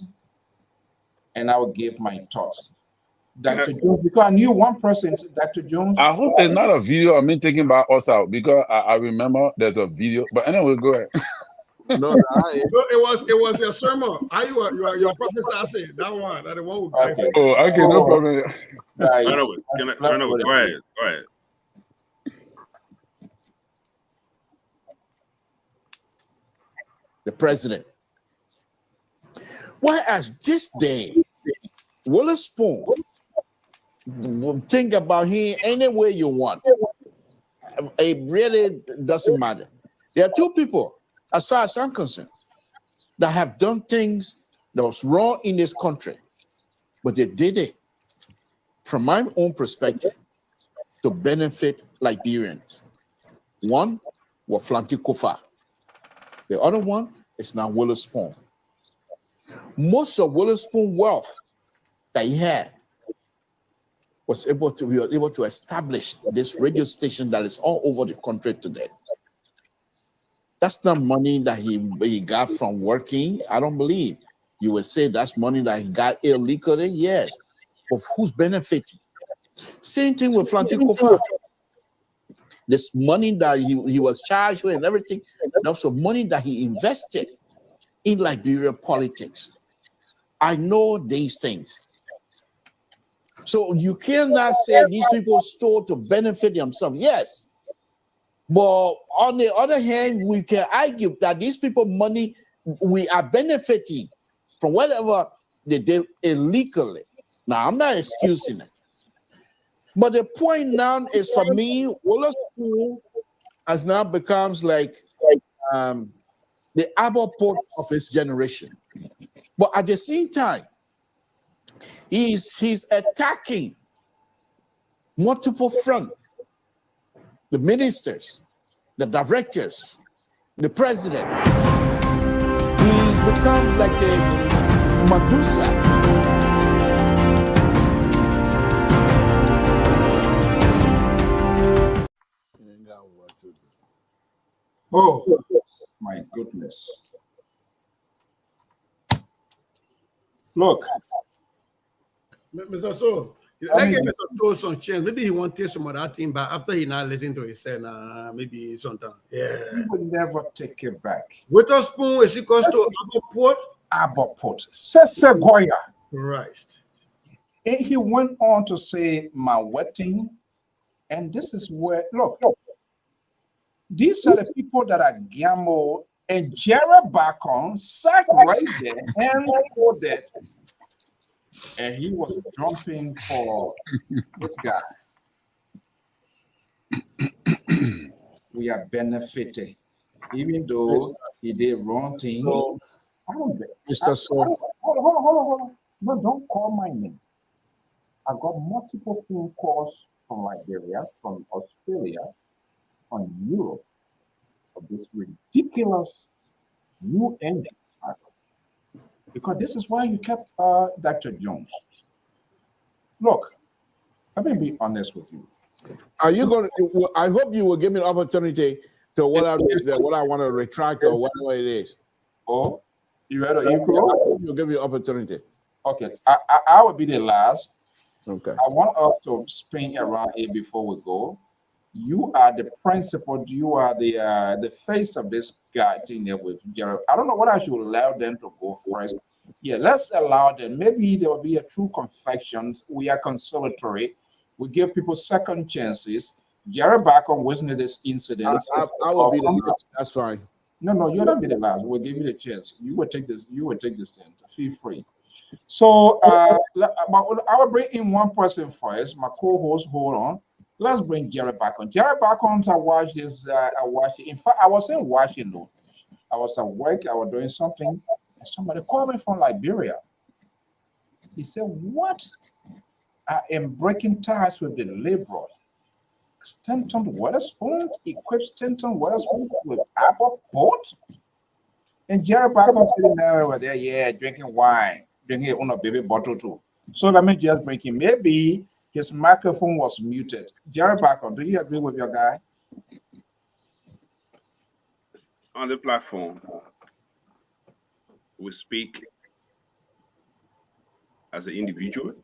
and I will give my thoughts. Dr. Jones, because I knew one person, Dr. Jones. I hope it's not a video of me taking by us out because I remember there's a video. But anyway, go ahead. No, it was your sermon. How your professor said that one, the one who guys. Okay. Oh, okay, no problem. Guys, Go ahead. The president. Whereas this day, Witherspoon, think about him any way you want. It really doesn't matter. There are two people, as far as I'm concerned, that have done things that was wrong in this country, but they did it, from my own perspective, to benefit Liberians. One was Flanty Kofa. The other one is now Witherspoon. Most of Witherspoon's wealth that he had was able to establish this radio station that is all over the country today. That's not money that he got from working. I don't believe you would say that's money that he got illegally. Yes, but who's benefiting? Same thing with Flanty Kofa. This money that he was charged with and everything, that's the money that he invested in Liberian politics. I know these things. So you cannot say these people stole to benefit themselves. Yes. But on the other hand, we can argue that these people money, we are benefiting from whatever they did illegally. Now, I'm not excusing it. But the point now is, for me, Witherspoon has now becomes like the Abba Port of his generation. But at the same time, he's attacking multiple fronts. The ministers, the directors, the president. He's become like a Medusa. Oh, my goodness. Look. Mr. So, like Mr. Throw some chance. Maybe he won't take some of that thing, but after he now listen to it, say, maybe sometime. Yeah. He will never take it back. Witherspoon is equals to Abbaport. Abbaport. Sesegoya. Christ. And he went on to say, my wedding. And this is where, look, these are the people that are Gammo and Jared Bacon sat right there and folded. And he was jumping for this guy. We are benefiting, even though he did wrong thing. Mr. So, hold on. No, don't call my name. I got multiple phone calls from Liberia, from Australia, from Europe, of this ridiculous new ending. Because this is why you kept Dr. Jones. Look, let me be honest with you. Are you going to? I hope you will give me an opportunity to what I want to retract or whatever it is. Oh, you ready? You'll give me an opportunity. Okay, I will be the last. Okay. I want us to spin around here before we go. You are the principal. You are the face of this guy thing there with Jared. I don't know what I should allow them to go first. Yeah, let's allow them. Maybe there will be a true confession. We are conciliatory. We give people second chances. Jared Bacon wasn't this incident. I will be the last. That's fine. No, you'll not be the last. We'll give you the chance. You will take this. You will take this thing. Feel free. So I will bring in one person first. My co-host, hold on. Let's bring Jared Bacon. Jared Bacon, I watched this. I watched it. In fact, I wasn't watching though. I was at work. I was doing something. And somebody called me from Liberia. He said, "What? I am breaking ties with the liberal. Stanton Wetherspoon equips Stanton Wetherspoon with Apple Port." And Jared Bacon sitting there over there, yeah, drinking wine, drinking on a baby bottle too. So let me just bring him. Maybe his microphone was muted. Jared Bacon, do you agree with your guy? On the platform, we speak as an individual.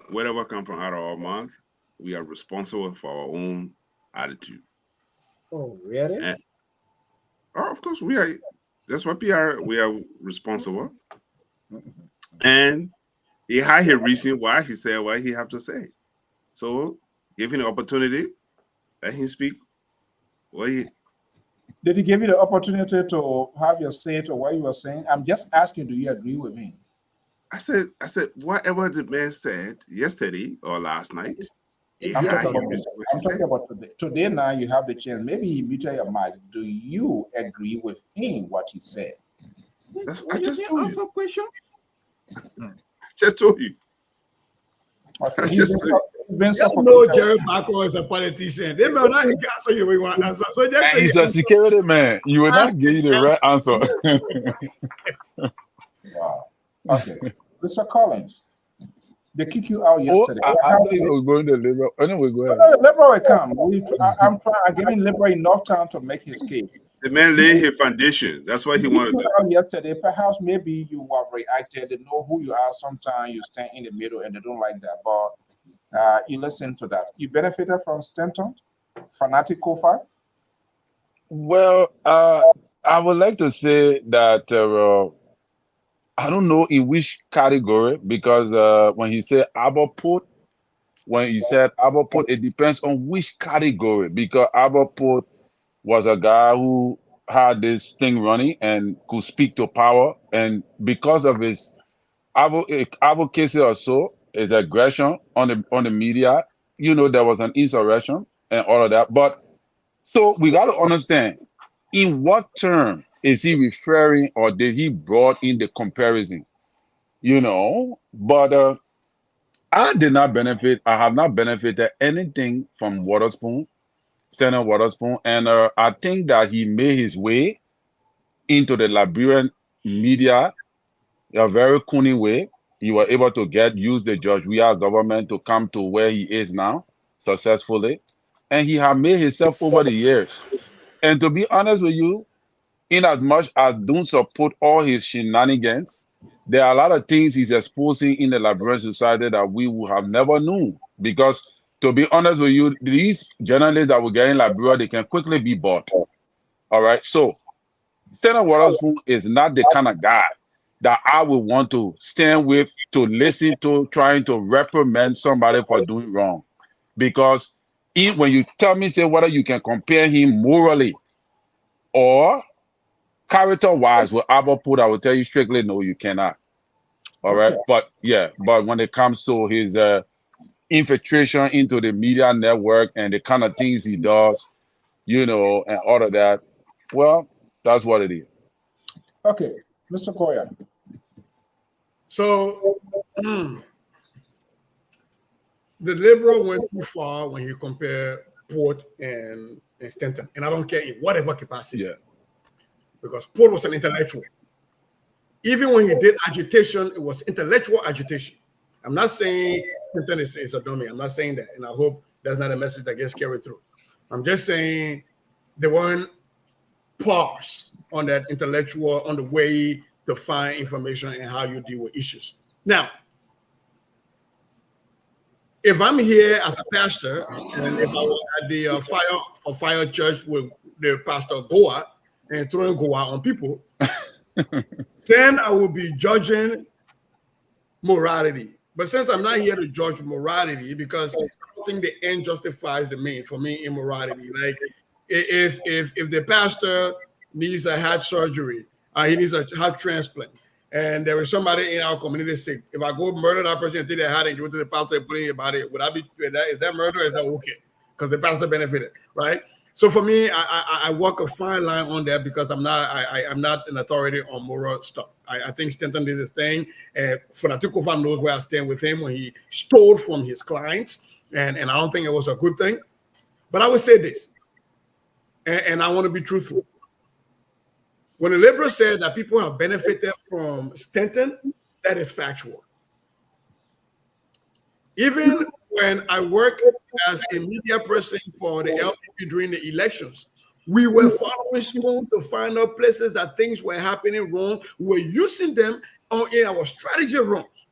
Whatever comes from out of our mouth, we are responsible for our own attitude. Oh, really? And, of course, we are. That's what we are. We are responsible. And he had a reason why he said what he have to say. So give him the opportunity, let him speak what Did he give you the opportunity to have your say to what you were saying? I'm just asking, do you agree with me? I said, whatever the man said yesterday or last night, he I'm had talking him about, what I'm he said. talking about today. Today now you have the chance. Maybe he muted your mic. Do you agree with him what he said? I just told you. Question? Just told you. Okay, I he's just been, told he's been You suffocated. know Jerry Bako is a politician. They may not answer you we want answer. So just And say he's a security man. You will not give you the right answer. Wow. Okay. Mr. Collins, they kick you out Oh, yesterday. I How thought you were going to liberal. Anyway, go ahead. no, Liberal will come. I'm giving Liberal enough time to make his case. the man laid his foundation. That's what he wanted to do. Out yesterday, perhaps maybe you have reacted. They know who you are. Sometimes you stand in the middle and they don't like that. But you listen to that. You benefited from Stanton, fanatic Kofa. Well, I would like to say that I don't know in which category because when he said Aberport, when you said Aberport, it depends on which category because Aberport was a guy who had this thing running and could speak to power, and because of his advocacy or so, his aggression on the media, there was an insurrection and all of that. But so we got to understand in what term is he referring, or did he brought in the comparison? But I did not benefit. I have not benefited anything from Waterspoon, Senator Waterspoon, and I think that he made his way into the Liberian media a very cunning way. He was able to use the George Weah government to come to where he is now successfully, and he has made himself over the years. And to be honest with you, in as much as don't support all his shenanigans, there are a lot of things he's exposing in the Liberian society that we would have never known. Because to be honest with you, these journalists that we get in Liberia, they can quickly be bought. All right. So Senator Waterspoon is not the kind of guy that I would want to stand with, to listen to, trying to reprimand somebody for doing wrong. Because when you tell me, say, whether you can compare him morally or character-wise with Aberport, I will tell you strictly, no, you cannot. All right. But when it comes to his infiltration into the media network and the kind of things he does, and all of that, well, that's what it is. Okay, Mr. Koya. So the Liberal went too far when he compared Port and Stanton, and I don't care in whatever capacity. Yeah. Because Port was an intellectual. Even when he did agitation, it was intellectual agitation. I'm not saying Stanton is a dummy. I'm not saying that, and I hope that's not a message that gets carried through. I'm just saying they weren't paused on that intellectual, on the way to find information and how you deal with issues. Now, if I'm here as a pastor, and if I was at the fire church with the pastor Goa and throwing Goa on people, then I will be judging morality. But since I'm not here to judge morality, because I don't think the end justifies the means for me, immorality. Like if the pastor needs a heart surgery, he needs a heart transplant, and there is somebody in our community sick, if I go murder that person and take their heart and give it to the pastor and put it about it, is that murder or is that okay? Because the pastor benefited, right? So for me, I walk a fine line on that because I'm not an authority on moral stuff. I think Stanton did his thing, and Fanatikovan knows where I stand with him when he stole from his clients, and I don't think it was a good thing. But I would say this, and I want to be truthful. When the liberal said that people have benefited from Stanton, that is factual. Even when I worked as a media person for the LPP during the elections, we were following Spoon to find out places that things were happening wrong. We were using them in our strategy rooms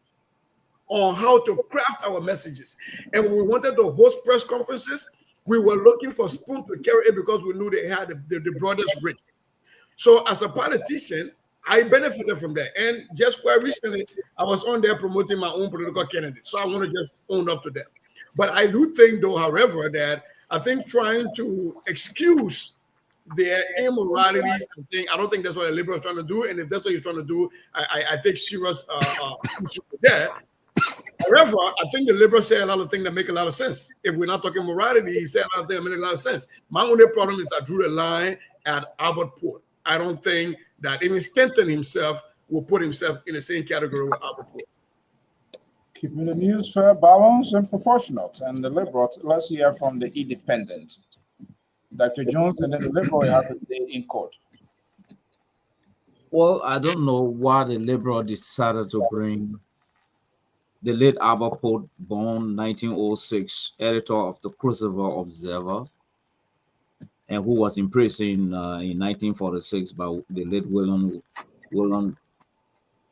on how to craft our messages. And when we wanted to host press conferences, we were looking for Spoon to carry it because we knew they had the broadest reach. So as a politician, I benefited from that. And just quite recently, I was on there promoting my own political candidate. So I want to just own up to that. But I do think, though, however, that I think trying to excuse their immoralities and things. I don't think that's what a liberal is trying to do. And if that's what he's trying to do, I take serious issue with that. However, I think the liberals say a lot of things that make a lot of sense. If we're not talking morality, he said a lot of things that make a lot of sense. My only problem is I drew the line at Albert Port. I don't think that even Stanton himself will put himself in the same category with Albert Port. Keeping the news fair, balanced, and proportional. And the liberals, let's hear from the independent. Dr. Jones, and then the liberal have a day in court. Well, I don't know why the liberal decided to bring the late Albert Port, born 1906, editor of the Crucible Observer, and who was imprisoned in 1946 by the late William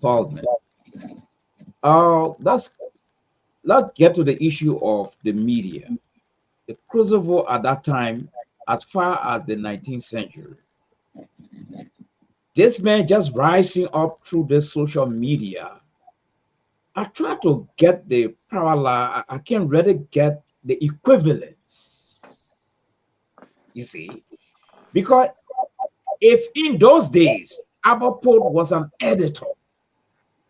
Tolman. Let's get to the issue of the media. The Crucible at that time, as far as the 19th century, this man just rising up through the social media. I try to get the parallel. I can't really get the equivalence. You see, because if in those days Albert Port was an editor,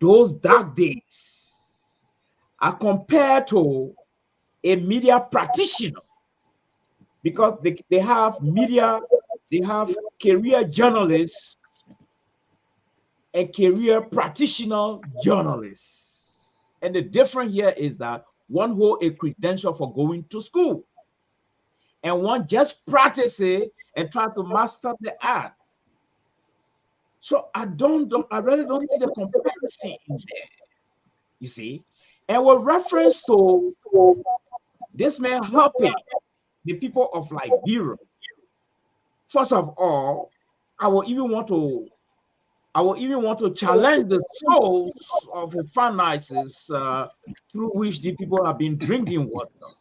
those dark days are compared to a media practitioner, because they have media, they have career journalists and career practitioner journalists. And the difference here is that one hold a credential for going to school, and one just practice it and try to master the art. So I really don't see the comparison in there. You see, and with reference to this man helping the people of Liberia, first of all, I will even want to challenge the source of the finances through which the people have been drinking water.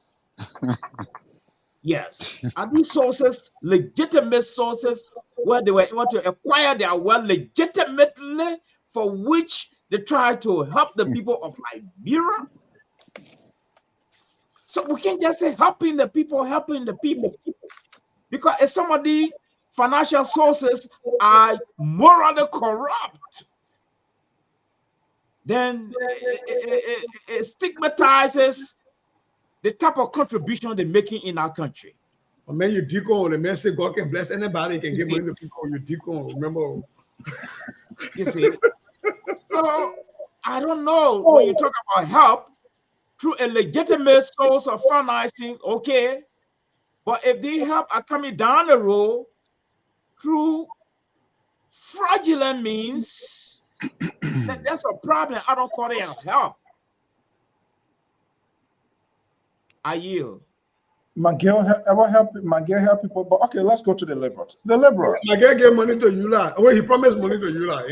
Yes, are these sources legitimate sources where they were able to acquire their wealth legitimately, for which they try to help the people of Liberia? So we can't just say helping the people, because if some of the financial sources are morally corrupt, then it stigmatizes the type of contribution they're making in our country. Well, man, you deacon, the man say God can bless anybody, can give money to people, you deacon, remember? You see? So I don't know, when you talk about help through a legitimate source of financing, okay. But if the help are coming down the road through fraudulent means, then that's a problem. I don't call it a help. I yield. McGill help people, but okay, let's go to the liberals. The liberal. McGill gave money to Yula. Oh, he promised money to Yula.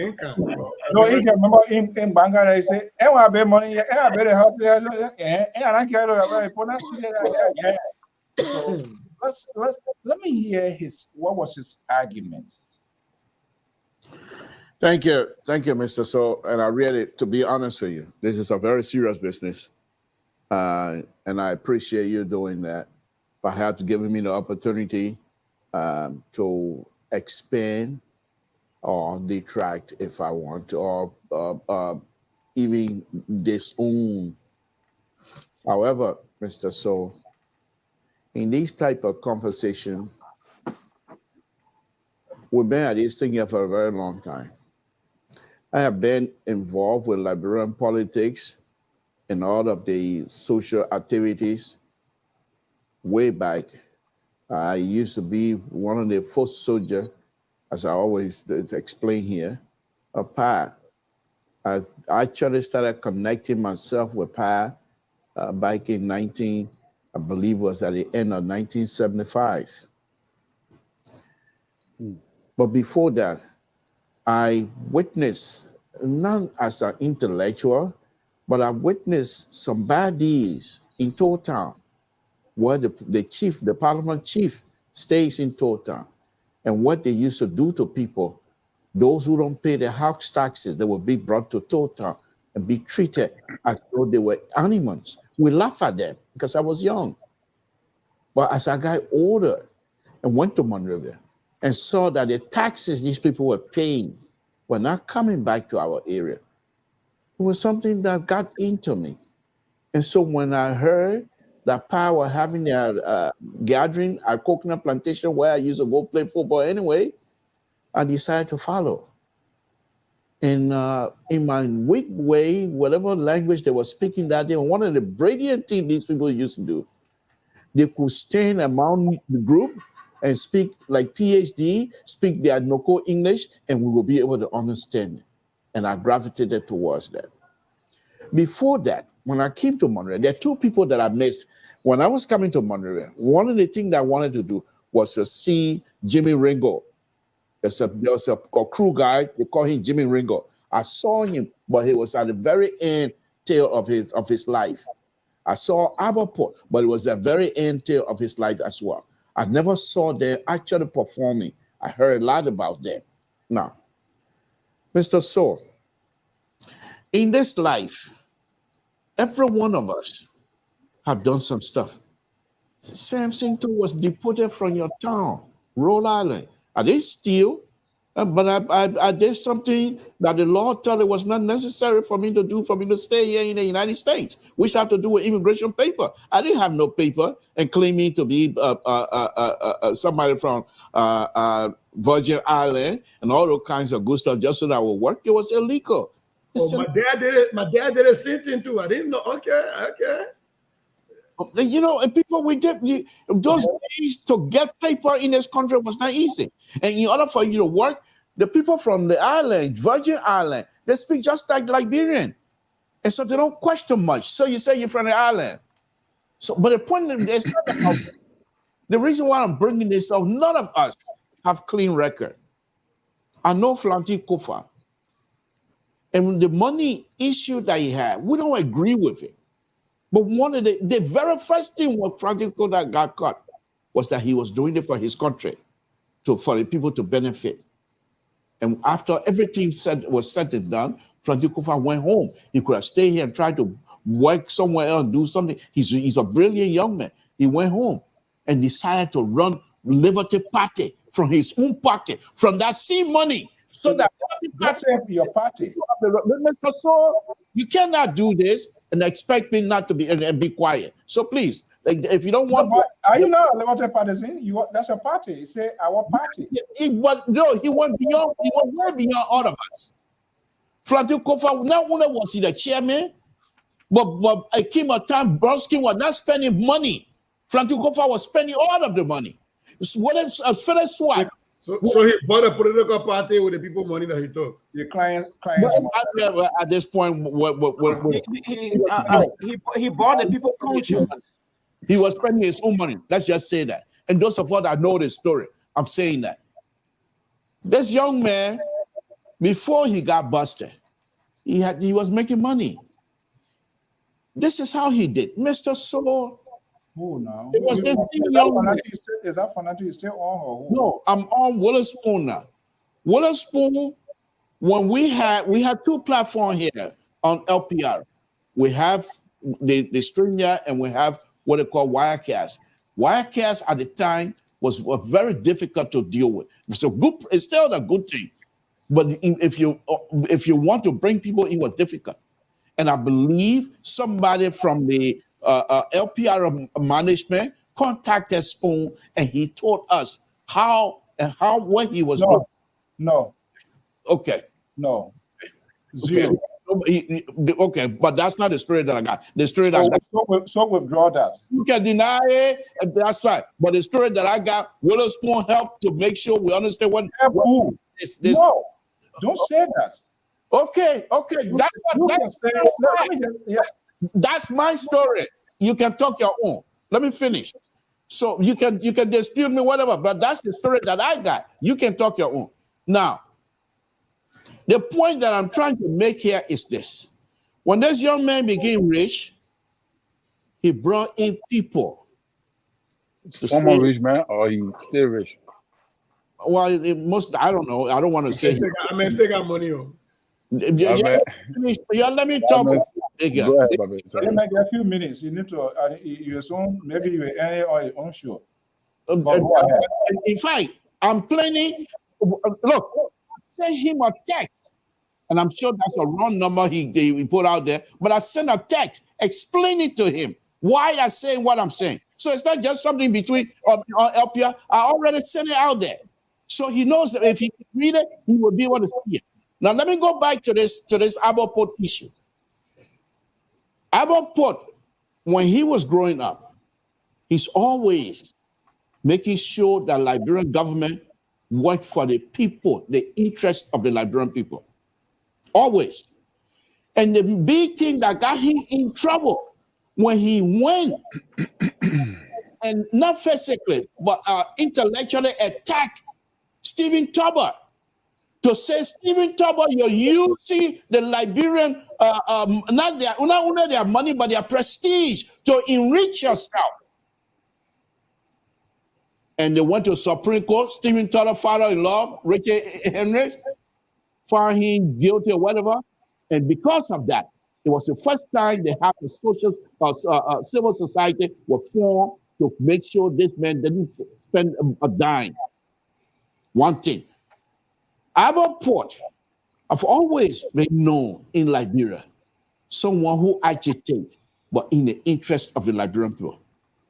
No, he can remember in Bangladesh, he say, "I want to money, I better help you." And I care about it. So let me hear what was his argument. Thank you, Mr. So. And I really, to be honest with you, this is a very serious business, and I appreciate you doing that. Perhaps giving me the opportunity to expand or detract if I want to, or even disown. However, Mr. So, in these type of conversation, we've been at this thing here for a very long time. I have been involved with Liberian politics and all of the social activities way back. I used to be one of the first soldiers, as I always explain here, of PA. I actually started connecting myself with PA back in I believe was at the end of 1975. But before that, I witnessed, not as an intellectual, but I witnessed some bad deeds in Town, where the parliament chief stays in Town, and what they used to do to people, those who don't pay their house taxes, they will be brought to Town and be treated as though they were animals. We laugh at them because I was young. But as I got older and went to Monrovia, and saw that the taxes these people were paying were not coming back to our area, it was something that got into me. And so when I heard that Power having a gathering at Coconut Plantation where I used to go play football anyway, I decided to follow. And in my weak way, whatever language they were speaking that day, one of the brilliant things these people used to do, they could stand among the group and speak like PhD, speak their Noko English, and we will be able to understand it. And I gravitated towards that. Before that, when I came to Monterey, there are two people that I missed. When I was coming to Monterey, one of the things that I wanted to do was to see Jimmy Ringo. There was a crew guy, they call him Jimmy Ringo. I saw him, but he was at the very end tail of his life. I saw Aberport, but it was the very end tail of his life as well. I never saw them actually performing. I heard a lot about them. Now, Mr. Soul, in this life, every one of us have done some stuff. Samson too was deported from your town, Rhode Island. I didn't steal, but I did something that the law told it was not necessary for me to do, for me to stay here in the United States, which have to do with immigration paper. I didn't have no paper and claiming to be somebody from Virgin Island and all those kinds of good stuff just so that I would work. It was illegal. Oh, my dad did it. My dad did a same thing too. I didn't know. Okay. You know, and people, those days to get paper in this country was not easy. And in order for you to work, the people from the island, Virgin Island, they speak just like Liberian. And so they don't question much. So you say you're from the island. So, but the point is, not about, the reason why I'm bringing this up, none of us have clean record. I know Flanty Kofa. And the money issue that he had, we don't agree with it. But one of the very first thing what Francisco that got caught was that he was doing it for his country, for the people to benefit. And after everything was said and done, Francisco went home. He could have stayed here and tried to work somewhere else, do something. He's a brilliant young man. He went home and decided to run Liberty Party from his own pocket, from that same money. So that that's your party. So you cannot do this and expect me not to be and be quiet. So please, like, if you don't want, are you not a Liberty partisan? That's your party. You say our party. He went beyond. He went way beyond all of us. Flanty Kofa, not only was he the chairman, but it came a time Brodsky was not spending money. Flanty Kofa was spending all of the money. What is a fair swap? So he bought a political party with the people money that he took. The clients. At this point, he bought the people conscience. He was spending his own money. Let's just say that. And those of us that know the story, I'm saying that. This young man, before he got busted, he was making money. This is how he did. Mr. Solo. Who now? It was this young man. Is that Fanatic still on or who? No, I'm on Witherspoon now. Witherspoon, when we had two platforms here on LPR. We have the Stringer and we have what they call Wirecast. Wirecast at the time was very difficult to deal with. So good, it's still a good thing. But if you want to bring people, it was difficult. And I believe somebody from the LPR management contacted Spoon and he told us what he was doing. No. Okay. No. Zero. Okay, but that's not the story that I got. The story that I got. So withdraw that. You can deny it, that's right. But the story that I got, Witherspoon helped to make sure we understand what who? This. No, don't say that. Okay. That's my story. You can talk your own. Let me finish. So you can dispute me, whatever, but that's the story that I got. You can talk your own. Now, the point that I'm trying to make here is this. When this young man became rich, he brought in people. Former rich man, or he still rich? Well, I don't know. I don't want to say. Still got money on. Let me talk. Go ahead, Bobby. Let me get a few minutes. You need to you assume maybe you any or your own show. In fact, I'm planning. Look, I sent him a text, and I'm sure that's a wrong number he put out there. But I sent a text explaining to him why I'm saying what I'm saying. So it's not just something between up here. I already sent it out there, so he knows that if he can read it, he will be able to see it. Now let me go back to this Abbott issue. Abbott, when he was growing up, he's always making sure that Liberian government worked for the people, the interest of the Liberian people. Always. And the big thing that got him in trouble when he went and not physically, but intellectually attacked Stephen Tubber to say, Stephen Tubber, you're using the Liberian, not only their money, but their prestige to enrich yourself. And they went to Supreme Court. Stephen Tubber, father-in-law, Richard Henry, found him guilty or whatever. And because of that, it was the first time they had a civil society was formed to make sure this man didn't spend a dime. One thing. Abbott have always been known in Liberia, someone who agitates, but in the interest of the Liberian people.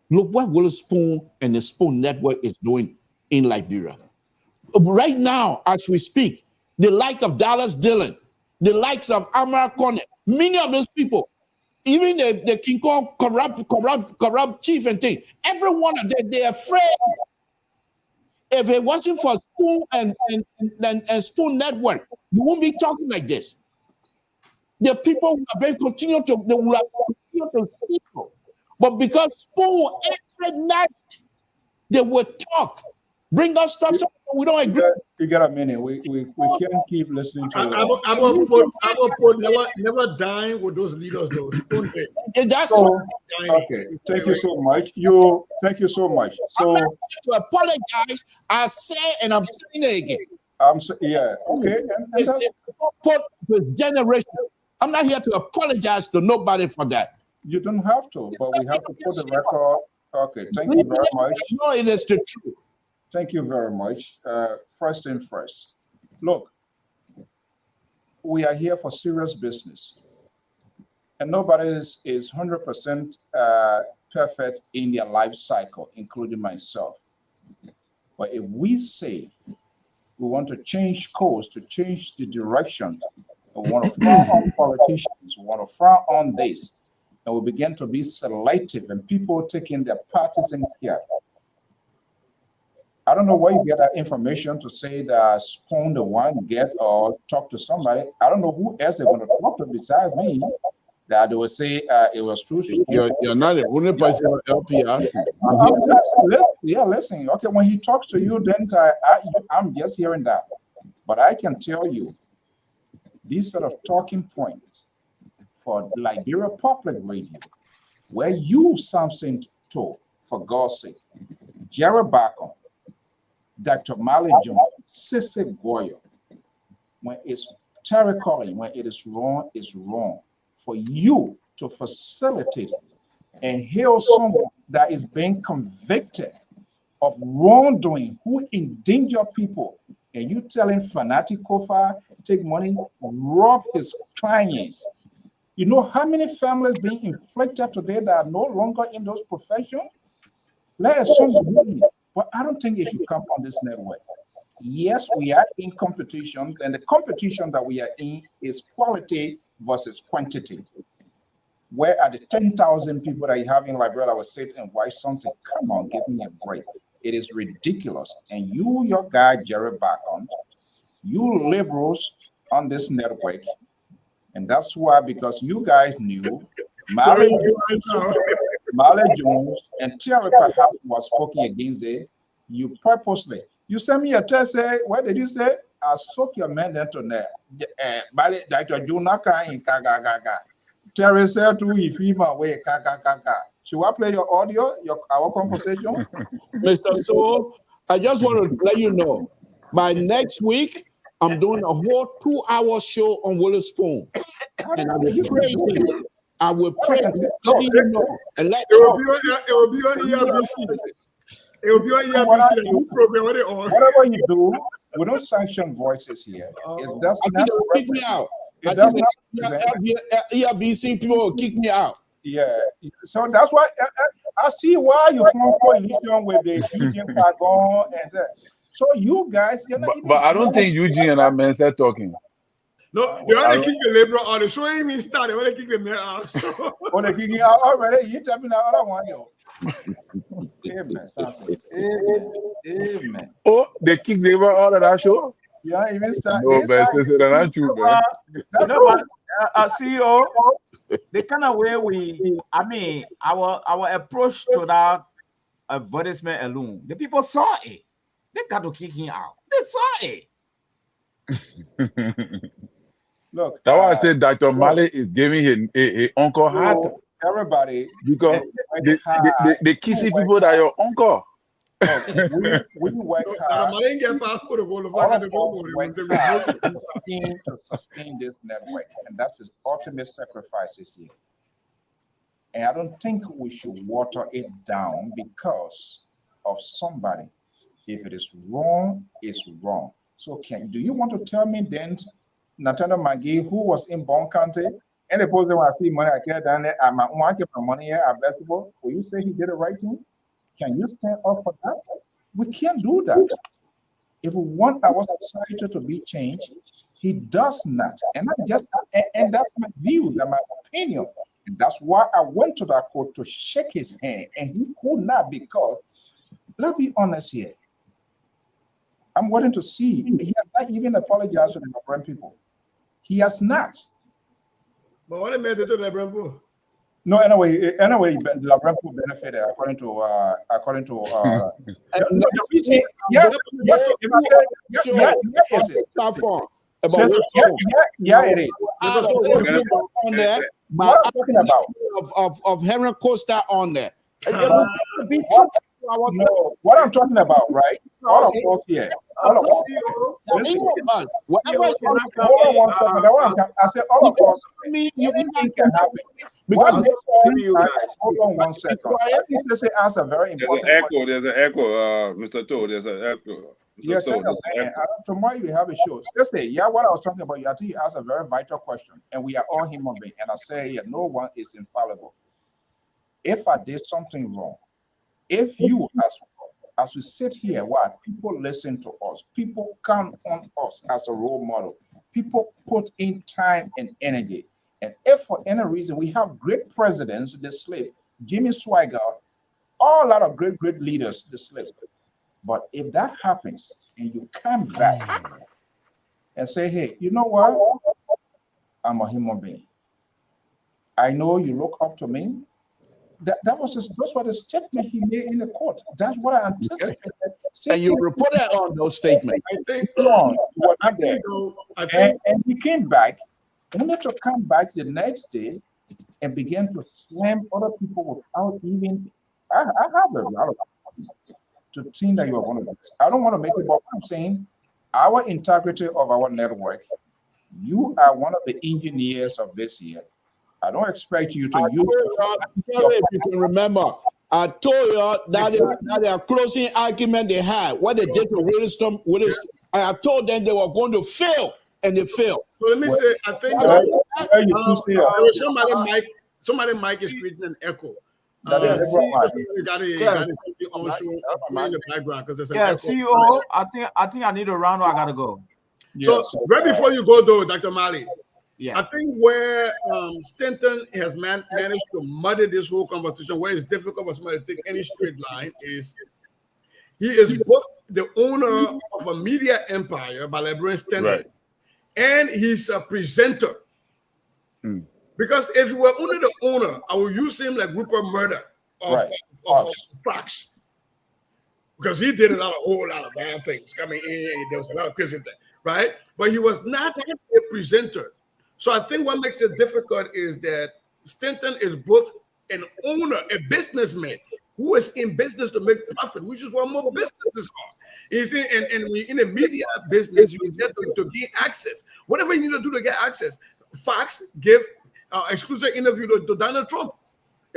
Look what Willow Spoon and the Spoon Network is doing in Liberia. Right now, as we speak, the like of Dallas Dillon, the likes of Amara Cornet, many of those people, even the King Kong corrupt chief and thing, every one of them, they're afraid. If it wasn't for Spoon and Spoon Network, we won't be talking like this. The people will have continue to steal. But because Spoon, every night, they will talk, bring us stuff so we don't agree. You got a minute. We can't keep listening to Abbott never dying with those leaders, though. That's okay. Thank you so much. Thank you so much. So I'm not here to apologize. I say, and I'm saying it again. Yeah. Okay. It's put this generation. I'm not here to apologize to nobody for that. You don't have to, but we have to put the record. Okay. Thank you very much. No, it is the truth. Thank you very much. First thing first, look, we are here for serious business, and nobody is 100% perfect in their life cycle, including myself. But if we say we want to change course, to change the direction, we want to frown on politicians, we want to frown on this, and we begin to be selective and people taking their partisan care. I don't know where you get that information to say that Spoon the one get or talk to somebody. I don't know who else they're going to talk to besides me. That they will say it was true. You're not the only person on LPR. Listen. Okay, when he talks to you, then I'm just hearing that. But I can tell you, these sort of talking points for Liberia Public Radio, where you something to, for God's sake, Jerry Bacon, Dr. Mali Jones, Sissy Goyo, when it's Terry Collins, when it is wrong, it's wrong. For you to facilitate and heal someone that is being convicted of wrongdoing, who endanger people, and you telling fanatic Kofa, take money, rob his clients. You know how many families being inflicted today that are no longer in those professions? Let us some. But I don't think it should come on this network. Yes, we are in competition, and the competition that we are in is quality versus quantity. Where are the 10,000 people that you have in Liberia that will sit and watch something? Come on, give me a break. It is ridiculous. And you, your guy, Jerry Bacon, you liberals on this network, and that's why, because you guys knew Mali Jones and Terry perhaps was spoken against it, you purposely. You sent me a text, say, what did you say? I soak your man into there. Dr. Junaka in Kagaga. Terry said to you, female way, Kagaga. Should I play your audio, our conversation? Mr. So, I just want to let you know, by next week, I'm doing a whole 2-hour show on Willow Spoon. And I will praise him. I will pray. Let you know. And let it will be on ERBC. It will be on EBC, the new program. What they on? Whatever you do, we don't sanction voices here. It does I not think they will kick me out. It I does think not the EBC people will kick me out. Yeah, so that's why I see why you form coalition with the Eugene Pagon and so you guys, you're not But I don't think Eugene and I men said talking. No, they want to kick the labor out. The show ain't even started. They want to kick the mayor out. Oh, they're kicking out already. You tapping out other one, yo. Amen. Amen. Oh, they kick labor out of that show? Yeah, even start. No, but it's not true, man. No, but CEO, the kind of way our approach to that advertisement alone, the people saw it. They got to kick him out. They saw it. Look, that's why I said Dr. Mali is giving his uncle hat. Everybody, because they kissy people that your uncle. we work hard. I didn't get passport to go to sustain this network, and that's his ultimate sacrifices here. And I don't think we should water it down because of somebody. If it is wrong, it's wrong. So do you want to tell me then, Nathaniel McGee, who was in Bon County, and the person when I see money, I get down there, I'm want to get my money here at basketball. Will you say he did the right thing? Can you stand up for that? We can't do that. If we want our society to be changed, he does not. And that's my view, that's my opinion. And that's why I went to that court to shake his hand, and he could not because, let's be honest here. I'm waiting to see. He has not even apologized to the Labran people. He has not. But what made it to the Labran people? No, anyway, the Labran people benefited according to the reason. Yeah, it is. On there, but I'm talking about of Henry Costa on there. No, what I'm talking about, right? All of us here. All of us. Listen, whatever. Hold on, I said all of us. Anything can happen. Because hold on one second. Let's say answer very important. There's an echo, Mr. Toe. There's an echo. Yeah, tomorrow you have a show. Let's say, what I was talking about, I think you asked a very vital question, and we are all human beings. And I say, no one is infallible. If I did something wrong, if you, as we sit here, people listen to us, people count on us as a role model, people put in time and energy. And if for any reason we have great presidents, the slave, Jimmy Swaggart, all lot of great leaders, the slave. But if that happens and you come back and say, hey, you know what? I'm a human being. I know you look up to me. Those were the statement he made in the court. That's what I anticipated. And you reported on those statements. I think and he came back, only to come back the next day and began to slam other people without even. I have a lot of to think that you are one of this. I don't want to make it, but I'm saying our integrity of our network. You are one of the engineers of this year. I don't expect you to use. If you can remember, I told you that their closing argument they had, what they did to Williston, I told them they were going to fail, and they failed. So let me say, I think somebody mic is creating an echo. CEO, I think I need a round or I gotta go. So right before you go though, Dr. Mali. Yeah. I think where Stanton has managed to muddy this whole conversation, where it's difficult for somebody to take any straight line, is he is both the owner of a media empire by Librarian Stanton, and he's a presenter. Because if he were only the owner, I would use him like Rupert Murdoch of Fox. Because he did a whole lot of bad things coming in. There was a lot of crazy things, right? But he was not a presenter. So I think what makes it difficult is that Stanton is both an owner, a businessman who is in business to make profit, which is what more businesses are. You see, and we in a media business, you get to gain access. Whatever you need to do to get access. Fox gave exclusive interview to Donald Trump.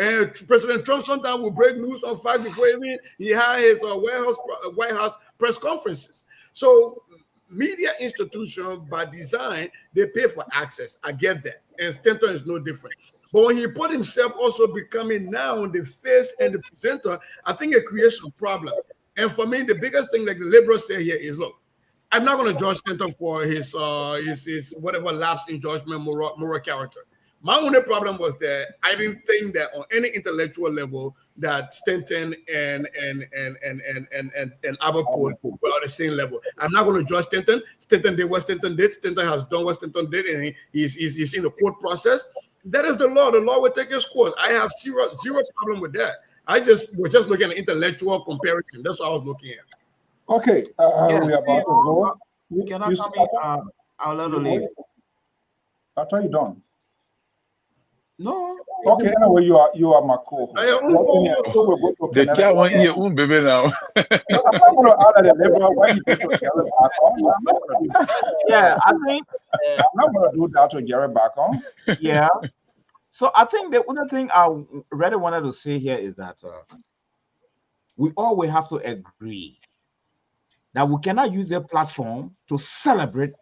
And President Trump sometimes will break news on fact before even he had his White House press conferences. So media institutions, by design, they pay for access. I get that. And Stanton is no different. But when he put himself also becoming now the face and the presenter, I think it creates some problem. And for me, the biggest thing, like the liberals say here, is look, I'm not going to judge Stanton for his whatever lapse in judgment, moral character. My only problem was that I didn't think that on any intellectual level that Stanton and Aberport were on the same level. I'm not going to judge Stanton. Stanton did what Stanton did. Stanton has done what Stanton did, and he's in the court process. That is the law. The law will take its course. I have zero problem with that. I just was just looking at intellectual comparison. That's what I was looking at. Okay, Yeah, we are about to go. Can I come in? I'll let her leave. After you done. No. Okay, anyway, you are my co-host. The cat won't eat your baby now. I'm not going to add the liberal when you go to Jerry back on. I'm not going to do that. Yeah, I think I'm not going to do that to Jerry back on. yeah. So I think the other thing I really wanted to say here is that we always have to agree that we cannot use a platform to celebrate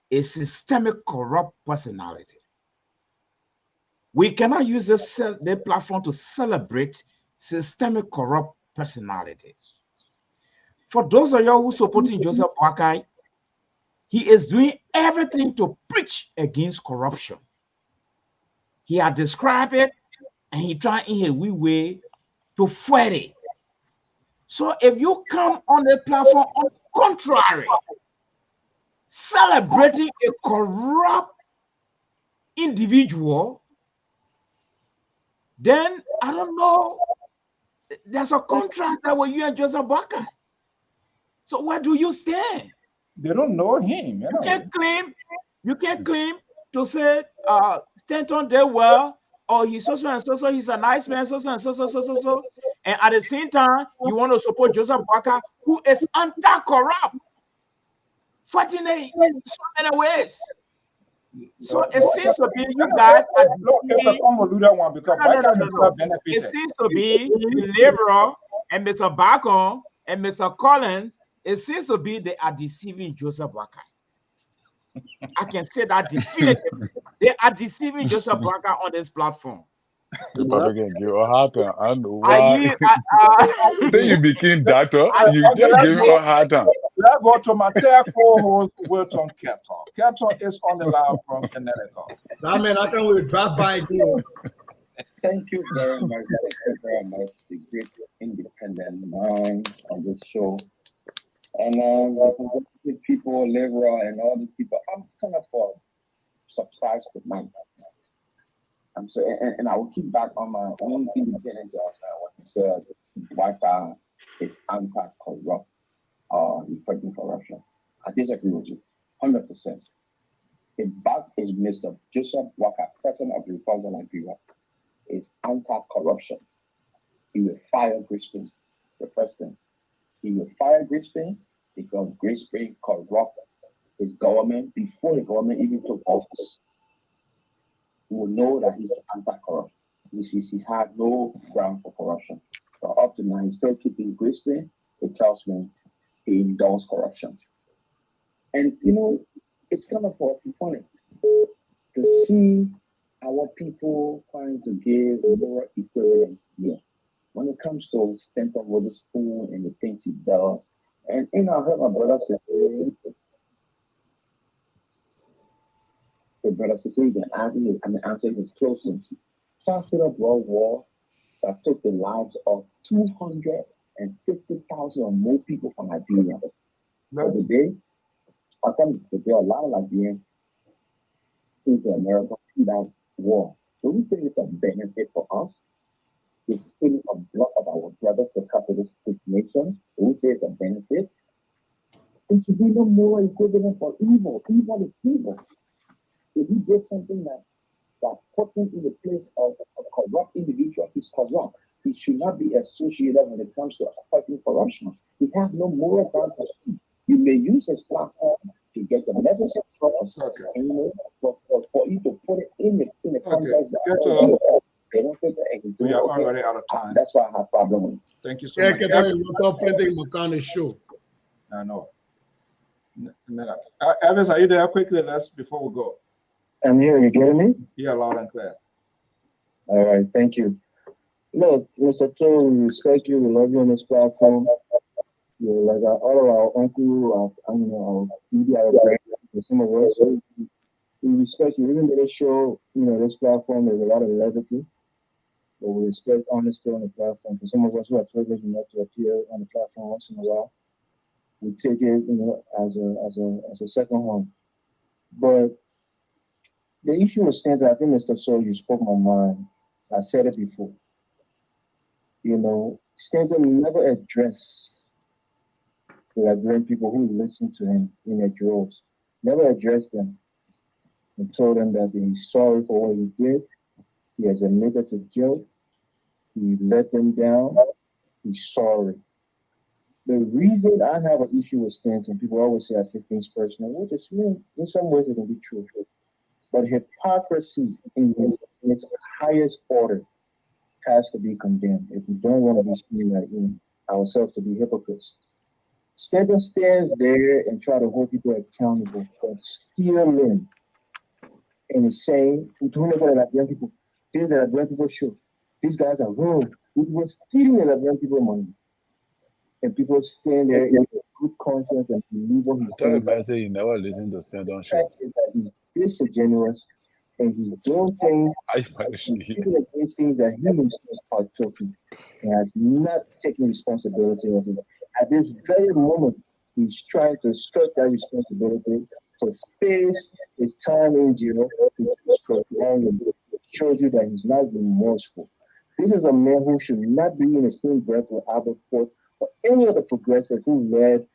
a systemic corrupt personality. We cannot use the platform to celebrate systemic corrupt personalities. For those of you who supporting Joseph Boakai, he is doing everything to preach against corruption. He had described it, and he tried in a wee way to fight it. So if you come on the platform on the contrary, celebrating a corrupt individual, then I don't know. There's a contrast that with you and Joseph Boakai. So where do you stand? They don't know him. You can't claim to say Stanton did well, or he's so and so, he's a nice man, so and so. And at the same time, you want to support Joseph Boakai, who is anti-corrupt, fighting in so many ways. So it seems to be you guys are it's a convoluted one because it seems to be the liberal and Mr. Bacon and Mr. Collins. It seems to be they are deceiving Joseph Boakai. I can say that definitively. They are deceiving Joseph Boakai on this platform. You probably can give a hard time. I know why. Then you became doctor. You just gave me a hard time. Let's go to my third co-host, Wilton Kettle. Kettle is on the line from Connecticut. That man, I can we drop by again. Thank you very much. Thank you very much. The great independent mind on this show. And with people, liberal, and all these people, I'm kind of for subsides to mine. I'm so, and I will keep back on my own independence. What you said, Wi-Fi is anti-corrupt, fighting corruption. I disagree with you, 100%. If that is Mr. Joseph Boakai, President of the Republic of Nigeria, is anti-corruption, he will fire Grispin, the president. He will fire Grispin because Grispin corrupted his government before the government even took office. He will know that he's anti-corruption. He had no ground for corruption. But up to now, he's still keeping Grispin. It tells me he endorsed corruption. And, it's kind of funny to see our people trying to give more equivalent here. When it comes to Stanton Witherspoon and the things he does, and I heard my brother say, you can answer his closest. Started a world war that took the lives of 250,000 or more people from Nigeria. But today, I think that there are a lot of Nigerians into America in that war. So we think it's a benefit for us. It's killing a blood of our brothers, the capitalistic nations. We say it's a benefit. It should be no more equivalent for evil. Evil is evil. If he did something that puts him in the place of a corrupt individual, he's corrupt. He should not be associated when it comes to fighting corruption. He has no moral ground to speak. You may use his platform to get the message across, for you to put it in the context that benefit the We are already out of time. That's why I have problem with it. Thank you so Yeah, much. you stop printing McConnell show. I know. Evans, are you there? Quickly, before we go. I'm here. You getting me? Yeah, loud and clear. All right. Thank you. Look, Mr. Cho, we respect you. We love you on this platform. You're like all of our uncle, our media, our friends, some of us. So we respect you. Even though this show, this platform, there's a lot of levity, but we respect honesty on the platform. For some of us who are privileged enough to appear on the platform once in a while, we take it, as a second home. But the issue with Stanton, I think, Mr. So, you spoke my mind. I said it before. Stanton never addressed the Liberian people who listened to him in their droves. Never addressed them and told them that he's sorry for what he did. He has admitted to guilt. He let them down. He's sorry. The reason I have an issue with Stanton, people always say I take things personal, which is in some ways it can be true. But hypocrisy in its highest order has to be condemned if we don't want to be seen like ourselves to be hypocrites. Stanton stands there and try to hold people accountable for stealing and is saying, we don't know that young people, things that young people show. These guys are wrong. We were stealing the young people money. And people stand there in good conscience and believe what he's Tell saying. the man say you never listen to Stanton The show. fact is that he's disingenuous and he's doing things, speaking against things that he himself partook in and has not taken responsibility of it. At this very moment, he's trying to skirt that responsibility to face his time in jail, which is prolonged. It shows you that he's not remorseful. This is a man who should not be in the same breath with Albert Ford or any other progressive who led,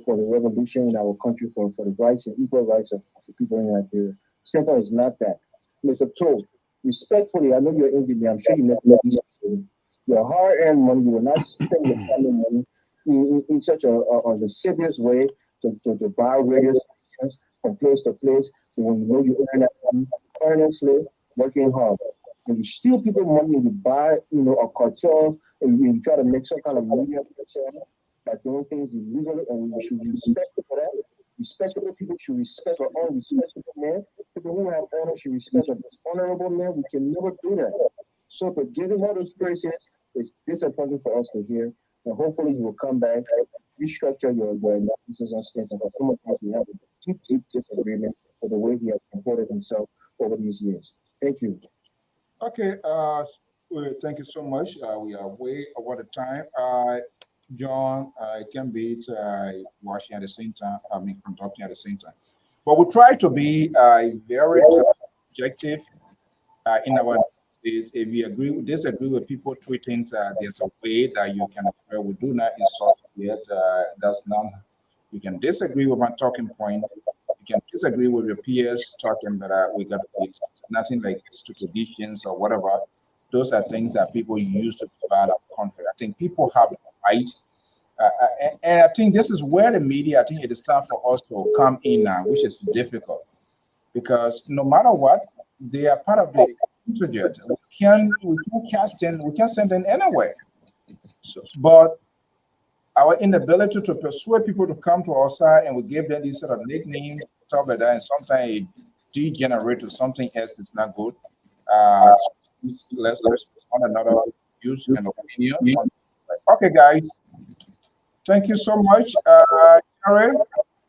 for the revolution in our country, for the rights and equal rights of the people in Nigeria. Stanton is not that. Mr. Toll, respectfully, I know you're in the I'm sure you never these your hard-earned money, you will not spend your family money in such a lascivious way to buy radio stations from place to place when you know you earn that money earnestly, working hard. When you steal people's money and you buy, a cartel and you try to make some kind of media concern by doing things illegally, and we should respect for that. Respectable people should respect our own respectable men. People who have honor should respect a dishonorable man. We can never do that. So for giving all those praises, it's disappointing for us to hear. And hopefully you will come back, restructure your analysis on Stanton. Because some of us we have a deep disagreement with the way he has comported himself over these years. Thank you. Okay, thank you so much. We are way over the time. John, it can be watching at the same time, conducting at the same time. But we try to be very objective in our analysis. If you disagree with people tweeting, there's a way that you can, we do not insult yet. That's not, you can disagree with my talking point. You can disagree with your peers talking that we got nothing like stupidity or whatever. Those are things that people use to divide our country. I think people have the right. And I think this is where the media, I think it is time for us to come in now, which is difficult. Because no matter what, they are part of the insurgent. We can't send them anywhere. So, but our inability to persuade people to come to our side, and we give them these sort of nicknames, stuff like that, and sometimes it degenerates to something else that's not good. Let's one another use an opinion. Okay, guys. Thank you so much. Karen,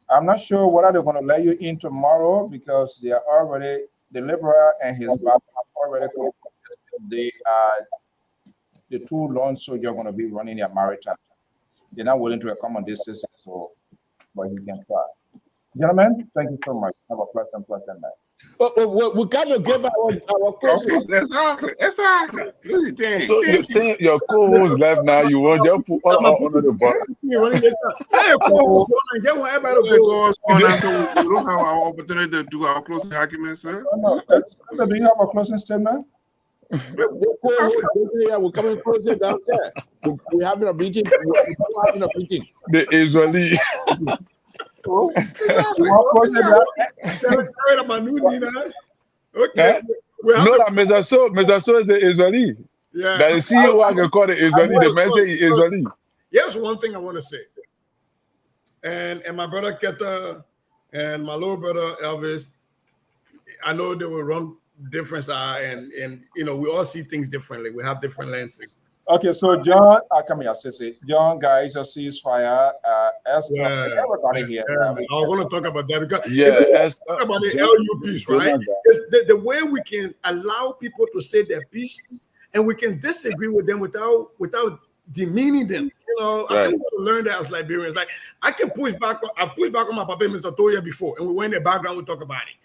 I'm not sure whether they're going to let you in tomorrow because they are already, the Liberal and his back already, they are the two lone soldiers are going to be running their marathon. They're not willing to accommodate this, so but you can try. Gentlemen, thank you so much. Have a pleasant night. We got to give our closing. Exactly. So you're saying your co-host left now, you want to put all under the bar. So we don't have our opportunity to do our closing arguments, sir. No. So do you have a closing statement? We're coming closer downstairs. We're having a meeting. We're having a meeting. The Israeli. Okay. No, that Mr. So is the Israeli. Yeah. That the CEO I can call it Israeli. The man say Israeli. Here's one thing I want to say. And my brother Keta and my little brother Elvis, I know they will run different and you know, we all see things differently. We have different lenses. Okay, so John, come here, say, John, guys, a ceasefire. Esther, everybody here. I want to talk about that because Esther, about the LU piece, right? It's the way we can allow people to say their piece, and we can disagree with them without demeaning them. You know, I think we learn that as Liberians. Like I can push back. I pushed back on my papa, Mr. Toya, before, and we went in the background. We talk about it.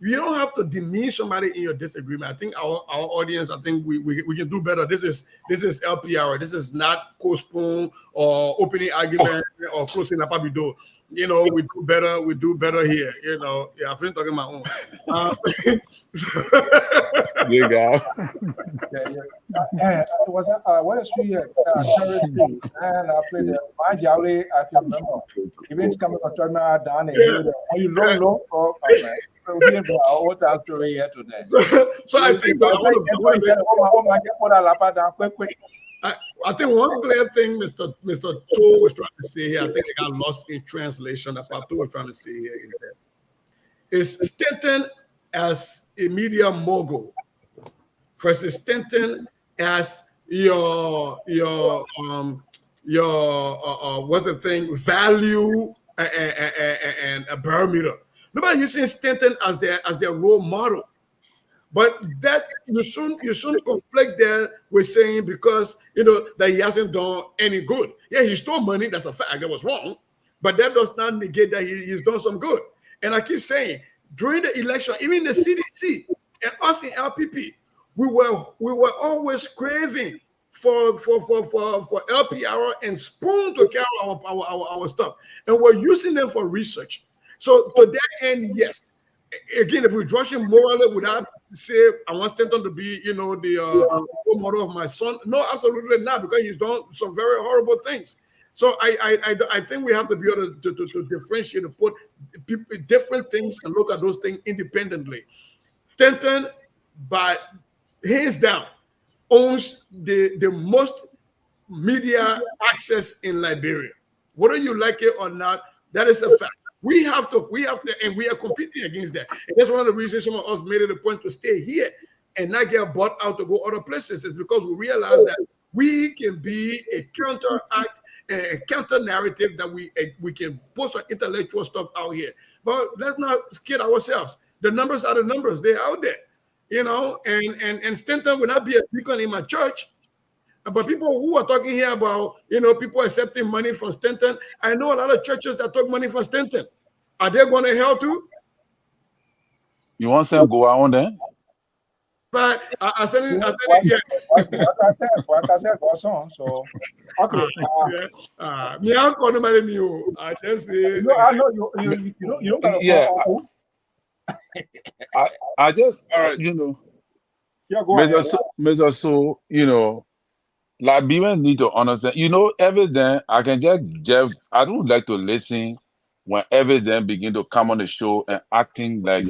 You don't have to demean somebody in your disagreement. I think our audience, I think we can do better. This is LPR. This is not co-spoon or opening argument or closing up a door. You know, we do better. We do better here. You know, yeah, I've been talking my own. You go. Was what is she charity? And I played my jolly. I can remember. Even coming to turn down and you low. So here we are. What our story here today? So I think I think one clear thing Mr. Toh was trying to say here, I think it got lost in translation. That Pato was trying to say here is Stanton as a media mogul versus Stanton as your what's the thing, value and a barometer. Nobody using Stanton as their role model. But that you shouldn't conflict there with saying because you know that he hasn't done any good. Yeah, he stole money, that's a fact, that was wrong. But that does not negate that he's done some good. And I keep saying during the election, even the CDC and us in LPP, we were always craving for LPR and spoon to carry our stuff. And we're using them for research. So to that end, yes. Again, if we're rushing morally without say I want Stanton to be, you know, the role model of my son, no, absolutely not, because he's done some very horrible things. So I think we have to be able to differentiate and put different things and look at those things independently. Stanton, by hands down, owns the most media access in Liberia. Whether you like it or not, that is a fact. We have to, and we are competing against that. And that's one of the reasons some of us made it a point to stay here and not get bought out to go other places, is because we realize that we can be a counteract, a counter narrative, that we can put some intellectual stuff out here. But let's not kid ourselves. The numbers are the numbers. They're out there, you know, and Stanton will not be a beacon in my church. But people who are talking here about, you know, people accepting money from Stanton, I know a lot of churches that took money from Stanton. Are they going to hell too? You want some go on there? But I said, yeah. Like I said, so okay. Me, I'm calling nobody new. I just say. No, I know you don't. Yeah. I just, you know. Yeah, go ahead. Mr. So, you know. Liberians need to understand, you know, everything I can just I don't like to listen when everything begin to come on the show and acting like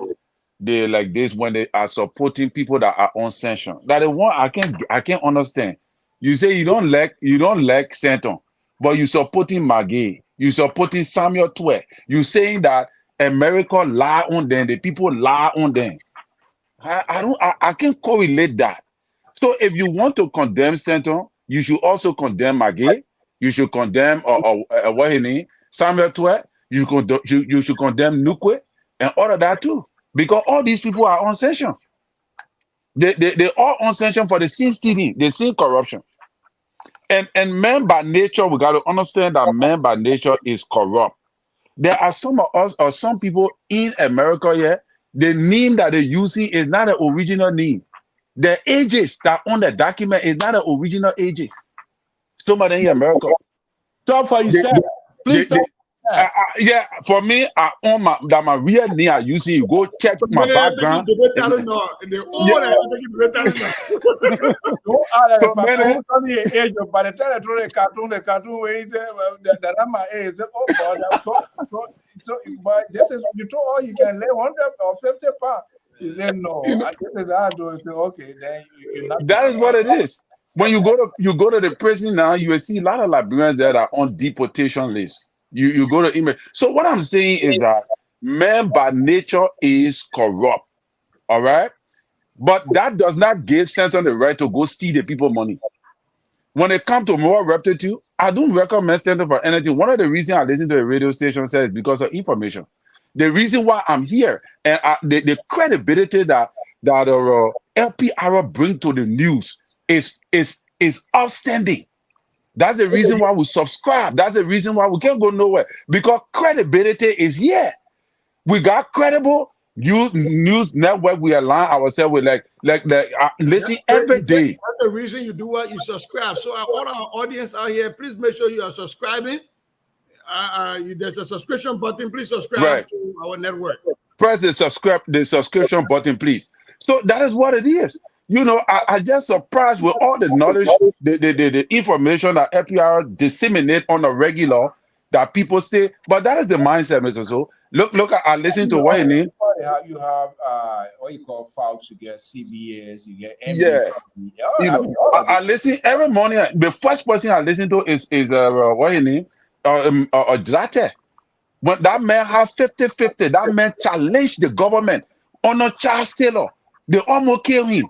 they like this when they are supporting people that are on sanction. That is one I can't understand. You say you don't like Stanton, but you supporting Maggie, you supporting Samuel Twe. You saying that America lie on them, the people lie on them. I can't correlate that. So if you want to condemn Stanton, you should also condemn Maggie. You should condemn what his name, Samuel Twe. You should condemn Nukwe and all of that too, because all these people are on sanction. They all on sanction for the same stealing, the same corruption. And man by nature, we got to understand that man by nature is corrupt. There are some of us or some people in America here. The name that they're using is not an original name. The ages that on the document is not the original ages. Somebody in America. Talk for yourself. Please talk. Yeah, for me, I own my real name. I use it. You go check my background. So, but this is you told all you can lay 100 or 50 pounds. He said no. This is how I do it. Okay, then you're not. That is what it is. When you go to the prison now, you will see a lot of Liberians that are on deportation list. You go to email. So what I'm saying is that man by nature is corrupt. All right. But that does not give Center the right to go steal the people money. When it comes to moral rectitude, I don't recommend Center for anything. One of the reasons I listen to a radio station says because of information. The reason why I'm here and the credibility that LPR bring to the news is outstanding. That's the reason why we subscribe. That's the reason why we can't go nowhere, because credibility is here. We got credible news network. We align ourselves with listen every day. That's the reason you do what you subscribe. So all our audience out here, please make sure you are subscribing. There's a subscription button. Please subscribe to our network. Press the subscription button, please. So that is what it is. You know, I just surprised with all the knowledge, the information that FPR disseminate on a regular that people say, but that is the mindset, Mr. So. Look, I listen to what he name. You have what you call Fox, you get CBS, you get NBC. Yeah. You know, I listen every morning. The first person I listen to is what he name? Drate. When that man have 50-50, that man challenged the government. Honor Charles Taylor. They almost killed him.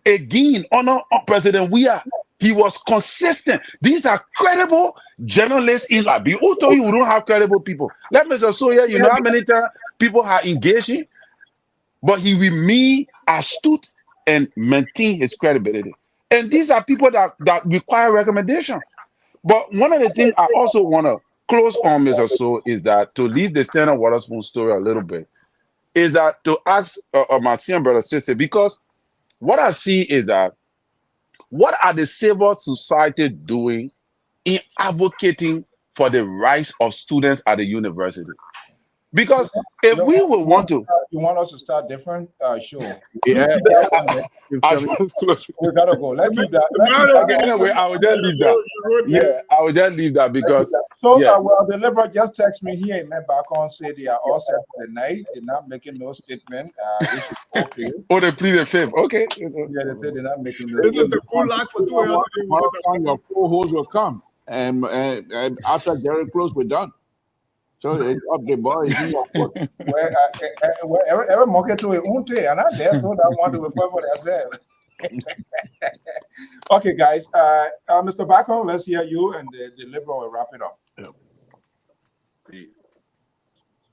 Again, honor President Weah. He was consistent. These are credible journalists in Liberia. Who told you we don't have credible people? Let me just show you, you know how many times people are engaging, but he remain astute and maintain his credibility. And these are people that require recommendation. But one of the things I also want to close on, Mr. So, is that to leave the Standard Waterspoon story a little bit, is that to ask my senior brother sister, because what I see is that what are the civil society doing in advocating for the rights of students at the university? Because if we would want to, you want us to start different? Sure. Yeah. We gotta go. Let's keep that. Okay, anyway, I will just leave that. Yeah, I will just leave that because. So, well, the Liberal just text me here and back on, say they are all set for the night. They're not making no statement. Okay. Oh, they plead the fifth. Okay. Yeah, they say they're not making no. This is the cool lock for 2 hours. Your co-host will come, and after Jerry close, we're done. So it's up the bar is in your foot. Every market to it, and I that's what I want to refer for themselves. Okay, guys. Mr. Bacon, let's hear you, and the Liberal will wrap it up.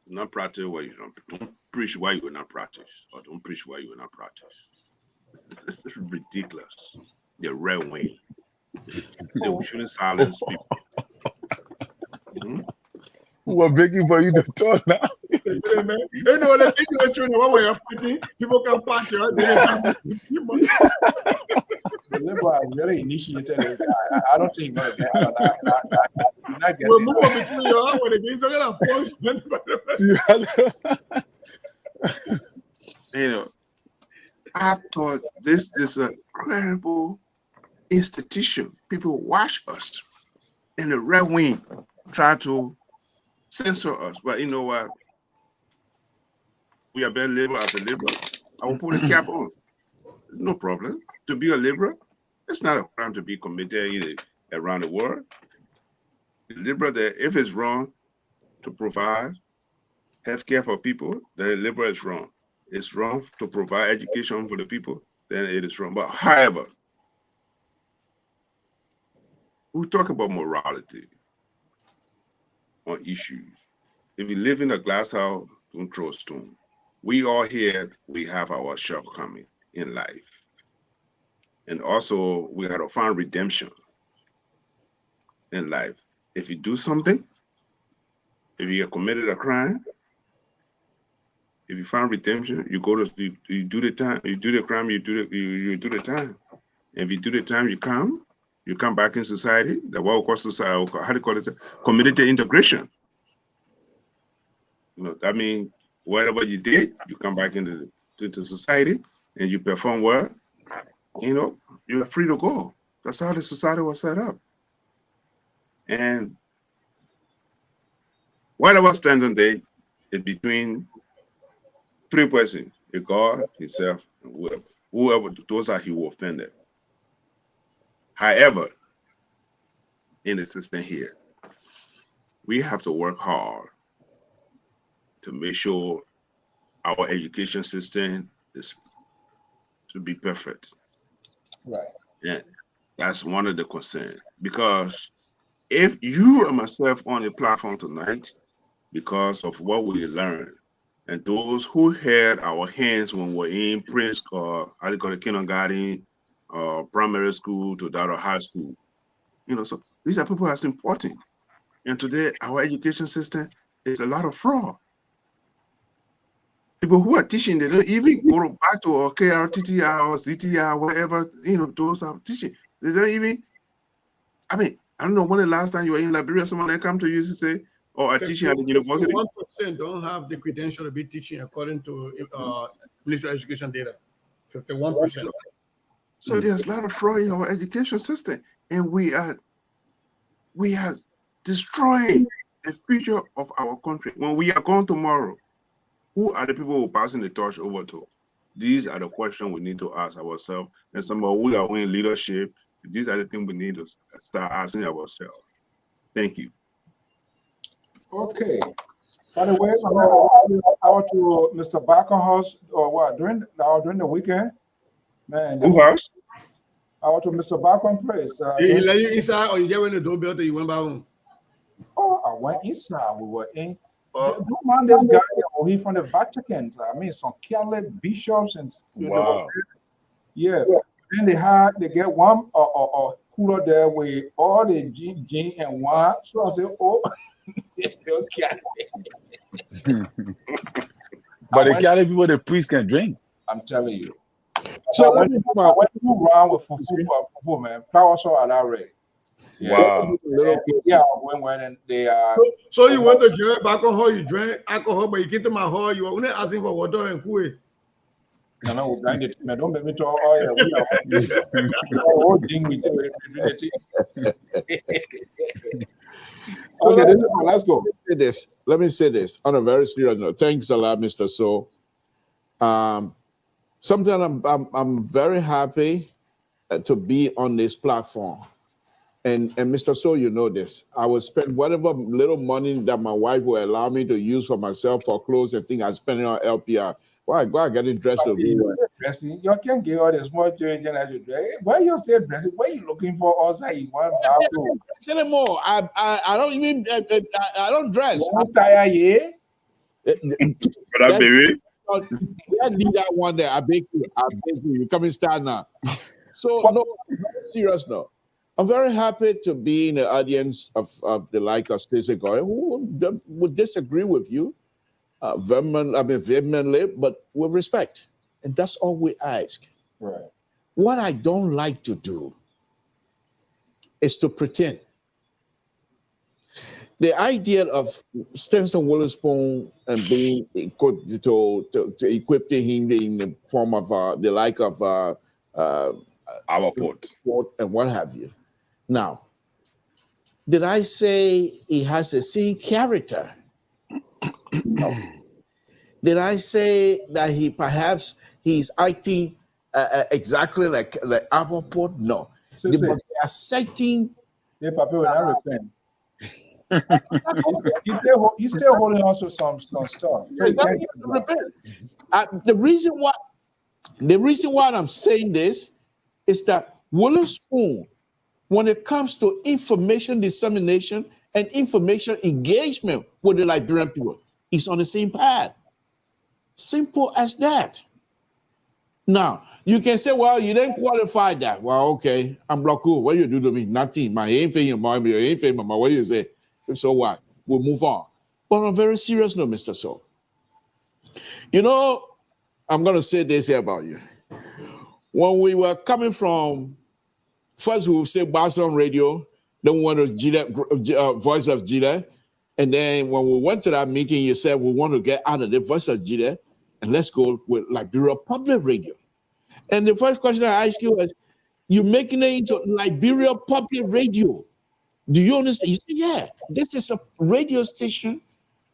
Not practice what you don't preach why you will not practice, or don't preach why you will not practice. It's ridiculous. The red wing. We shouldn't silence people. We're begging for you to talk now. You know, the thing you're doing, when you're fighting, people can pass you. The Liberal really initiated it. I don't think you're not we'll move on between your own when You know, I thought this is a credible institution. People watch us, and the red wing try to censor us, but you know what? We are being liberal as a liberal. I will put a cap on. There's no problem. To be a liberal, it's not a crime to be committed around the world. The liberal, there, if it's wrong to provide health care for people, then the liberal is wrong. It's wrong to provide education for the people, then it is wrong. But however, we talk about morality on issues. If you live in a glass house, don't throw a stone. We all here, we have our shortcoming in life. And also, we got to find redemption in life. If you do something, if you have committed a crime, if you find redemption, you go to you do the time, you do the crime, you do the time. And if you do the time, you come back in society. The what we call society, how do you call it? Community integration. You know, that means whatever you did, you come back into society and you perform well. You know, you're free to go. That's how the society was set up. And whatever standard day is between three persons: God, himself, and whoever. Whoever those are he will offend. However, in the system here, we have to work hard to make sure our education system is to be perfect. Right. Yeah, that's one of the concerns. Because if you and myself on the platform tonight, because of what we learned, and those who held our hands when we're in how do you call it, kindergarten, primary school to that or high school, so these are people that's important. And today, our education system is a lot of fraud. People who are teaching, they don't even go back to KRTTR or CTR, whatever, those are teaching. They don't even, I don't know when the last time you were in Liberia, someone that come to you to say, oh, a teaching at the university. 51% don't have the credential to be teaching according to Ministry of Education data. 51%. So there's a lot of fraud in our education system. And we are destroying the future of our country. When we are gone tomorrow, who are the people who are passing the torch over to? These are the questions we need to ask ourselves. And some of who are in leadership, these are the things we need to start asking ourselves. Thank you. Okay. By the way, I went to Mr. Barkerhouse or what during the weekend. Man, Who house? I went to Mr. Barker's place. He let you inside, or you get in the doorbell till you went back home? Oh, I went inside. We were in. Don't mind this guy. Oh, he from the Vatican. I mean, some Catholic bishops and Wow. Yeah. Then they get one cooler there with all the gin and wine. So I said, oh, okay. But the Cali people, the priest can drink. I'm telling you. So I went to round with fufu, man. Flower so at that rate. Wow. Yeah, when they So you went to drink alcohol, you drank alcohol, but you came to my hall, you were only asking for water and cool. No, we blind it. Don't make me talk. Oh yeah, we are whole thing with it. Okay, let's go. Let me say this on a very serious note. Thanks a lot, Mr. So. Sometimes I'm very happy to be on this platform. And Mr. So, you know this. I will spend whatever little money that my wife will allow me to use for myself for clothes and things. I spend it on LPR. Why go get it dressed? Dressing, you can't get all the small change and you dress. Why you say dressing? What are you looking for outside? You want to anymore? I don't even I don't dress. Tire, yeah. For that baby. I need that one there. I beg you. You come and start now. So no, serious no. I'm very happy to be in the audience of the like of Stacey Goy, who would disagree with you vehemently, but with respect. And that's all we ask. Right. What I don't like to do is to pretend. The idea of Stenson Witherspoon and being to equipping him in the form of the like of our port and what have you. Now, did I say he has the same character? No. Did I say that he's acting exactly like our port? No. So But they are setting. He's still holding on to some stuff. So the reason why I'm saying this is that Witherspoon, when it comes to information dissemination and information engagement with the Liberian people, is on the same path. Simple as that. Now, you can say, well, you didn't qualify that. Well, okay, I'm blocked. What you do to me? Nothing. My ain't paying my ain't paying my. What you say? So what? We'll move on. But on a very serious note, Mr. So, you know, I'm going to say this here about you. When we were coming from, first we would say Boston Radio, then we went to Voice of Gila. And then when we went to that meeting, you said we want to get out of the Voice of Gila and let's go with Liberia Public Radio. And the first question I asked you was, you're making it into Liberia Public Radio. Do you understand? You said, yeah, this is a radio station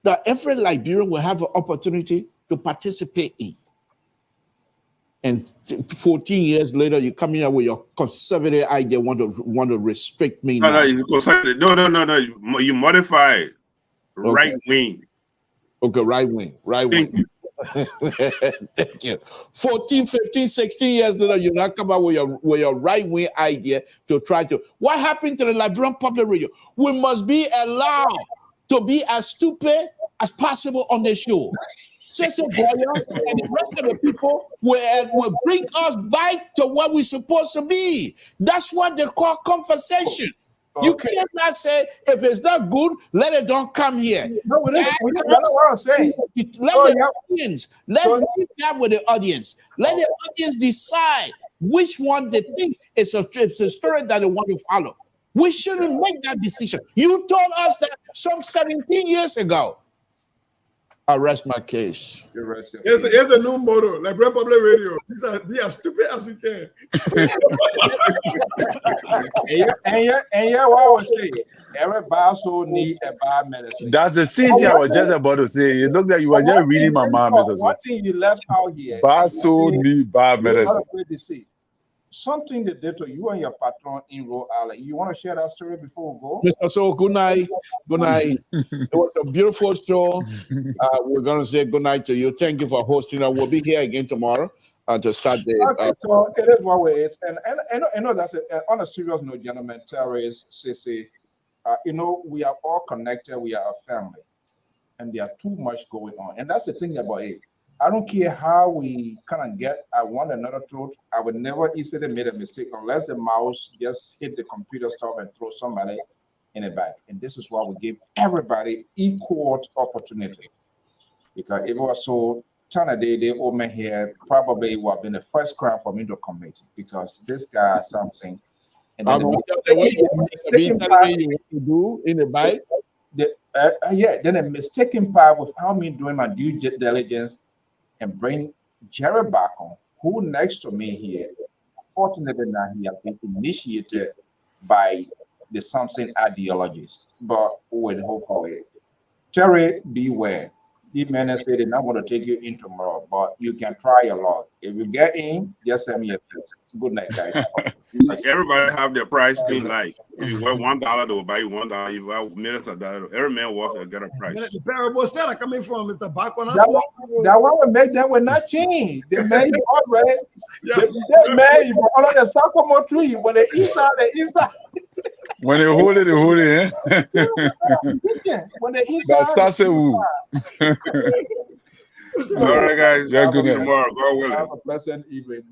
that every Liberian will have an opportunity to participate in. and 14 years later, you come here with your conservative idea, want to restrict me now. No. You modify it. Right wing. Okay, right wing. Thank you. Thank you. 14, 15, 16 years later, you now come out with your right wing idea to try to. What happened to the Liberian Public Radio? We must be allowed to be as stupid as possible on the show. Cecil Boyer and the rest of the people will bring us back to what we're supposed to be. That's what they call conversation. You cannot say, if it's not good, let it don't come here. No, that's what I'm saying. Let the audience, let's leave that with the audience. Let the audience decide which one they think is a story that they want to follow. We shouldn't make that decision. You told us that some 17 years ago. I rest my case. Here's the new motto, like Brand Public Radio. Be as stupid as you can. and yeah, what I was saying, everybody also need a bad medicine. That's the thing I was just about to say. It looked like you were just reading my mind. One thing you left out here. Baso need bad medicine. Something they did to you and your patron in Rhode Island. You want to share that story before we go? Mr. So, good night. Good night. It was a beautiful show. We're going to say good night to you. Thank you for hosting us. We'll be here again tomorrow to start the. Okay, so it is what it is. And I know that's it. On a serious note, gentlemen, Terrence, Sissy, we are all connected. We are a family. And there are too much going on. And that's the thing about it. I don't care how we kind of get at one another throat. I would never easily make a mistake unless the mouse just hit the computer stuff and throw somebody in the back. And this is why we give everybody equal opportunity. Because if it was so they over here, probably would have been the first crime for me to commit because this guy has something. And then what you want to do in the bike? Then a mistaken part without me doing my due diligence and bring Jerry back on, who next to me here, fortunately now he has been initiated by the something ideologies, but we will hope for it. Terry, beware. The men say they're not going to take you in tomorrow, but you can try a lot. If you get in, just send me a text. Good night, guys. Everybody have their price in life. If you want $1, they will buy you $1. You buy millions of dollars. Every man worth will get a price. The parable still are coming from Mr. Bacon. That one will make them will not change. The man you already, the man you follow the sycamore tree when the inside. When they hold it, eh? When the inside. That's Sasewu. All right, guys. Yeah, good night. Tomorrow. God willing. Have a pleasant evening.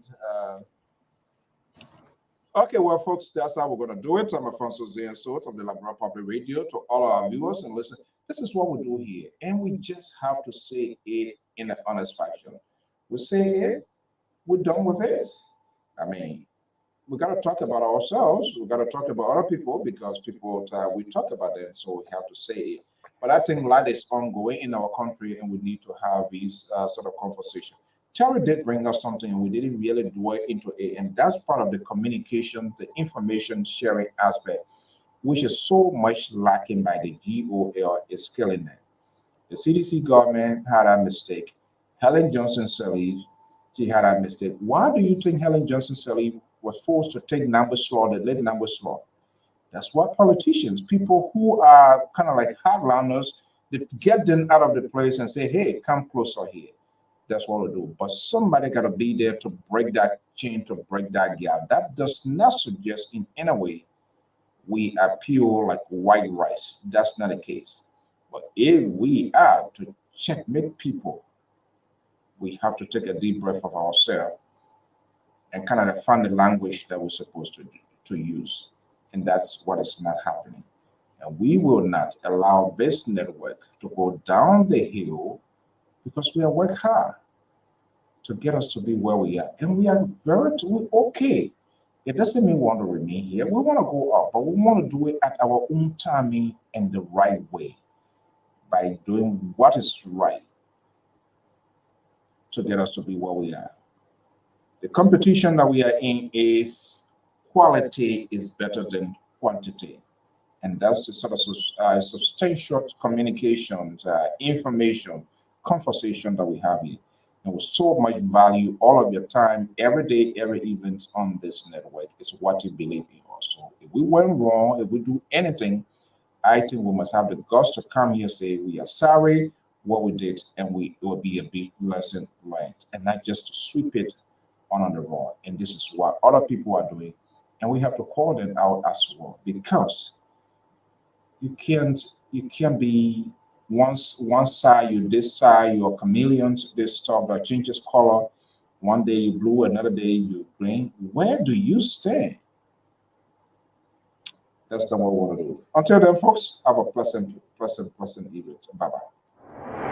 Okay, well, folks, that's how we're going to do it. I'm Alfonso Zayasot of the Liberian Public Radio. To all our viewers and listeners, this is what we do here. And we just have to say it in an honest fashion. We say it, we're done with it. I mean, we got to talk about ourselves. We got to talk about other people because people, we talk about them, so we have to say it. But I think life is ongoing in our country, and we need to have these sort of conversation. Terry did bring us something, and we didn't really dwell into it, and that's part of the communication, the information sharing aspect, which is so much lacking by the GOL is killing it. The CDC government had a mistake. Helen Johnson-Sirleaf, she had a mistake. Why do you think Helen Johnson-Sirleaf was forced to take numbers law, the late numbers law? That's what politicians, people who are kind of like hardliners, they get them out of the place and say, hey, come closer here. That's what we do. But somebody got to be there to break that chain, to break that gap. That does not suggest in any way we are pure like white rice. That's not the case. But if we are to checkmate people, we have to take a deep breath of ourselves and kind of find the language that we're supposed to use. And that's what is not happening. And we will not allow this network to go down the hill because we have worked hard to get us to be where we are. And we are okay. It doesn't mean we want to remain here. We want to go up, but we want to do it at our own timing and the right way by doing what is right to get us to be where we are. The competition that we are in is quality is better than quantity. And that's the sort of substantial communication, information, conversation that we have here. and with so much value, all of your time, every day, every event on this network is what you believe in also. If we went wrong, if we do anything, I think we must have the guts to come here and say we are sorry what we did, and it will be a big lesson learned, and not just to sweep it on the road. And this is what other people are doing, and we have to call them out as well, because you can't be one side, you this side, you're chameleons, this stuff that changes color. One day you blue, another day you green. Where do you stand? That's not what we want to do. Until then, folks, have a pleasant evening. Bye bye.